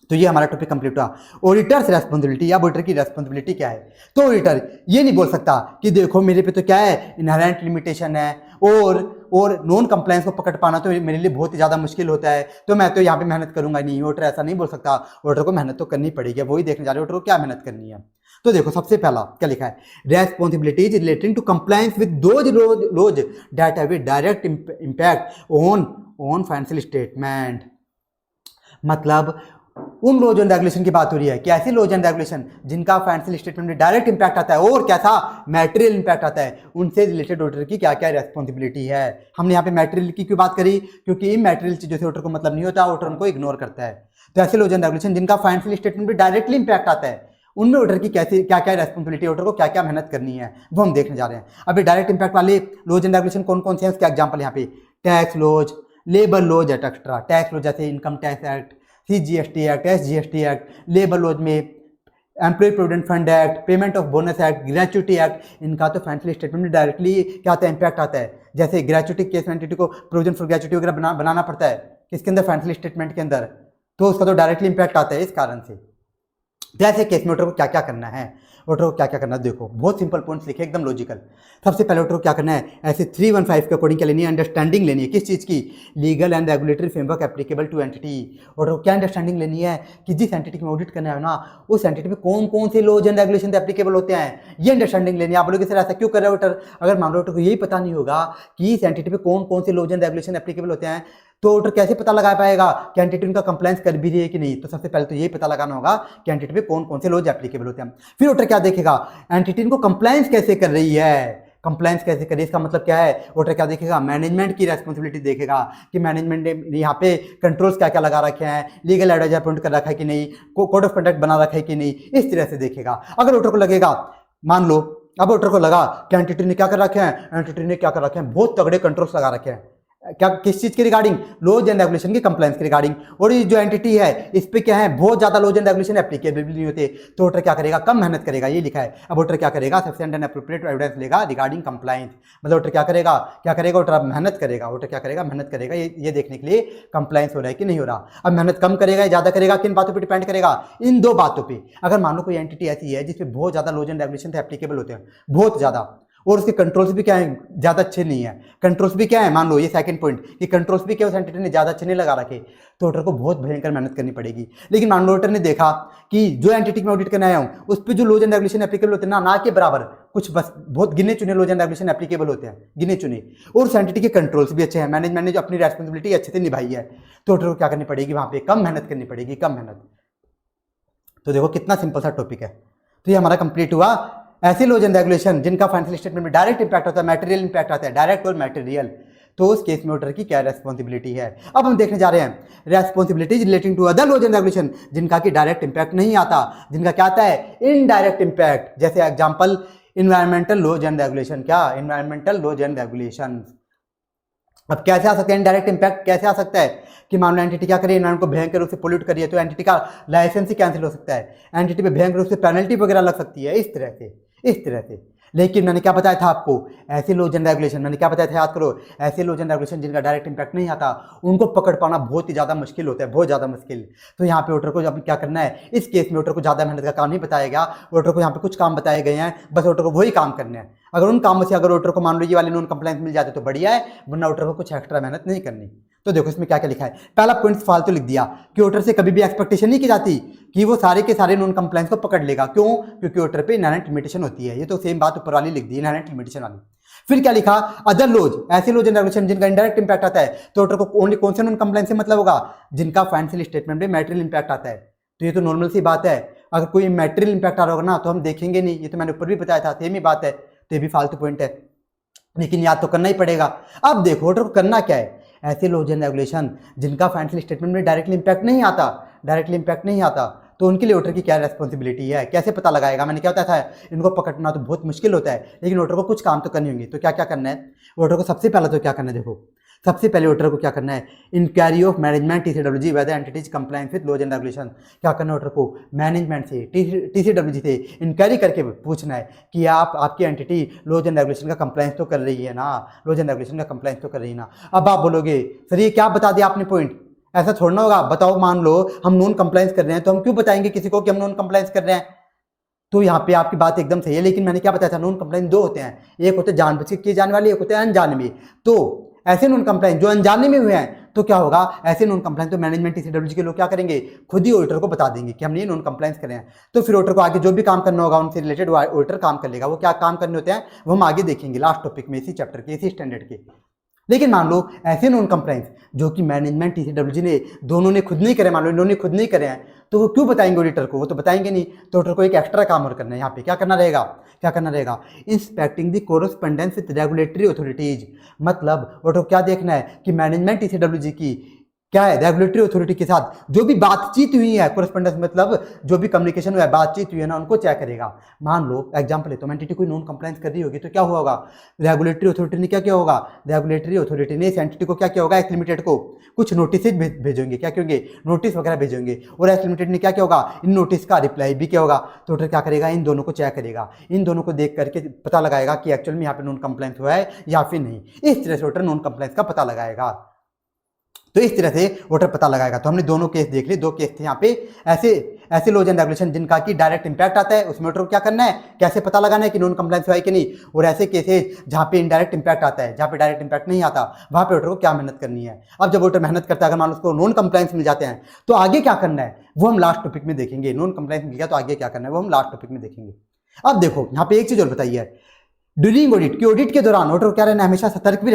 तो ये हमारा टॉपिक कंप्लीट हुआ। ऑडिटर्स रेस्पॉन्सिबिलिटी, या ऑडिटर की रेस्पॉन्सिबिलिटी क्या है। तो ऑडिटर ये नहीं बोल सकता कि देखो मेरे पे तो क्या है, इनहेरेंट लिमिटेशन है और नॉन कंप्लायंस को पकड़ पाना तो मेरे लिए बहुत ही ज़्यादा मुश्किल होता है, तो मैं तो यहाँ पे मेहनत करूंगा नहीं। ऑडिटर ऐसा नहीं बोल सकता, ऑडिटर को मेहनत तो करनी पड़ेगी। वही देखने जा रहे ऑडिटर को क्या मेहनत करनी है। तो देखो सबसे पहला क्या लिखा है, responsibilities relating to compliance with those laws that have a direct impact on financial statement. मतलब उन लॉज एंड रेगुलेशन की बात हो रही है कि ऐसी लॉज एंड रेगुलेशन जिनका फाइनेंशियल स्टेटमेंट में डायरेक्ट इंपैक्ट आता है और कैसा मैटेरियल इंपैक्ट आता है, उनसे रिलेटेड ऑडिटर की क्या क्या रेस्पॉन्सिबिलिटी है। हमने यहाँ पे मैटेरियल की क्यों बात करी, क्योंकि इन मैटेरियल चीजों से ऑडिटर को मतलब नहीं होता, ऑडिटर उनको इग्नोर करता है। तो ऐसे लॉज एंड रेगुलेशन जिनका फाइनेंशियल स्टेटमेंट में डायरेक्टली इंपैक्ट आता है, उनमें ऑडिटर की कैसे क्या क्या रेस्पॉन्सिबिलिटी, ऑडिटर को क्या क्या मेहनत करनी है, वो हम देखने जा रहे हैं। अभी डायरेक्ट इंपैक्ट वाले लॉज एंड रेगुलेशन कौन कौन से हैं, उसके एग्जाम्पल यहाँ पे tax laws, labour laws etcetera. Tax laws जैसे income tax act, CGST act, SGST act. Labour laws में employ provident fund act, payment of bonus act, gratuity act. इनका तो फाइनेंशियल स्टेटमेंट में डायरेक्टली क्या आता है, इंपैक्ट आता है। जैसे ग्रेचुटी केस में एंटिटी को प्रोविजन फॉर ग्रेचुटी वगैरह बनाना पड़ता है किसके अंदर, फाइनेंशियल स्टेटमेंट के अंदर, तो उसका तो डायरेक्टली इंपैक्ट आता है। इस कारण से जैसे केस में ऑडिटर को क्या क्या करना है, ऑडिटर को क्या क्या करना है, देखो बहुत सिंपल पॉइंट्स लिखे, एकदम लॉजिकल। सबसे पहले ऑडिटर को क्या करना है, ऐसे 315 के अकॉर्डिंग क्या लेनी है, अंडरस्टैंडिंग लेनी है। किस चीज़ की, legal and regulatory framework applicable to entity. Auditor को क्या अंडरस्टैंडिंग लेनी है कि जिस एंटिटी में ऑडिट करना है ना, उस एंटिटी में कौन कौन से लॉज एंड रेगुलेशन एप्लीकेबल होते हैं, ये अंडरस्टैंडिंग लेनी है। आप बोलोगे सर ऐसा क्यों कर रहे हो ऑडिटर, अगर मान लो ऑडिटर को यही पता नहीं होगा कि इस एंटिटी में कौन कौन से लॉज एंड रेगुलेशन एप्लीकेबल होते हैं, तो ऑडिटर कैसे पता लगा पाएगा कि एंटिटी उनका कंप्लायंस कर भी रही है कि नहीं। तो सबसे पहले तो यही पता लगाना होगा कि एंटिटी में कौन कौन से लॉज एप्लीकेबल होते हैं। फिर ऑडिटर क्या देखेगा, एंटिटी इनको कंप्लायंस कैसे कर रही है, कंप्लायंस कैसे करे, इसका मतलब क्या है, ऑडिटर क्या देखेगा, मैनेजमेंट की रेस्पॉन्सिबिलिटी देखेगा कि मैनेजमेंट ने यहाँ पे कंट्रोल्स क्या क्या लगा रखे हैं, लीगल एडवाइजर अपॉइंट कर रखा है कि नहीं, कोड ऑफ कंडक्ट बना रखा है कि नहीं, इस तरह से देखेगा। अगर ऑडिटर को लगेगा, मान लो अब ऑडिटर को लगा कि एंटिटी ने क्या कर रखे हैं, एंटिटी ने क्या कर रखे हैं, बहुत तगड़े कंट्रोल्स लगा रखे हैं, क्या किस चीज के रिगार्डिंग, लॉज एंड रेगुलेशन की कंप्लायंस के रिगार्डिंग। और ये जो एंटिटी है इस पे क्या है, बहुत ज्यादा लॉज एंड रेगुलेशन एप्लीकेबल नहीं होते, तो ऑडिटर क्या करेगा, कम मेहनत करेगा, ये लिखा है। अब ऑडिटर क्या करेगा, सफिशिएंट एंड एप्रोप्रिएट एविडेंस लेगा रिगार्डिंग कंप्लायंस। मतलब ऑडिटर क्या करेगा ऑडिटर मेहनत करेगा, ऑडिटर क्या करेगा, मेहनत करेगा ये देखने के लिए कंप्लायंस हो रहा है कि नहीं हो रहा। अब मेहनत कम करेगा या ज्यादा करेगा, किन बातों पर डिपेंड करेगा, इन दो बातों पर। अगर मान लो कोई एंटिटी ऐसी है जिसपे बहुत ज्यादा लॉज एंड रेगुलेशन एप्लीकेबल होते हैं, बहुत ज्यादा, और उसके कंट्रोल्स भी क्या है, ज्यादा अच्छे नहीं है, कंट्रोल्स भी क्या है, मान लो ये सेकंड पॉइंट कि कंट्रोल्स भी क्या उस एंटिटी ने ज्यादा अच्छे नहीं लगा रखे, तो ऑडिटर को बहुत भयंकर मेहनत करनी पड़ेगी। लेकिन मान लो ऑडिटर ने देखा कि जो एंटिटी में ऑडिट करने आया हूं उस पर जो लॉज एंड रेगुलेशन एप्लीकेबल होते हैं ना के बराबर, कुछ बस बहुत गिने चुने लॉज एंड रेगुलेशन एप्लीकेबल होते हैं, गिने चुने, और उस एंटिटी के कंट्रोल्स भी अच्छे हैं, मैनेजमेंट ने जो अपनी रेस्पॉन्सिबिलिटी अच्छे से निभाई है, तो ऑडिटर को क्या करनी पड़ेगी, वहां पे कम मेहनत करनी पड़ेगी, कम मेहनत। तो देखो कितना सिंपल सा टॉपिक है। तो ये हमारा कंप्लीट हुआ ऐसे लॉज एंड रेगुलेशन जिनका फाइनेंशियल स्टेटमेंट में डायरेक्ट इंपैक्ट होता है, मटेरियल इंपैक्ट आता है, डायरेक्ट और मटेरियल, तो उस केस में ऑडिटर की क्या रेस्पॉन्सिबिलिटी है। अब हम देखने जा रहे हैं responsibilities relating to other laws and regulation जिनका की डायरेक्ट इंपैक्ट नहीं आता, जिनका क्या आता है इनडायरेक्ट इंपैक्ट। जैसे example environmental laws and regulation, क्या इन्वायरमेंटल लॉज एंड रेगुलेशन। अब कैसे आ सकते हैं इनडायरेक्ट इंपैक्ट, कैसे आ सकता है कि मान लो एंटिटी क्या करे, इन्वायरमेंट को भयंकर रूप से पोल्यूट करिए तो एंटिटी का लाइसेंस ही कैंसिल हो सकता है, एंटिटी पे भयंकर रूप से पेनल्टी वगैरह लग सकती है, इस तरह से। लेकिन मैंने क्या बताया था आपको, ऐसे लॉज एंड रेगुलेशन, मैंने क्या बताया था याद करो, ऐसे लॉज एंड रेगुलेशन जिनका डायरेक्ट इंपैक्ट नहीं आता उनको पकड़ पाना बहुत ही ज़्यादा मुश्किल होता है, बहुत ज़्यादा मुश्किल। तो यहाँ पे ऑडिटर को जब क्या करना है, इस केस में ऑडिटर को ज़्यादा मेहनत का काम नहीं बताया गया, ऑडिटर को यहाँ पे कुछ काम बताए गए हैं, बस ऑडिटर को वही काम करने हैं। अगर उन कामों से अगर ऑडिटर को मान लो ये वाले नॉन कंप्लायंस मिल जाते तो बढ़िया है, वरना ऑडिटर को कुछ एक्स्ट्रा मेहनत नहीं करनी। तो देखो इसमें क्या क्या लिखा है, पहला पॉइंट फालतू लिख दिया कि ऑडिटर से कभी भी एक्सपेक्टेशन नहीं की जाती कि वो सारे के सारे नॉन कंप्लायंस को पकड़ लेगा। क्यों? क्योंकि ऑडिटर पे इनहेरेंट लिमिटेशन होती है। ये तो सेम बात ऊपर वाली लिख दी, इनहेरेंट लिमिटेशन वाली। फिर क्या लिखा, अदर लॉज, ऐसे लॉज एंड रेगुलेशन जिनका इंडायरेक्ट इंपैक्ट आता है, तो ऑडिटर को ओनली कौन से नॉन कंप्लायंस से मतलब होगा, जिनका फाइनेंशियल स्टेटमेंट में मैटेरियल इंपैक्ट आता है। तो ये तो नॉर्मल सी बात है, अगर कोई मैटेरियल इंपैक्ट आ रहा होगा ना तो हम देखेंगे नहीं, ये तो मैंने ऊपर भी बताया था, सेम ही बात है। तो ये भी फालतू पॉइंट है, लेकिन याद तो करना ही पड़ेगा। अब देखो ऑडिटर को करना क्या है, ऐसे लॉज एंड रेगुलेशन जिनका फाइनेंशियल स्टेटमेंट में डायरेक्टली इंपैक्ट नहीं आता, तो उनके लिए ऑडिटर की क्या रेस्पॉन्सिबिलिटी है, कैसे पता लगाएगा। मैंने क्या बताया था, इनको पकड़ना तो बहुत मुश्किल होता है, लेकिन ऑडिटर को कुछ काम तो करनी होंगी। तो क्या क्या करना है ऑडिटर को, सबसे पहले तो क्या करना है, देखो सबसे पहले ऑडिटर को क्या करना है, inquiry of management TCWG whether entity's compliance with laws and regulation. क्या करना है ऑडिटर को, मैनेजमेंट से TCWG से इंक्वायरी करके पूछना है कि आपकी एंटिटी लॉज एंड रेगुलेशन का कंप्लायंस तो कर रही है ना, लॉज एंड रेगुलेशन का कंप्लायंस तो कर रही है ना। अब आप बोलोगे सर ये क्या बता दिया आपने पॉइंट, ऐसा थोड़ा होगा। बताओ मान लो हम नॉन कंप्लायंस कर रहे हैं तो हम क्यों बताएंगे किसी को कि हम नॉन कंप्लायंस कर रहे हैं। तो यहाँ पे आपकी बात एकदम सही है, लेकिन मैंने क्या बताया था, नॉन कंप्लायंस दो होते हैं, एक होते हैं जानबूझ के किए जाने वाले, एक होते हैं अनजाने में। तो ऐसे नॉन कंप्लायंस जो अनजाने में हुए हैं तो क्या होगा, ऐसे नॉन कंप्लायंस तो मैनेजमेंट TCWG के लोग क्या करेंगे, खुद ही ऑडिटर को बता देंगे कि हमने ये नॉन कंप्लायंस करे हैं। तो फिर ऑडिटर को आगे जो भी काम करना होगा उनसे रिलेटेड ऑडिटर काम कर लेगा। वो क्या काम करने होते हैं वो हम आगे देखेंगे लास्ट टॉपिक में, इसी चैप्टर के, इसी स्टैंडर्ड के। लेकिन मान लो ऐसे नॉन कंप्लायंस जो कि मैनेजमेंट TCWG ने दोनों ने खुद नहीं करे, मान लो इन्होंने खुद नहीं करे हैं, तो वो क्यों बताएंगे ऑडिटर को, वो तो बताएंगे नहीं। तो ऑडिटर को एक एक्स्ट्रा काम और करना है, यहाँ पे क्या करना रहेगा, inspecting the correspondence with regulatory authorities. मतलब ऑडिटर को क्या देखना है कि मैनेजमेंट TCWG की क्या है, रेगुलेटरी अथॉरिटी के साथ जो भी बातचीत हुई है, कोरस्पोंडेंस मतलब जो भी कम्युनिकेशन हुआ है, बातचीत हुई है ना, उनको चेक करेगा। मान लो एग्जांपल है तो एंटिटी कोई नॉन कंप्लायंस कर रही होगी तो क्या हुआ होगा, रेगुलेटरी अथॉरिटी ने क्या किया होगा, रेगुलेटरी अथॉरिटी ने इस एंटिटी को क्या किया होगा, एक्स लिमिटेड को कुछ नोटिस भेजेंगे, क्या कहेंगे, नोटिस वगैरह भेजेंगे, और एक्स लिमिटेड ने क्या किया होगा, इन नोटिस का रिप्लाई भी किया होगा। तो ऑडिटर क्या करेगा, इन दोनों को चेक करेगा, इन दोनों को देख करके पता लगाएगा कि एक्चुअल में यहाँ पे नॉन कंप्लायंस हुआ है या फिर नहीं। इस तरह से ऑडिटर नॉन कंप्लायंस का पता लगाएगा। तो इस तरह से ऑडिटर पता लगाएगा। तो हमने दोनों केस देख लिए, दो केस थे यहाँ पे, ऐसे लॉज एंड रेगुलेशन जिनका की डायरेक्ट इंपैक्ट आता है, उसमें ऑडिटर को क्या करना है, कैसे पता लगाना है कि नॉन कंप्लायंस हुआ है कि नहीं। और ऐसे केसेस जहाँ पे इनडायरेक्ट इंपैक्ट आता है, जहाँ पे डायरेक्ट इंपैक्ट नहीं आता, वहाँ पे ऑडिटर को क्या मेहनत करनी है। अब जब ऑडिटर मेहनत करता है, अगर मान लो उसको नॉन कंप्लायंस मिल जाते हैं तो आगे क्या करना है वो हम लास्ट टॉपिक में देखेंगे। नॉन कंप्लायंस मिल गया तो आगे क्या करना है वो हम लास्ट टॉपिक में देखेंगे। अब देखो यहाँ पे एक चीज और बताइए, ड्यूरिंग ऑडिट, कि ऑडिट के दौरान ऑडिटर को क्या रहना है, हमेशा सतर्क भी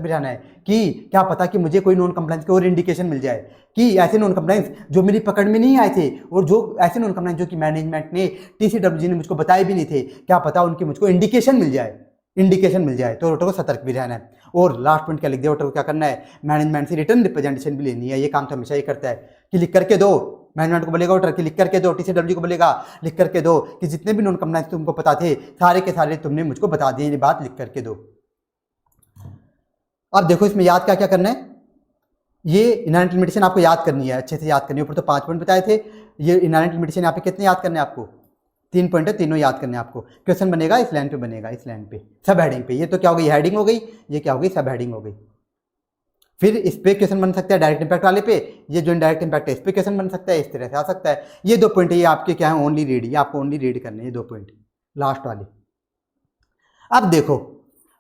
रहना है, कि क्या पता कि मुझे कोई नॉन कंप्लायंस की और इंडिकेशन मिल जाए, कि ऐसे नॉन कंप्लायंस जो मेरी पकड़ में नहीं आए थे, और जो ऐसे नॉन कंप्लायंस जो कि मैनेजमेंट ने TCWG ने मुझको बताए भी नहीं थे, क्या पता उनकी मुझको इंडिकेशन मिल जाए। तो ऑडिटर को सतर्क भी रहना है। और लास्ट पॉइंट क्या लिख दिया, ऑडिटर को क्या करना है, मैनेजमेंट से रिटर्न रिप्रेजेंटेशन भी लेनी है। ये काम तो हमेशा ही करता है कि लिख करके दो, मैनेजमेंट को बोलेगा ऑडिटर कि लिख करके दो, TCWG को बोलेगा लिख करके दो कि जितने भी नॉन कंप्लायंस तुमको पता थे सारे के सारे तुमने मुझको बता दिए, ये बात लिख करके दो। अब देखो इसमें याद क्या क्या करना है, ये इनहेरेंट लिमिटेशन आपको याद करनी है, अच्छे से याद करनी है। ऊपर तो 5 पॉइंट बताए थे, ये इनहेरेंट लिमिटेशन यहाँ पे कितने याद करने हैं आपको, 3 पॉइंट है, तीनों याद करने हैं आपको। क्वेश्चन बनेगा इस लाइन पे, बनेगा इस लाइन पे, सब हेडिंग पे। ये तो क्या हो गई, हेडिंग हो गई, ये क्या हो गई, सब हेडिंग हो गई। फिर इस पे क्वेश्चन बन सकता है डायरेक्ट इंपैक्ट वाले पे, ये जो इनडायरेक्ट इंपैक्ट है इस पे क्वेश्चन बन सकता है, इस तरह से आ सकता है। ये 2 पॉइंट है, ये आपके क्या है, ओनली रीड, ये आपको ओनली रीड करने हैं, ये 2 पॉइंट लास्ट वाले। अब देखो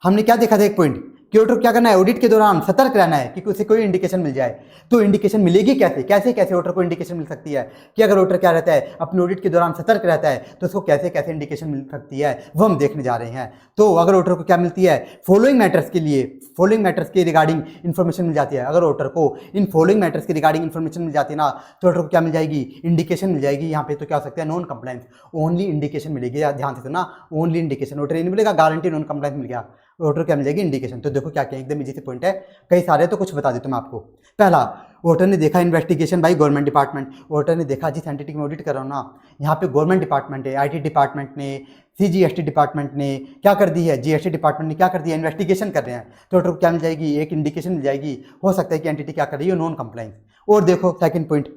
हमने क्या देखा था, एक पॉइंट कि ऑडिटर को क्या करना है, ऑडिट के दौरान सतर्क रहना है कि उसे कोई इंडिकेशन मिल जाए। तो इंडिकेशन मिलेगी कैसे, कैसे कैसे ऑडिटर को इंडिकेशन मिल सकती है कि अगर ऑडिटर क्या रहता है, अपने ऑडिट के दौरान सतर्क रहता है तो उसको कैसे कैसे इंडिकेशन मिल सकती है वो हम देखने जा रहे हैं। तो अगर ऑडिटर को क्या मिलती है, फॉलोइंग मैटर्स के लिए, फॉलोइंग मैटर्स के रिगार्डिंग इन्फॉर्मेशन मिल जाती है। अगर ऑडिटर को इन फॉलोइंग मैटर्स के रिगार्डिंग इन्फॉर्मेशन मिल जाती है ना, तो ऑडिटर को क्या मिल जाएगी, इंडिकेशन मिल जाएगी। यहाँ पे तो क्या हो सकता है, नॉन कंप्लायंस, ओनली इंडिकेशन मिलेगी। ध्यान से सुना, ओनली इंडिकेशन, ऑडिटर नहीं मिलेगा गारंटी नॉन कंप्लायंस मिल गया, ऑडिटर क्या मिल जाएगी, इंडिकेशन। तो देखो क्या क्या एकदम इजी से पॉइंट है, कई सारे तो कुछ बता देता हूं मैं आपको। पहला, ऑडिटर ने देखा investigation by government department. Auditor ने देखा जिस एंटिटी में ऑडिट कर रहा हूं ना, यहाँ पे गवर्नमेंट डिपार्टमेंट है, आईटी डिपार्टमेंट ने, सीजीएसटी डिपार्टमेंट ने क्या कर दी है, जीएसटी डिपार्टमेंट ने क्या कर दिया, इन्वेस्टिगेशन कर रहे हैं। तो ऑडिटर को क्या मिल जाएगी, एक इंडिकेशन मिल जाएगी, हो सकता है कि एंटिटी क्या कर रही है, नॉन कंप्लायंस। और देखो सेकंड पॉइंट,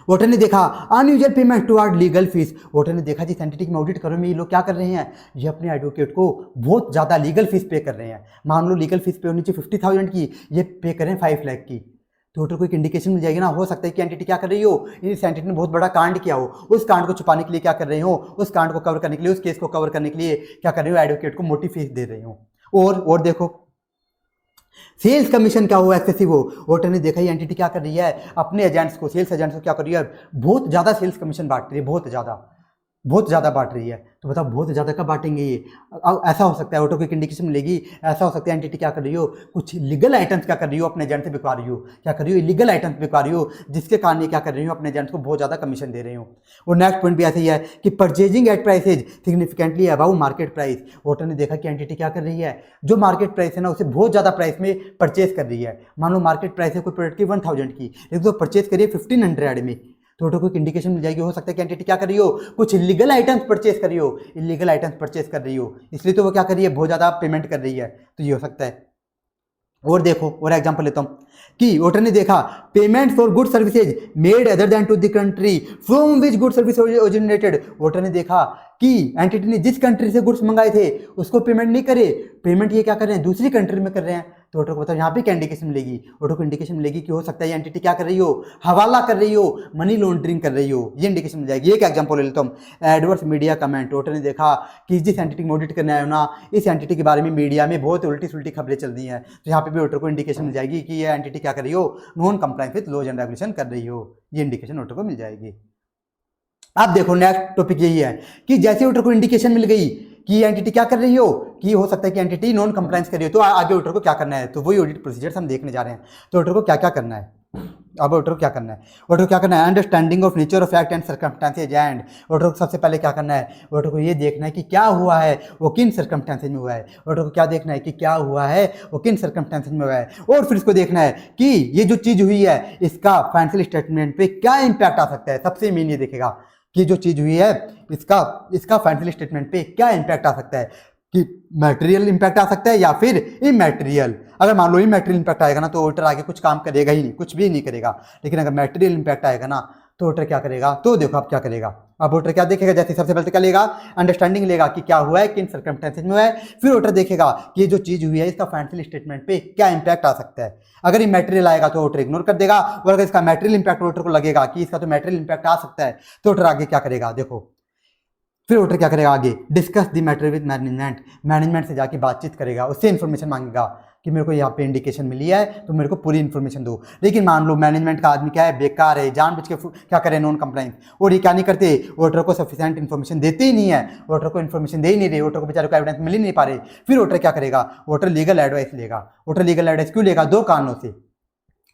ऑडिटर ने देखा unusual payment toward legal fees. Auditor ने देखा जिस एंटिटी में ऑडिट करो में ये लोग क्या कर रहे हैं, ये अपने एडवोकेट को बहुत ज़्यादा लीगल फीस पे कर रहे हैं। मान लो लीगल फीस पे होनी चाहिए 50,000 की, ये पे करें 5 लाख की। तो ऑडिटर को एक इंडिकेशन मिल जाएगी ना, हो सकता है कि एंटिटी क्या कर रही हो, इस एंटिटी ने बहुत बड़ा कांड किया हो, उस कांड को छुपाने के लिए क्या कर रहे हो, उस कांड को कवर करने के लिए, उस केस को कवर करने के लिए क्या कर रहे हो, एडवोकेट को मोटी फीस दे रहे हो। और देखो सेल्स कमीशन क्या हो, एक्सेसिव हो। ऑडिटर ने देखा ये एंटिटी क्या कर रही है, अपने एजेंट्स को, सेल्स एजेंट्स को क्या कर रही है, बहुत ज़्यादा सेल्स कमीशन बांट रही है, बहुत ज़्यादा बांट रही है। तो बताओ बहुत ज़्यादा कब बांटेंगे ये, ऐसा हो सकता है ऑडिटर को एक इंडिकेशन मिलेगी, ऐसा हो सकता है एंटिटी क्या कर रही हो, कुछ लीगल आइटम्स क्या कर रही हो, अपने एजेंट से बिकवा रही हो, क्या कर रही हो, इलीगल आइटम्स बिकवा रही हो, जिसके कारण ये क्या कर रही हो, अपने एजेंट को बहुत ज़्यादा कमीशन दे रही हो। और नेक्स्ट पॉइंट भी ऐसे ही है कि purchasing at prices significantly above market price. Auditor ने देखा कि एंटिटी क्या कर रही है, जो मार्केट प्राइस है ना उसे बहुत ज़्यादा प्राइस में परचेज कर रही है। मान लो मार्केट प्राइस है कोई प्रोडक्ट की 1000 की, लेकिन तो परचेज करिए 1500 में, तो ऑडिटर को एक इंडिकेशन मिल जाएगी, हो सकता है कि एंटिटी क्या कर रही हो, कुछ इलीगल आइटम्स परचेज कर रही हो, इलीगल आइटम्स परचेज कर रही हो, इसलिए तो वो क्या कर रही है, बहुत ज़्यादा पेमेंट कर रही है। तो ये हो सकता है। और देखो और एग्जांपल लेता हूँ कि ऑडिटर ने देखा payment for good services made other than to the country from which good service originated. Auditor ने देखा कि एंटिटी ने जिस कंट्री से गुड्स मंगाए थे उसको पेमेंट नहीं करे, पेमेंट ये क्या कर रहे हैं, दूसरी कंट्री में कर रहे हैं। तो ऑडिटर को बताओ यहाँ पे क्या इंडिकेशन मिलेगी, ऑडिटर को इंडिकेशन मिलेगी कि हो सकता है ये एंटिटी क्या कर रही हो, हवाला कर रही हो, मनी लॉन्ड्रिंग कर रही हो, ये इंडिकेशन मिल जाएगी। एक एग्जांपल ले लेता हूँ, एडवर्स मीडिया कमेंट। ऑडिटर ने देखा कि जिस एंटिटी में ऑडिट करने आए हो ना, इस एंटिटी के बारे में मीडिया में बहुत उल्टी सुल्टी खबरें चल रही हैं, तो यहाँ पे भी ऑडिटर को इंडिकेशन मिल जाएगी कि ये एंटिटी क्या कर रही हो, non compliance with laws and regulation कर रही हो, ये इंडिकेशन ऑडिटर को मिल जाएगी। अब देखो नेक्स्ट टॉपिक यही है कि जैसे ऑडिटर को इंडिकेशन मिल गई कि एंटिटी क्या कर रही हो, कि हो सकता है कि एंटिटी नॉन कंप्लायंस कर रही हो, तो आगे ऑडिटर को क्या करना है, तो वही ऑडिट प्रोसीजर्स हम देखने जा रहे हैं। तो ऑडिटर को क्या क्या करना है, अब ऑडिटर को क्या करना है, ऑडिटर को क्या करना है, understanding of nature of act and circumstances and. Auditor को सबसे पहले क्या करना है, ऑडिटर को ये देखना है कि क्या हुआ है, वो किन सर्कमस्टेंसेज में हुआ है। ऑडिटर को क्या देखना है कि क्या हुआ है, वो किन सर्कमस्टेंसेज में हुआ है। और फिर इसको देखना है कि ये जो चीज़ हुई है इसका फाइनेंशियल स्टेटमेंट पे क्या इम्पैक्ट आ सकता है। सबसे मेन ये देखेगा कि जो चीज़ हुई है इसका फाइनेंशियल स्टेटमेंट पे क्या इम्पैक्ट आ सकता है, कि मटेरियल इम्पैक्ट आ सकता है या फिर इमैटेरियल। अगर मान लो इमैटेरियल इम्पैक्ट आएगा ना तो ऑडिटर आगे कुछ काम करेगा ही नहीं, कुछ भी नहीं करेगा। लेकिन अगर मटेरियल इम्पैक्ट आएगा ना तो ऑडिटर क्या करेगा, तो देखो आप क्या करेगा। अब ऑडिटर क्या देखेगा, जैसे सबसे पहले तो क्या लेगा, अंडरस्टैंडिंग लेगा कि क्या हुआ है, किन सर्कमस्टेंसेज में हुआ है। फिर ऑडिटर देखेगा कि ये जो चीज़ हुई है इसका फाइनेंशियल स्टेटमेंट पे क्या इंपैक्ट आ सकता है। अगर ये मटेरियल आएगा तो ऑडिटर इग्नोर कर देगा, और अगर इसका मटेरियल इंपैक्ट ऑडिटर को लगेगा कि इसका तो मटेरियल इंपैक्ट आ सकता है, तो ऑडिटर आगे क्या करेगा, देखो फिर ऑडिटर क्या करेगा, आगे discuss the matter with management से जाके बातचीत करेगा, उससे इन्फॉर्मेशन मांगेगा कि मेरे को यहाँ पे इंडिकेशन मिली है तो मेरे को पूरी इन्फॉर्मेशन दो। लेकिन मान लो मैनेजमेंट का आदमी क्या है, बेकार है, जानबूझ के क्या करे, नॉन कंप्लायंस, और ये क्या नहीं करते, ऑडिटर को सफिशिएंट इन्फॉर्मेशन देते ही नहीं है, ऑडिटर को इन्फॉर्मेशन दे ही नहीं रहे, ऑडिटर को बेचारे को एविडेंस मिल ही नहीं पा रहे। फिर ऑडिटर क्या करेगा, ऑडिटर लीगल एडवाइस लेगा। ऑडिटर लीगल एडवाइस क्यों लेगा, दो कारणों से।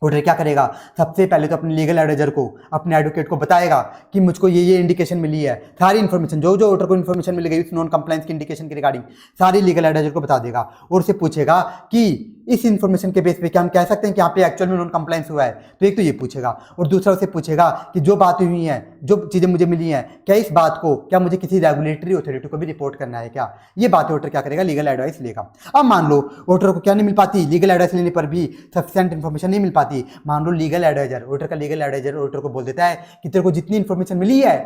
ऑडिटर क्या करेगा, सबसे पहले तो अपने लीगल एडवाइजर को, अपने एडवोकेट को बताएगा कि मुझको ये इंडिकेशन मिली है, सारी इन्फॉर्मेशन जो ऑडिटर को इन्फॉर्मेशन मिल गई उस नॉन कंप्लायंस की इंडिकेशन के रिगार्डिंग सारी लीगल एडवाइजर को बता देगा, और उससे पूछेगा कि इस इन्फॉर्मेशन के बेस पे क्या हम कह सकते हैं कि यहाँ पे एक्चुअल में नॉन कंप्लायंस हुआ है। तो एक तो ये पूछेगा, और दूसरा उसे पूछेगा कि जो बातें हुई हैं, जो चीज़ें मुझे मिली हैं, क्या इस बात को क्या मुझे किसी रेगुलेटरी अथॉरिटी को भी रिपोर्ट करना है क्या। ये बातें ऑडिटर क्या करेगा, लीगल एडवाइस लेगा। अब मान लो ऑडिटर को क्या नहीं मिल पाती, लीगल एडवाइस लेने पर भी सफिशिएंट इन्फॉर्मेशन नहीं मिल पाती। मान लो लीगल एडवाइजर, ऑडिटर का लीगल एडवाइजर ऑडिटर को बोल देता है कि तेरे को जितनी इन्फॉर्मेशन मिली है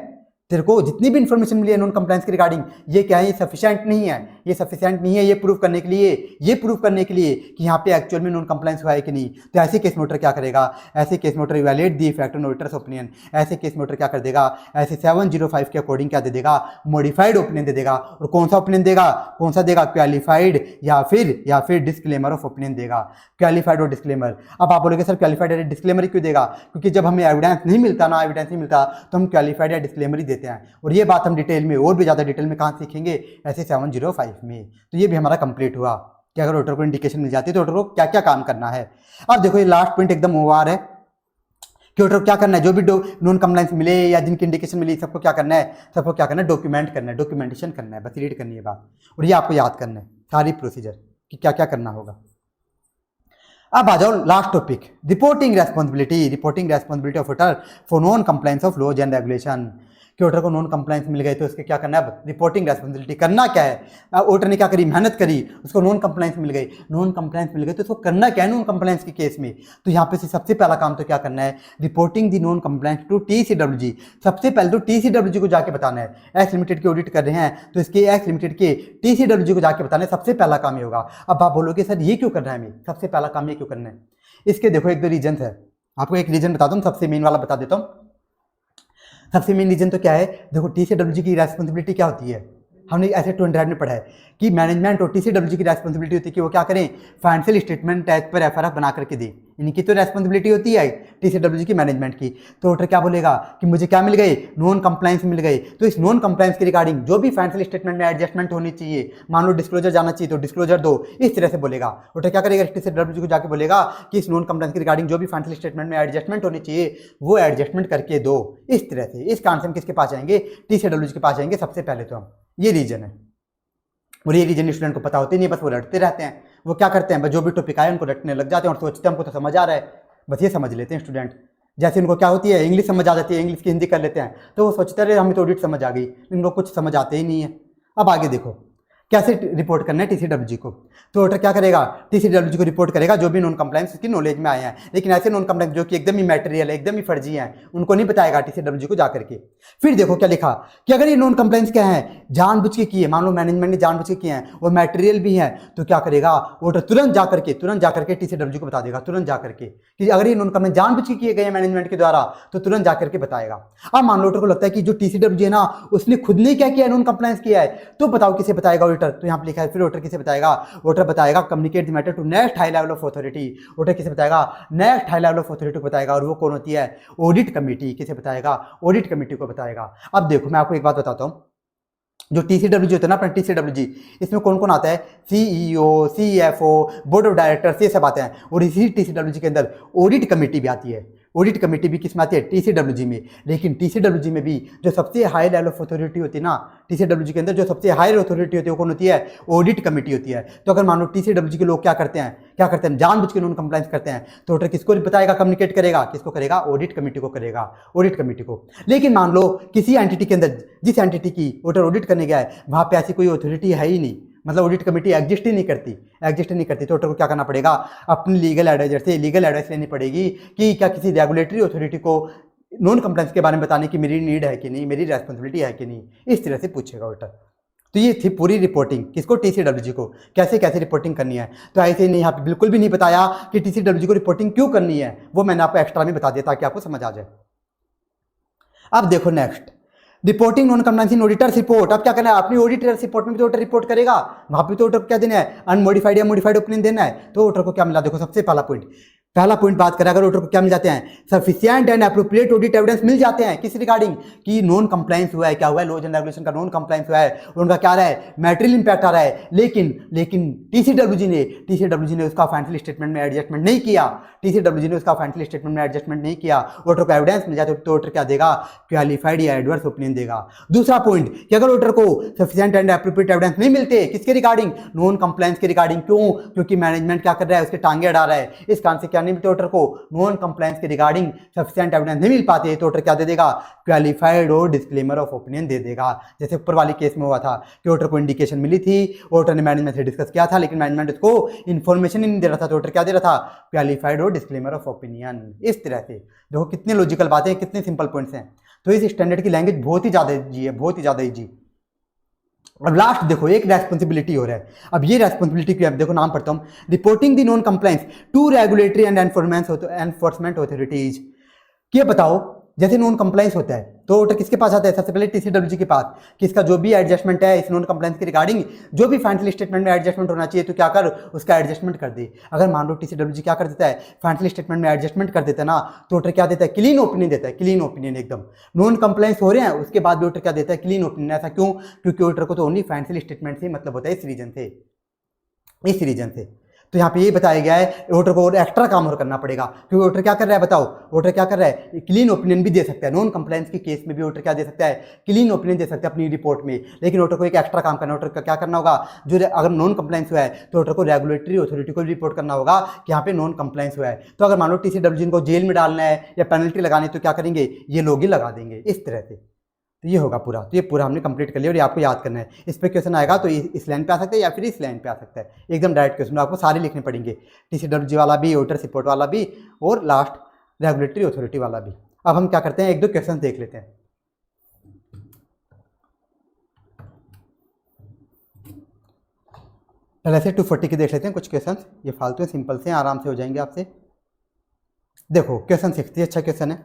तेरे को जितनी भी इन्फॉर्मेशन मिली है नॉन कंप्लायंस के रिगार्डिंग, ये क्या है, ये सफिशिएंट नहीं है, ये सफिशिएंट नहीं है ये प्रूव करने के लिए कि यहाँ पे एक्चुअल में नॉन कंप्लायंस हुआ है कि नहीं। तो ऐसे केस में ऑडिटर क्या करेगा, ऐसे केस में auditor evaluate the effect on auditors opinion, ऐसे केस में ऑडिटर क्या कर देगा, ऐसे 705 के अकॉर्डिंग क्या दे देगा, मॉडिफाइड ओपिनियन दे देगा। और कौन सा ओपिनियन देगा, कौन सा देगा, क्वालिफाइड या फिर डिस्क्लेमर ऑफ ओपिनियन देगा, क्वालिफाइड और डिस्क्लेमर। अब आप बोलोगे सर क्वालिफाइड या डिस्क्लेमर क्यों देगा, क्योंकि जब हमें एविडेंस नहीं मिलता तो हम क्वालिफाइड या डिस्क्लेमर ही देते हैं। और ये बात हम डिटेल में और भी ज़्यादा डिटेल में कहाँ सीखेंगे, ऐसे 705 में। तो ये भी हमारा कंप्लीट हुआ कि अगर ऑडिटर को इंडिकेशन मिल जाती है तो ऑडिटर को क्या क्या काम करना है। अब देखो ये लास्ट पॉइंट एकदम ओवर है कि ऑडिटर को क्या करना है, जो भी नॉन कंप्लायंस मिले या जिनकी इंडिकेशन मिली सबको क्या करना है, डॉक्यूमेंट करना है, डॉक्यूमेंटेशन करना है, बस रीड करनी है बात। और ये आपको याद करना है सारी प्रोसीजर कि क्या क्या करना होगा। अब आ जाओ last topic, reporting responsibility of auditor for non compliance of laws and regulation. कि ऑडिटर को नॉन कंप्लायंस मिल गए तो उसके क्या करना है, अब रिपोर्टिंग रेस्पॉन्सिबिलिटी करना क्या है। ऑडिटर ने क्या करी, मेहनत करी, उसको नॉन कंप्लायंस मिल गई तो उसको करना क्या है नॉन कंप्लायंस के केस में। तो यहाँ पे से सबसे पहला काम तो क्या करना है, reporting the non compliance to TCWG। सबसे पहले तो TCWG को जाके बताना है, एक्स लिमिटेड के ऑडिट कर रहे हैं तो इसके एक्स लिमिटेड के TCWG को जाके बताना है, सबसे पहला काम ये होगा। अब आप बोलोगे सर ये क्यों करना है, हमें सबसे पहला काम ये क्यों करना है, इसके देखो एक दो रीजन है। आपको एक रीजन बताता हूँ, सबसे मेन वाला बता देता हूँ। सबसे मेन रीजन तो क्या है, देखो TCWG की रेस्पॉन्सिबिलिटी क्या होती है, हमने ऐसे 200 में पढ़ा है कि मैनेजमेंट और TCWG की रेस्पॉन्सिबिलिटी होती है कि वो क्या करें, financial statement as per FRF बना करके दे। इनकी तो रेस्पॉन्सिबिलिटी होती है TCWG की, मैनेजमेंट की। तो ऑडिटर क्या बोलेगा कि मुझे क्या मिल गए, नॉन कंप्लायंस मिल गए, तो इस नॉन कंप्लायंस के रिगार्डिंग जो भी फाइनेंशियल स्टेटमेंट में एडजस्टमेंट होनी चाहिए, मान लो डिस्क्लोजर जाना चाहिए तो डिस्क्लोजर दो, इस तरह से बोलेगा। ऑडिटर क्या करेगा, TCWG को जाके बोलेगा कि इस नॉन कंप्लायंस के रिगार्डिंग जो भी फाइनेंशियल स्टेटमेंट में एडजस्टमेंट होनी चाहिए वो एडजस्टमेंट करके दो, इस तरह से। इस कारण से हम किसके पास जाएंगे, TCWG के पास जाएंगे सबसे पहले तो हम। ये रीजन है, और ये रीजन स्टूडेंट को पता होते नहीं है, बस वो रटते रहते हैं। वो क्या करते हैं, बस जो भी टॉपिक आए उनको रटने लग जाते हैं और सोचते हैं हमको तो समझ आ रहा है, बस ये समझ लेते हैं स्टूडेंट। जैसे उनको क्या होती है, इंग्लिश समझ आ जाती है, इंग्लिश की हिंदी कर लेते हैं, तो वो सोचते रहे हमें तो ऑडिट समझ आ गई, इनको कुछ समझ आते ही नहीं है। अब आगे देखो कैसे रिपोर्ट करना है TCWG को। तो ऑडिटर क्या करेगा, TCWG को रिपोर्ट करेगा जो भी नॉन कंप्लायंस उसकी नॉलेज में आए हैं, लेकिन ऐसे नॉन कंप्लायंस जो कि एकदम ही मैटेरियल है, एकदम ही फर्जी हैं, उनको नहीं बताएगा TCWG को जाकर के। फिर देखो क्या लिखा कि अगर ये नॉन कंप्लायंस क्या है, जानबूझ के किए, मान लो मैनेजमेंट ने जानबूझ के किए हैं और मैटेरियल भी हैं, तो क्या करेगा ऑडिटर तुरंत जाकर के TCWG को बता देगा, तुरंत जाकर के कि अगर ये नॉन कंप्लायंस जानबूझ के किए गए मैनेजमेंट के द्वारा तो तुरंत जाकर के बताएगा। अब मान लो ऑडिटर को लगता है कि जो TCWG है ना उसने खुद ने क्या किया, नॉन कंप्लायंस किया है, तो बताओ किसे बताएगा ऑडिटर। तो यहाँ पे लिखा है फिर ऑडिटर किसे बताएगा, ऑडिटर बताएगा communicate the matter to next high level of authority. Auditor किसे बताएगा, next high level of authority को बताएगा, और वो कौन होती है, ऑडिट कमेटी। किसे बताएगा, ऑडिट कमेटी को बताएगा। अब देखो मैं आपको एक बात बताता हूँ, जो TCWG होता है ना अपना TCWG, इसमें कौन कौन आता है, CEO, CFO, board of directors, ये सब आते हैं। और इसी TCWG के अंदर ऑडिट कमेटी भी आती है। ऑडिट कमेटी भी किस में आती है, TCWG में। लेकिन TCWG में भी जो सबसे हाई लेवल ऑफ अथॉरिटी होती है ना, TCWG के अंदर जो सबसे हाई अथॉरिटी होती है वो कौन होती है, ऑडिट कमेटी होती है। तो अगर मान लो TCWG के लोग क्या करते हैं जानबूझ के नॉन कंप्लायंस करते हैं, तो ऑडिटर किसको बताएगा, कम्युनिकेट करेगा, किसको करेगा, ऑडिट कमेटी को करेगा, ऑडिट कमेटी को। लेकिन मान लो किसी एंटिटी के अंदर, जिस एंटिटी की ऑडिटर ऑडिट करने गया है वहां पे ऐसी कोई अथॉरिटी है ही नहीं, मतलब ऑडिट कमेटी एग्जिस्ट ही नहीं करती, तो ऑडिटर को क्या करना पड़ेगा, अपनी लीगल एडवाइजर से लीगल एडवाइस लेनी पड़ेगी कि क्या किसी रेगुलेटरी अथॉरिटी को नॉन कंप्लायंस के बारे में बताने की मेरी नीड है कि नहीं, मेरी रेस्पॉन्सिबिलिटी है कि नहीं, इस तरह से पूछेगा ऑडिटर। तो ये थी पूरी रिपोर्टिंग, किसको, TCWG को, कैसे कैसे रिपोर्टिंग करनी है। तो ऐसे नहीं, यहाँ पे बिल्कुल भी नहीं बताया कि TCWG को रिपोर्टिंग क्यों करनी है, वो मैंने आपको एक्स्ट्रा में बता दिया ताकि आपको समझ आ जाए। अब देखो नेक्स्ट, रिपोर्टिंग नॉन कंप्लायंस इन ऑडिटर्स रिपोर्ट। अब क्या करना है, अपनी ऑडिटर्स रिपोर्ट में भी तो ऑडिटर रिपोर्ट करेगा, वहां पे तो ऑडिटर को क्या देना है, अनमोडिफाइड या मॉडिफाइड ओपिनियन देना है। तो ऑडिटर को क्या मिला, देखो सबसे पहला पॉइंट बात करें, अगर ऑडिटर को क्या मिल जाते हैं, sufficient and appropriate audit evidence मिल जाते हैं किस रिगार्डिंग, कि नॉन कंप्लायंस हुआ है, क्या हुआ है, लॉज एंड रेगुलेशन का नॉन कंप्लायंस हुआ है, उनका क्या रहा है, मैटेरियल इंपैक्ट आ रहा है। लेकिन TCWG ने उसका फाइनेंशियल स्टेटमेंट में एडजस्टमेंट नहीं किया, ऑडिटर को एविडेंस मिल जाए तो ऑडिटर क्या देगा, क्वालिफाइड या एडवर्स ओपिनियन देगा। दूसरा पॉइंट कि अगर ऑडिटर को सफिशिएंट एंड एप्रोप्रिएट एविडेंस नहीं मिलते, किसके रिगार्डिंग, नॉन कंप्लायंस के रिगार्डिंग, क्यों, क्योंकि मैनेजमेंट क्या कर रहा है, उसके टांगे अड़ा रहा है, इस कारण से क्या नहीं मिलते ऑडिटर को, नॉन कंप्लायंस के रिगार्डिंग सफिशिएंट एविडेंस नहीं मिल पाते, तो ऑडिटर क्या दे देगा, क्वालिफाइड और डिस्क्लेमर ऑफ ओपिनियन दे देगा। जैसे ऊपर वाली केस में हुआ था कि ऑडिटर को इंडिकेशन मिली थी, ऑडिटर ने मैनेजमेंट से डिस्कस किया था, लेकिन मैनेजमेंट उसको इन्फॉर्मेशन ही नहीं दे रहा था, तो ऑडिटर क्या दे रहा था, क्वालिफाइड और डिस्क्लेमर ऑफ ओपिनियन। इस तरह से देखो कितने लॉजिकल बातें हैं, कितने सिंपल पॉइंट्स हैं। तो इस स्टैंडर्ड की लैंग्वेज बहुत ही ज़्यादा ईजी है, बहुत ही ज़्यादा ईजी। अब लास्ट देखो एक रेस्पॉन्सिबिलिटी हो रहा है। अब ये रेस्पॉन्सिबिलिटी की देखो नाम पढ़ता हूँ, reporting the non compliance to regulatory and enforcement authorities. ये बताओ जैसे नॉन कंप्लायंस होता है तो ऑर्डर किसके पास आता है? सबसे पहले टीसीडब्ल्यूजी के पास, कि इसका जो भी एडजस्टमेंट है इस नॉन कंप्लायंस के रिगार्डिंग, जो भी फाइनेंशियल स्टेटमेंट में एडजस्टमेंट होना चाहिए तो क्या कर, उसका एडजस्टमेंट कर दे। अगर मान लो टीसीडब्ल्यूजी क्या कर देता है, फाइनेंशियल स्टेटमेंट में एडजस्टमेंट कर देता है ना, तो ऑर्डर क्या देता है? क्लीन ओपिनियन देता है, क्लीन ओपिनियन एकदम। नॉन कंप्लायंस हो रहे हैं उसके बाद भी ऑर्डर क्या देता है? Clean opinion. ऐसा क्यों? क्योंकि ऑर्डर को तो ओनली फाइनेंशियल स्टेटमेंट से मतलब होता है, इस रीजन से, इस रीजन से। तो यहाँ पे ये बताया गया है वोटर को और एक्स्ट्रा काम और करना पड़ेगा, क्योंकि वोटर क्या कर रहा है बताओ, वोटर क्या कर रहा है? क्लीन ओपिनियन भी दे सकता है। नॉन कंप्लायंस के केस में भी वोटर क्या दे सकता है? क्लीन ओपिनियन दे सकता है अपनी रिपोर्ट में। लेकिन वोटर को एक एक्स्ट्रा काम करना, वोटर का क्या करना होगा? जो अगर नॉन कंप्लायंस हुआ है तो वोटर को रेगुलेटरी अथॉरिटी को रिपोर्ट करना होगा कि यहाँ पे नॉन कंप्लायंस हुआ है। तो अगर मान लो टीसीडब्ल्यूजी को जेल में डालना है या पेनल्टी लगानी है तो क्या करेंगे? ये लोग ही लगा देंगे इस तरह से। तो ये होगा पूरा, तो ये पूरा हमने कंप्लीट कर लिया और ये आपको याद करना है। इस पर क्वेश्चन आएगा तो इस लाइन पे आ सकता है या फिर इस लाइन पे आ सकता है, एकदम डायरेक्ट क्वेश्चन आपको सारे लिखने पड़ेंगे, टीसीडब्ल्यूजी वाला भी, ऑडिटर रिपोर्ट वाला भी और लास्ट रेगुलेटरी अथॉरिटी वाला भी। अब हम क्या करते हैं, एक दो क्वेश्चन देख लेते हैं। पहले से 240 के देख लेते हैं कुछ क्वेश्चन, ये फालतू सिंपल से आराम से हो जाएंगे आपसे। देखो क्वेश्चन 60 अच्छा क्वेश्चन है।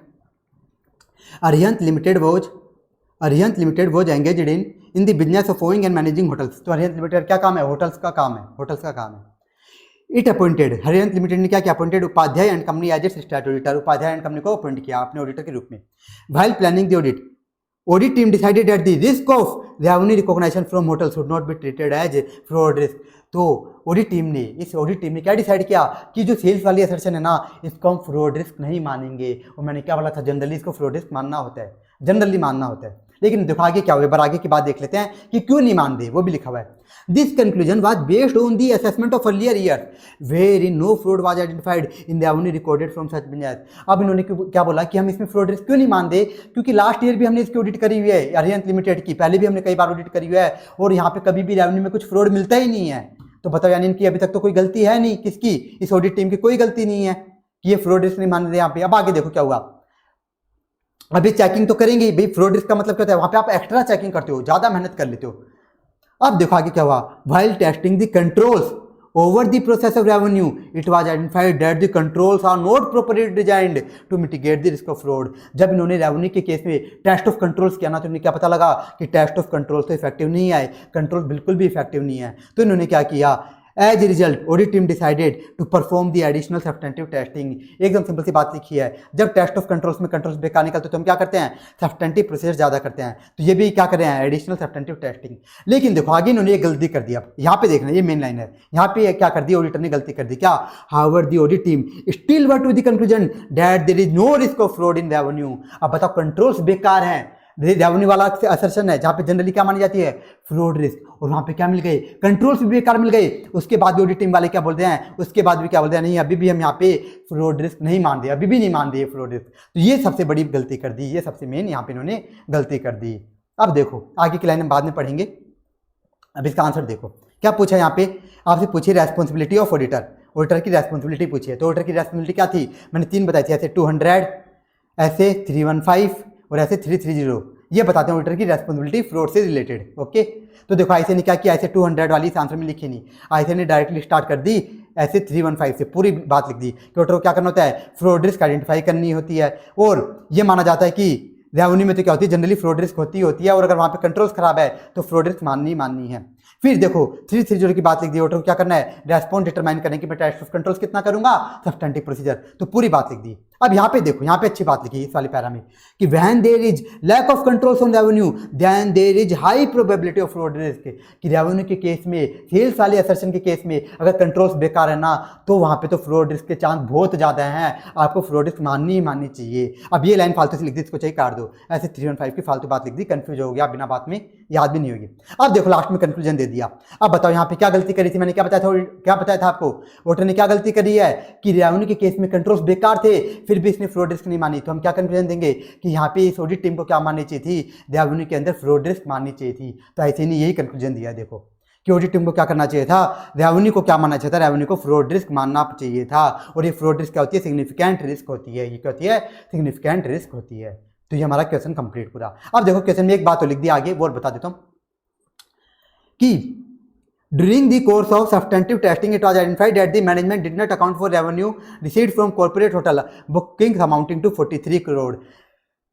Arihant limited was engaged in the business of owing and managing hotels. तो अरिहंत लिमिटेड क्या काम है? होटल्स का काम है, होटल्स का काम है। इट अपॉइंटेड, अरिहंत लिमिटेड ने क्या किया? Appointed Upadhyay and company as its stat auditor, Upadhyay and company को अपॉइंट किया अपने ऑडिटर के रूप में। While planning the audit team decided that the risk of revenue recognition from hotel should not be treated as fraud risk. तो audit team ने क्या decide किया कि जो सेल्स वाली असर्शन है ना, इसको हम फ्रॉड रिस्क नहीं मानेंगे। और मैंने क्या बोला था, जनरली इसको फ्रॉड रिस्क मानना होता है, जनरली मानना होता है। लेकिन देखो आगे क्या हुआ, आगे की बात देख लेते हैं कि क्यों नहीं मान दे, वो भी लिखा हुआ है। This conclusion was based on the assessment of earlier year wherein no fraud was identified in the revenue recorded from such business. अब इन्होंने क्या बोला कि हम इसमें फ्रॉड रिस्क क्यों नहीं मान दे, क्योंकि लास्ट ईयर भी हमने इसकी ऑडिट करी हुई है, अरिहंत लिमिटेड की, पहले भी हमने कई बार ऑडिट करी हुई है और यहाँ पे कभी भी रेवेन्यू में कुछ फ्रॉड मिलता ही नहीं है। तो बताओ यानी इनकी अभी तक तो कोई गलती है नहीं, किसकी? इस ऑडिट टीम की कोई गलती नहीं है कि ये फ्रॉड रिस्क नहीं मान रहे यहाँ पे। अब आगे देखो क्या हुआ, अभी चेकिंग तो करेंगे भाई, फ्रॉड रिस्क का मतलब क्या होता है? वहां पे आप एक्स्ट्रा चेकिंग करते हो, ज्यादा मेहनत कर लेते हो। अब देखो आगे क्या हुआ, while testing the controls over the process of revenue it was identified that the controls are not properly designed to mitigate the risk of fraud. जब इन्होंने रेवेन्यू के केस में टेस्ट ऑफ कंट्रोल्स किया ना, तो इन्हें क्या पता लगा कि टेस्ट ऑफ कंट्रोल्स तो इफेक्टिव नहीं आए, कंट्रोल बिल्कुल भी इफेक्टिव नहीं है। तो इन्होंने क्या किया, as a result audit team decided to perform the additional substantive testing. एकदम सिंपल सी बात लिखी है, जब टेस्ट ऑफ कंट्रोल्स में कंट्रोल्स बेकार निकलते तो हम क्या करते हैं? सब्सटेंटिव प्रोसेस ज़्यादा करते हैं। तो ये भी क्या कर रहे हैं? Additional substantive testing. लेकिन देखो आगे इन्होंने ये गलती कर दी। अब यहाँ पे देखना, ये मेन लाइन है, यहाँ पे क्या कर दी ऑडिटर ने? गलती कर दी। क्या? However the audit team still were to the conclusion that there is no risk of fraud in revenue. अब बताओ कंट्रोल्स बेकार हैं, रेवेन्यू वाला असर्शन है जहाँ पे जनरली क्या मानी जाती है? फ्रॉड रिस्क, और वहाँ पे क्या मिल गए? कंट्रोल्स भी बेकार मिल गए। उसके बाद भी ऑडिट टीम वाले क्या बोलते हैं? उसके बाद भी क्या बोलते हैं? नहीं अभी भी हम यहाँ पे फ्रॉड रिस्क नहीं मान रहे, अभी भी नहीं मान रहे फ्रॉड रिस्क। तो ये सबसे बड़ी गलती कर दी, ये सबसे मेन यहाँ पे इन्होंने गलती कर दी। अब देखो आगे की लाइन हम बाद में पढ़ेंगे, अब इसका आंसर देखो क्या पूछा है यहाँ पे, आपसे पूछी रेस्पॉन्सिबिलिटी ऑफ ऑडिटर, ऑडिटर की रेस्पॉन्सिबिलिटी पूछी है। तो ऑडिटर की रेस्पॉन्सिबिलिटी क्या थी? मैंने 3 बताई थी, ऐसे 200, ऐसे 315 और ऐसे 330। ये बताते हैं ऑडिटर की रेस्पॉन्सिबिलिटी फ्रॉड से रिलेटेड। ओके, तो देखो ऐसे ने क्या किया, ऐसे 200 वाली इस आंसर में लिखी नहीं, ऐसे ने डायरेक्टली स्टार्ट कर दी ऐसे 315 से पूरी बात लिख दी कि ऑडिटर को क्या करना होता है? फ्रॉड रिस्क आइडेंटिफाई करनी होती है। और ये माना जाता है कि रेवेन्यू में तो क्या होती है? जनरली फ्रॉड रिस्क होती है, और अगर वहाँ पे कंट्रोल्स खराब है तो फ्रॉड रिस्क माननी है। फिर देखो 330 की बात लिख दी, ऑडिटर को क्या करना है? रेस्पॉन्स डिटरमाइन करने की मैं टेस्ट ऑफ कंट्रोल्स कितना करूंगा? Substantive procedure. तो पूरी बात लिख दी। अब यहाँ पे देखो, यहाँ पे अच्छी बात लिखी इस वाली पैरा में कि when there is lack of controls on revenue then there is high probability of fraud risk. कि रेवेन्यू के केस में, सेल्स वाले असर्शन के केस में अगर कंट्रोल्स बेकार है ना, तो वहाँ पे तो फ्रॉड रिस्क के चांस बहुत ज़्यादा हैं, आपको फ्रॉड रिस्क माननी चाहिए। अब ये लाइन फालतू से लिख दी, इसको चाहिए काट दो, ऐसे 315 की फालतू बात लिख दी, कंफ्यूज हो गया, बिना बात में याद भी नहीं होगी। अब देखो लास्ट में कंक्लूजन दे दिया। अब बताओ यहाँ पे क्या गलती करी थी? मैंने क्या बताया था आपको? ऑडिटर ने क्या गलती करी है कि रेवेन्यू के केस में कंट्रोल्स बेकार थे, फिर भी इसने फ्रॉड रिस्क नहीं मानी। तो हम क्या कंक्लूजन देंगे कि यहाँ पे इस ऑडिट टीम को क्या माननी चाहिए थी? रेवेन्यू के अंदर फ्रॉड रिस्क माननी चाहिए थी। तो ऐसे ने यही कंक्लूजन दिया। देखो कि ऑडिट टीम को क्या करना चाहिए था? रेवेन्यू को क्या मानना चाहिए था? रेवेन्यू को फ्रॉड रिस्क मानना चाहिए था। और ये फ्रॉड रिस्क क्या होती है? सिग्निफिकेंट रिस्क होती है। ये क्या होती है? सिग्निफिकेंट रिस्क होती है। तो ये हमारा क्वेश्चन कंप्लीट पूरा। अब देखो क्वेश्चन में एक बात तो लिख दी आगे, वो बता देता हूँ कि during the course of substantive testing it was identified that the management did not account for revenue received from corporate hotel booking amounting to 43 crore.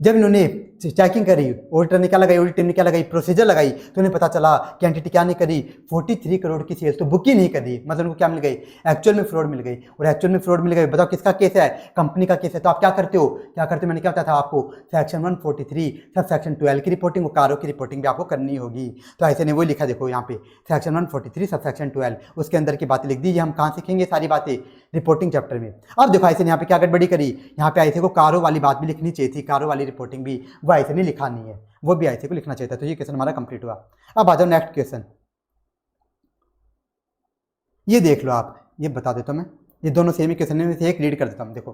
जब इन्होंने चेकिंग करी, ऑडिटर ने क्या लगाई, ऑडिट टीम ने क्या लगाई, प्रोसीजर लगाई, तो उन्हें पता चला कि एंटिटी क्या नहीं करी, 43 करोड़ की सेल्स तो बुक ही नहीं करी, मतलब उनको क्या मिल गई, एक्चुअल में फ्रॉड मिल गई। और एक्चुअल में फ्रॉड मिल गई, बताओ किसका केस है, कंपनी का केस है। तो आप क्या करते हो, मैंने क्या बताया था आपको, सेक्शन 143 सब सेक्शन 12 की रिपोर्टिंग, कारों की रिपोर्टिंग भी आपको करनी होगी। तो ऐसे नहीं, वो लिखा देखो यहाँ पे सेक्शन 143 सब सेक्शन 12, उसके अंदर की बातें लिख दी। ये हम कहाँ सीखेंगे सारी बातें, रिपोर्टिंग चैप्टर में। अब देखो ऐसे यहाँ पे क्या गड़बड़ी करी, यहाँ पे ऐसे को कारों वाली बात भी लिखनी चाहिए थी, कारों वाली रिपोर्टिंग भी, वो ऐसे नहीं लिखा नहीं है, वो भी ऐसे को लिखना चाहिए था। तो ये क्वेश्चन हमारा कंप्लीट हुआ। अब आ जाओ नेक्स्ट क्वेश्चन, ये देख लो आप, ये बता देता हूं मैं, ये दोनों सेम ही क्वेश्चन में से एक रीड कर देता हूं। देखो,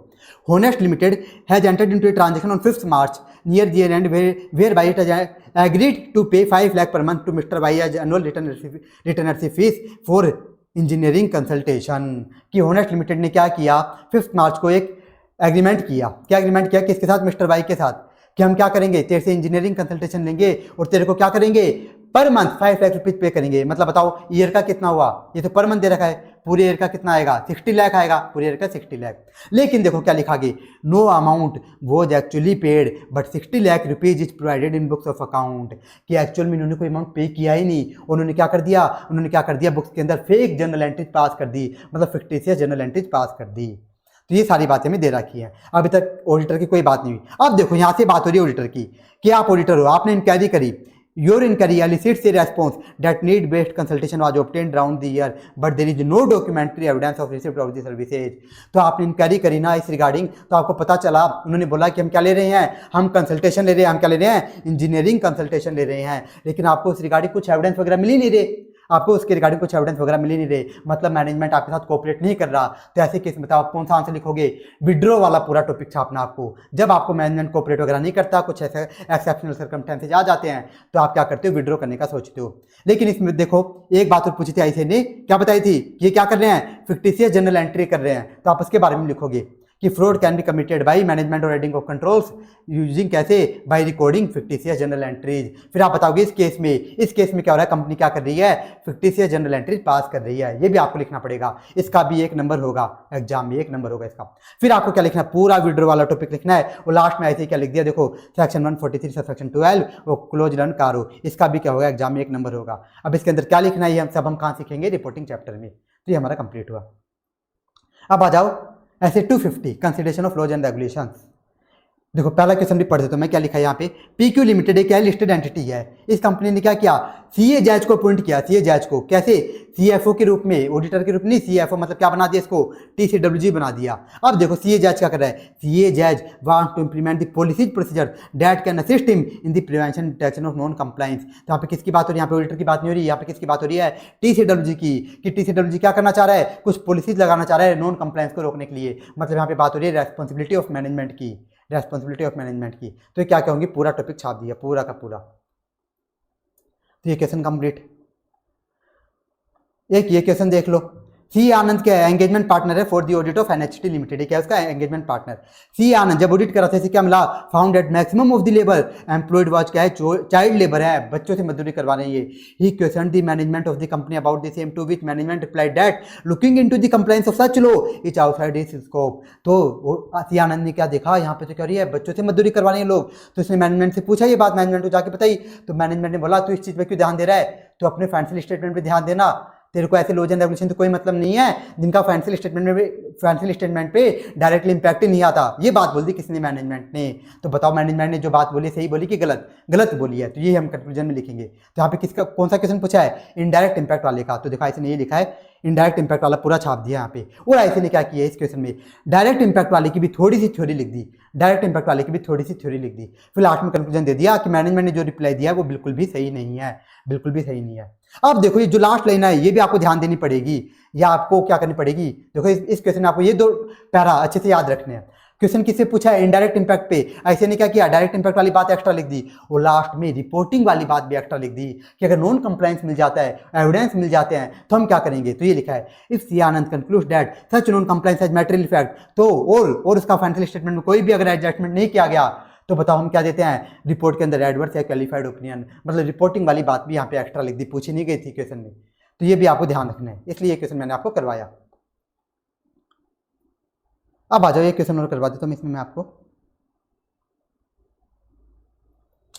Honest Limited has entered into a transaction on 5th March near the end whereby it has agreed to pay 5 lakh per month to mister Y as annual return fees for engineering consultation. कि Honest Limited ने क्या किया, 5th मार्च को एक agreement किया। क्या agreement किया, किसके साथ, मिस्टर वाई के साथ, कि हम क्या करेंगे, तेरे से इंजीनियरिंग कंसल्टेशन लेंगे और तेरे को क्या करेंगे, पर मंथ 5 लाख रुपीज पे करेंगे। मतलब बताओ ईयर का कितना हुआ, ये तो पर मंथ दे रखा है, पूरे ईयर का कितना आएगा, 60 लाख आएगा, पूरे ईयर का 60 लाख। लेकिन देखो क्या लिखा गया, no amount was actually paid but 60 lakh rupees is provided in books of account. कि एक्चुअल में इन्होंने कोई अमाउंट पे किया ही नहीं, उन्होंने क्या कर दिया, बुक्स के अंदर फेक जर्नल एंट्रीज पास कर दी, मतलब फिक्टिशियस जर्नल एंट्रीज पास कर दी। तो ये सारी बातें हमें दे रखी हैं। अभी तक ऑडिटर की कोई बात नहीं हुई। अब देखो यहाँ से बात हो रही है ऑडिटर की, कि आप ऑडिटर हो, आपने इंक्वायरी करी, your inquiry elicits a response that need based consultation was obtained around the year but there is no documentary evidence of receipt of the services. तो आपने इंक्वायरी करी ना इस रिगार्डिंग, तो आपको पता चला, उन्होंने बोला कि हम क्या ले रहे हैं, हम कंसल्टेशन ले रहे हैं, हम क्या ले रहे हैं, इंजीनियरिंग कंसल्टेशन ले रहे हैं, लेकिन आपको उस रिगार्डिंग कुछ एविडेंस वगैरह मिल ही नहीं रहे, आपको उसके रिगार्डिंग कुछ एविडेंस वगैरह मिल ही नहीं रहे, मतलब मैनेजमेंट आपके साथ कोऑपरेट नहीं कर रहा। तो ऐसे केस में बताओ आप कौन सा आंसर लिखोगे, विड्रॉ वाला पूरा टॉपिक छापना आपको। जब आपको मैनेजमेंट कोऑपरेट वगैरह नहीं करता, कुछ ऐसे एक्सेप्शनल सर्कमस्टेंसेज आ जाते हैं, तो आप क्या करते हो, विड्रॉ करने का सोचते हो। लेकिन इसमें देखो एक बात और पूछी थी ऐसे ने, क्या बताई थी, ये क्या कर रहे हैं, फिक्टिशियस जर्नल एंट्री कर रहे हैं, तो आप उसके बारे में लिखोगे कि fraud can be committed by management और हेडिंग ऑफ कंट्रोल्स यूजिंग कैसे, by recording fictitious journal entries. फिर आप बताओगे इस केस में क्या हो रहा है, कंपनी क्या कर रही है, फिक्टिशियस जर्नल एंट्रीज पास कर रही है। ये भी आपको लिखना पड़ेगा, इसका भी 1 नंबर होगा, एग्जाम में 1 नंबर होगा इसका। फिर आपको क्या लिखना है, पूरा विड्रॉ वाला टॉपिक लिखना है, और लास्ट में ऐसे क्या लिख दिया, देखो सेक्शन 143 सेक्शन 12 वो क्लोज रन कारो, इसका भी क्या होगा, एग्जाम में 1 नंबर होगा। अब इसके अंदर क्या लिखना है, ये हम सब कहाँ सीखेंगे, रिपोर्टिंग चैप्टर में। तो ये हमारा कंप्लीट हुआ। अब आ जाओ ऐसे 250 consideration of laws and regulations. देखो पहला क्वेश्चन भी पढ़ देता हूं मैं, क्या लिखा है यहाँ पे, पीक्यू लिमिटेड एक लिस्टेड एंटिटी है, इस कंपनी ने क्या किया, सीए जज को अपॉइंट किया, सीए जज को कैसे, सीएफओ के रूप में, ऑडिटर के रूप में नहीं, सीएफओ मतलब क्या बना दिया इसको, टीसीडब्ल्यूजी बना दिया। अब देखो सीए जज क्या कर रहा है, सीए जज want to implement the policies procedure that can assist him in the prevention detection of non compliance. तो यहाँ पे किसकी बात हो रही है, यहाँ पे ऑडिटर की बात नहीं हो रही है, यहाँ पे किसकी बात हो रही है, टीसीडब्ल्यूजी की, कि टीसीडब्ल्यूजी क्या करना चाह रहा है, कुछ पॉलिसीज लगाना चाह रहा है नॉन कंप्लायंस को रोकने के लिए। मतलब यहाँ पे बात हो रही है रेस्पॉन्सिबिलिटी ऑफ मैनेजमेंट की, रेस्पॉन्सिबिलिटी ऑफ मैनेजमेंट की। तो ये क्या कहूँगी, पूरा टॉपिक छाप दिया पूरा का पूरा। तो ये क्वेश्चन कंप्लीट। एक ये क्वेश्चन देख लो, सी आनंद क्या है, एंगेजमेंट पार्टनर है for the audit of NHT limited, क्या है उसका एंगेजमेंट पार्टनर। सी आनंद जब ऑडिट करा था इसे क्या मिला, found at maximum of the labour employed was क्या है, चाइल्ड लेबर है, बच्चों से मजदूरी करवा रहे हैं ये। He question the management of the company about the same, to which management replied that looking into the compliance of such law is outside his scope. तो सी आनंद ने क्या देखा, यहाँ पे तो क्या हो रही है, बच्चों से मजदूरी करवा रहे हैं लोग, तो इसने मैनेजमेंट से पूछा ये बात, मैनेजमेंट को जाके बताई, तो मैनेजमेंट ने बोला तू इस चीज़ पर क्यों ध्यान दे रहा है, तो अपने फाइनेंशियल स्टेटमेंट पर ध्यान देना, तेरे को ऐसे लॉज एंड रेगुलेशन तो कोई मतलब नहीं है जिनका फाइनेंशियल स्टेटमेंट पे डायरेक्टली इंपैक्ट ही नहीं आता। ये बात बोल दी किसने, मैनेजमेंट ने। तो बताओ मैनेजमेंट ने जो बात बोली सही बोली कि गलत बोली है। तो ये हम कंक्लूजन में लिखेंगे। तो यहाँ पे किसका कौन सा क्वेश्चन पूछा है, इनडायरेक्ट इंपैक्ट वाले का। तो देखा इसने ये लिखा है इनडायरेक्ट इंपैक्ट वाला पूरा छाप दिया यहाँ पे। और ऐसे ने क्या किया इस क्वेश्चन में, डायरेक्ट इंपैक्ट वाले की भी थोड़ी सी थ्योरी लिख दी, फिर लास्ट में कंक्लूजन दे दिया कि मैनेजमेंट ने जो रिप्लाई दिया वो बिल्कुल भी सही नहीं है। अब देखो ये जो लास्ट लाइन है ये भी आपको ध्यान देनी पड़ेगी, या आपको क्या करनी पड़ेगी। देखो इस क्वेश्चन में आपको ये 2 पैरा अच्छे से याद रखने हैं। क्वेश्चन किससे पूछा है, इनडायरेक्ट इंपैक्ट पे। ऐसे ने क्या किया, डायरेक्ट इंपैक्ट वाली बात एक्स्ट्रा लिख दी, और लास्ट में रिपोर्टिंग वाली बात भी एक्स्ट्रा लिख दी कि अगर नॉन कंप्लायंस मिल जाता है, एविडेंस मिल जाते हैं, तो हम क्या करेंगे। तो ये लिखा है, if C Anand concludes that such non compliance has material effect, तो और उसका फाइनेंशियल स्टेटमेंट में कोई भी अगर एडजस्टमेंट नहीं किया गया तो बताओ हम क्या देते हैं रिपोर्ट के अंदर, एडवर्स या क्वालिफाइड ओपिनियन, मतलब रिपोर्टिंग वाली बात भी यहाँ पे एक्स्ट्रा लिख दी, पूछी नहीं गई थी क्वेश्चन में, तो ये भी आपको ध्यान रखना है, इसलिए ये क्वेश्चन मैंने आपको करवाया। अब आ जाओ ये क्वेश्चन और करवा देता हूँ इसमें मैं आपको,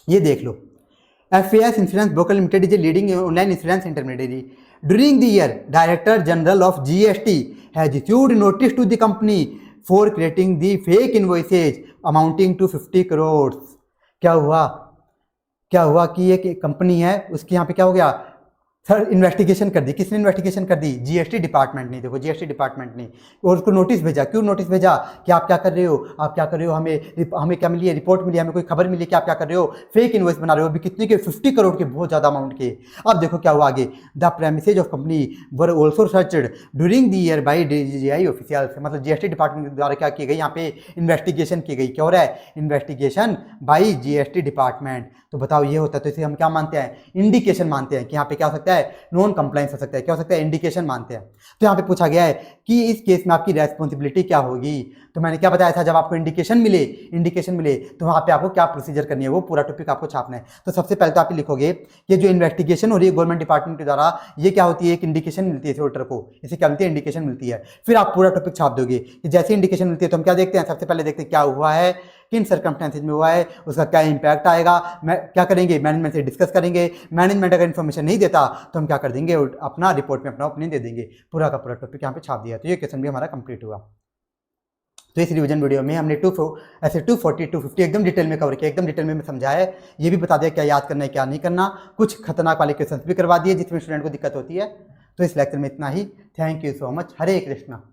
ये देख लो। FAS insurance broker limited is a leading online insurance intermediary. During the year director general of GST has issued notice to the company for creating the fake invoices amounting to 50 crore. क्या हुआ कि एक कंपनी है, उसके यहाँ पे क्या हो गया सर, इन्वेस्टिगेशन कर दी। किसने इन्वेस्टिगेशन कर दी? GST डिपार्टमेंट ने। देखो GST डिपार्टमेंट ने, और उसको नोटिस भेजा। क्यों नोटिस भेजा? कि आप क्या कर रहे हो, आप क्या कर रहे हो, हमें क्या मिली है, रिपोर्ट मिली, हमें कोई खबर मिली कि आप क्या कर रहे हो, फेक इन्वॉइस बना रहे हो, अभी कितने के, 50 करोड़ के, बहुत ज़्यादा अमाउंट के। अब देखो क्या हुआ आगे, the premises of company were also searched during the year by DGI official, मतलब GST डिपार्टमेंट के द्वारा क्या की गई, यहाँ पे इन्वेस्टिगेशन की गई। क्या हो रहा है? Investigation by GST department. तो बताओ ये होता है, तो इसे हम क्या मानते हैं? इंडिकेशन मानते हैं कि यहाँ पे क्या हो सकता है, नॉन कंप्लायंस हो सकता है। क्या हो सकता है? इंडिकेशन मानते हैं। तो यहाँ पे पूछा गया है कि इस केस में आपकी रेस्पॉन्सिबिलिटी क्या होगी। तो मैंने क्या बताया था, जब आपको इंडिकेशन मिले तो वहाँ पे आपको क्या प्रोसीजर करनी है, वो पूरा टॉपिक आपको छापना है। तो सबसे पहले तो आप लिखोगे कि जो इन्वेस्टिगेशन हो रही है गवर्नमेंट डिपार्टमेंट के द्वारा, ये क्या होती है, एक इंडिकेशन मिलती है ऑडिटर को, इसे क्या मिलती है? इंडिकेशन मिलती है। फिर आप पूरा टॉपिक छाप दोगे कि जैसे इंडिकेशन मिलती है तो हम क्या देखते हैं, सबसे पहले देखते हैं क्या हुआ है, किन सर्कमस्टेंसेज में हुआ है, उसका क्या इंपैक्ट आएगा। क्या करेंगे? मैनेजमेंट से डिस्कस करेंगे। मैनेजमेंट अगर इन्फॉर्मेशन नहीं देता तो हम क्या कर देंगे, अपना रिपोर्ट में अपना ओपिनियन दे देंगे। पूरा का पूरा टॉपिक यहाँ पे छाप दिया। तो ये क्वेश्चन भी हमारा कंप्लीट हुआ। तो इस रिवीजन वीडियो में हमने 240 250 एकदम डिटेल में कवर किया, एकदम डिटेल में समझाया है, ये भी बता दिया क्या याद करना है क्या नहीं करना, कुछ खतरनाक वाले क्वेश्चन भी करवा दिए जिसमें स्टूडेंट को दिक्कत होती है। तो इस लेक्चर में इतना ही। Thank you so much. Hare Krishna.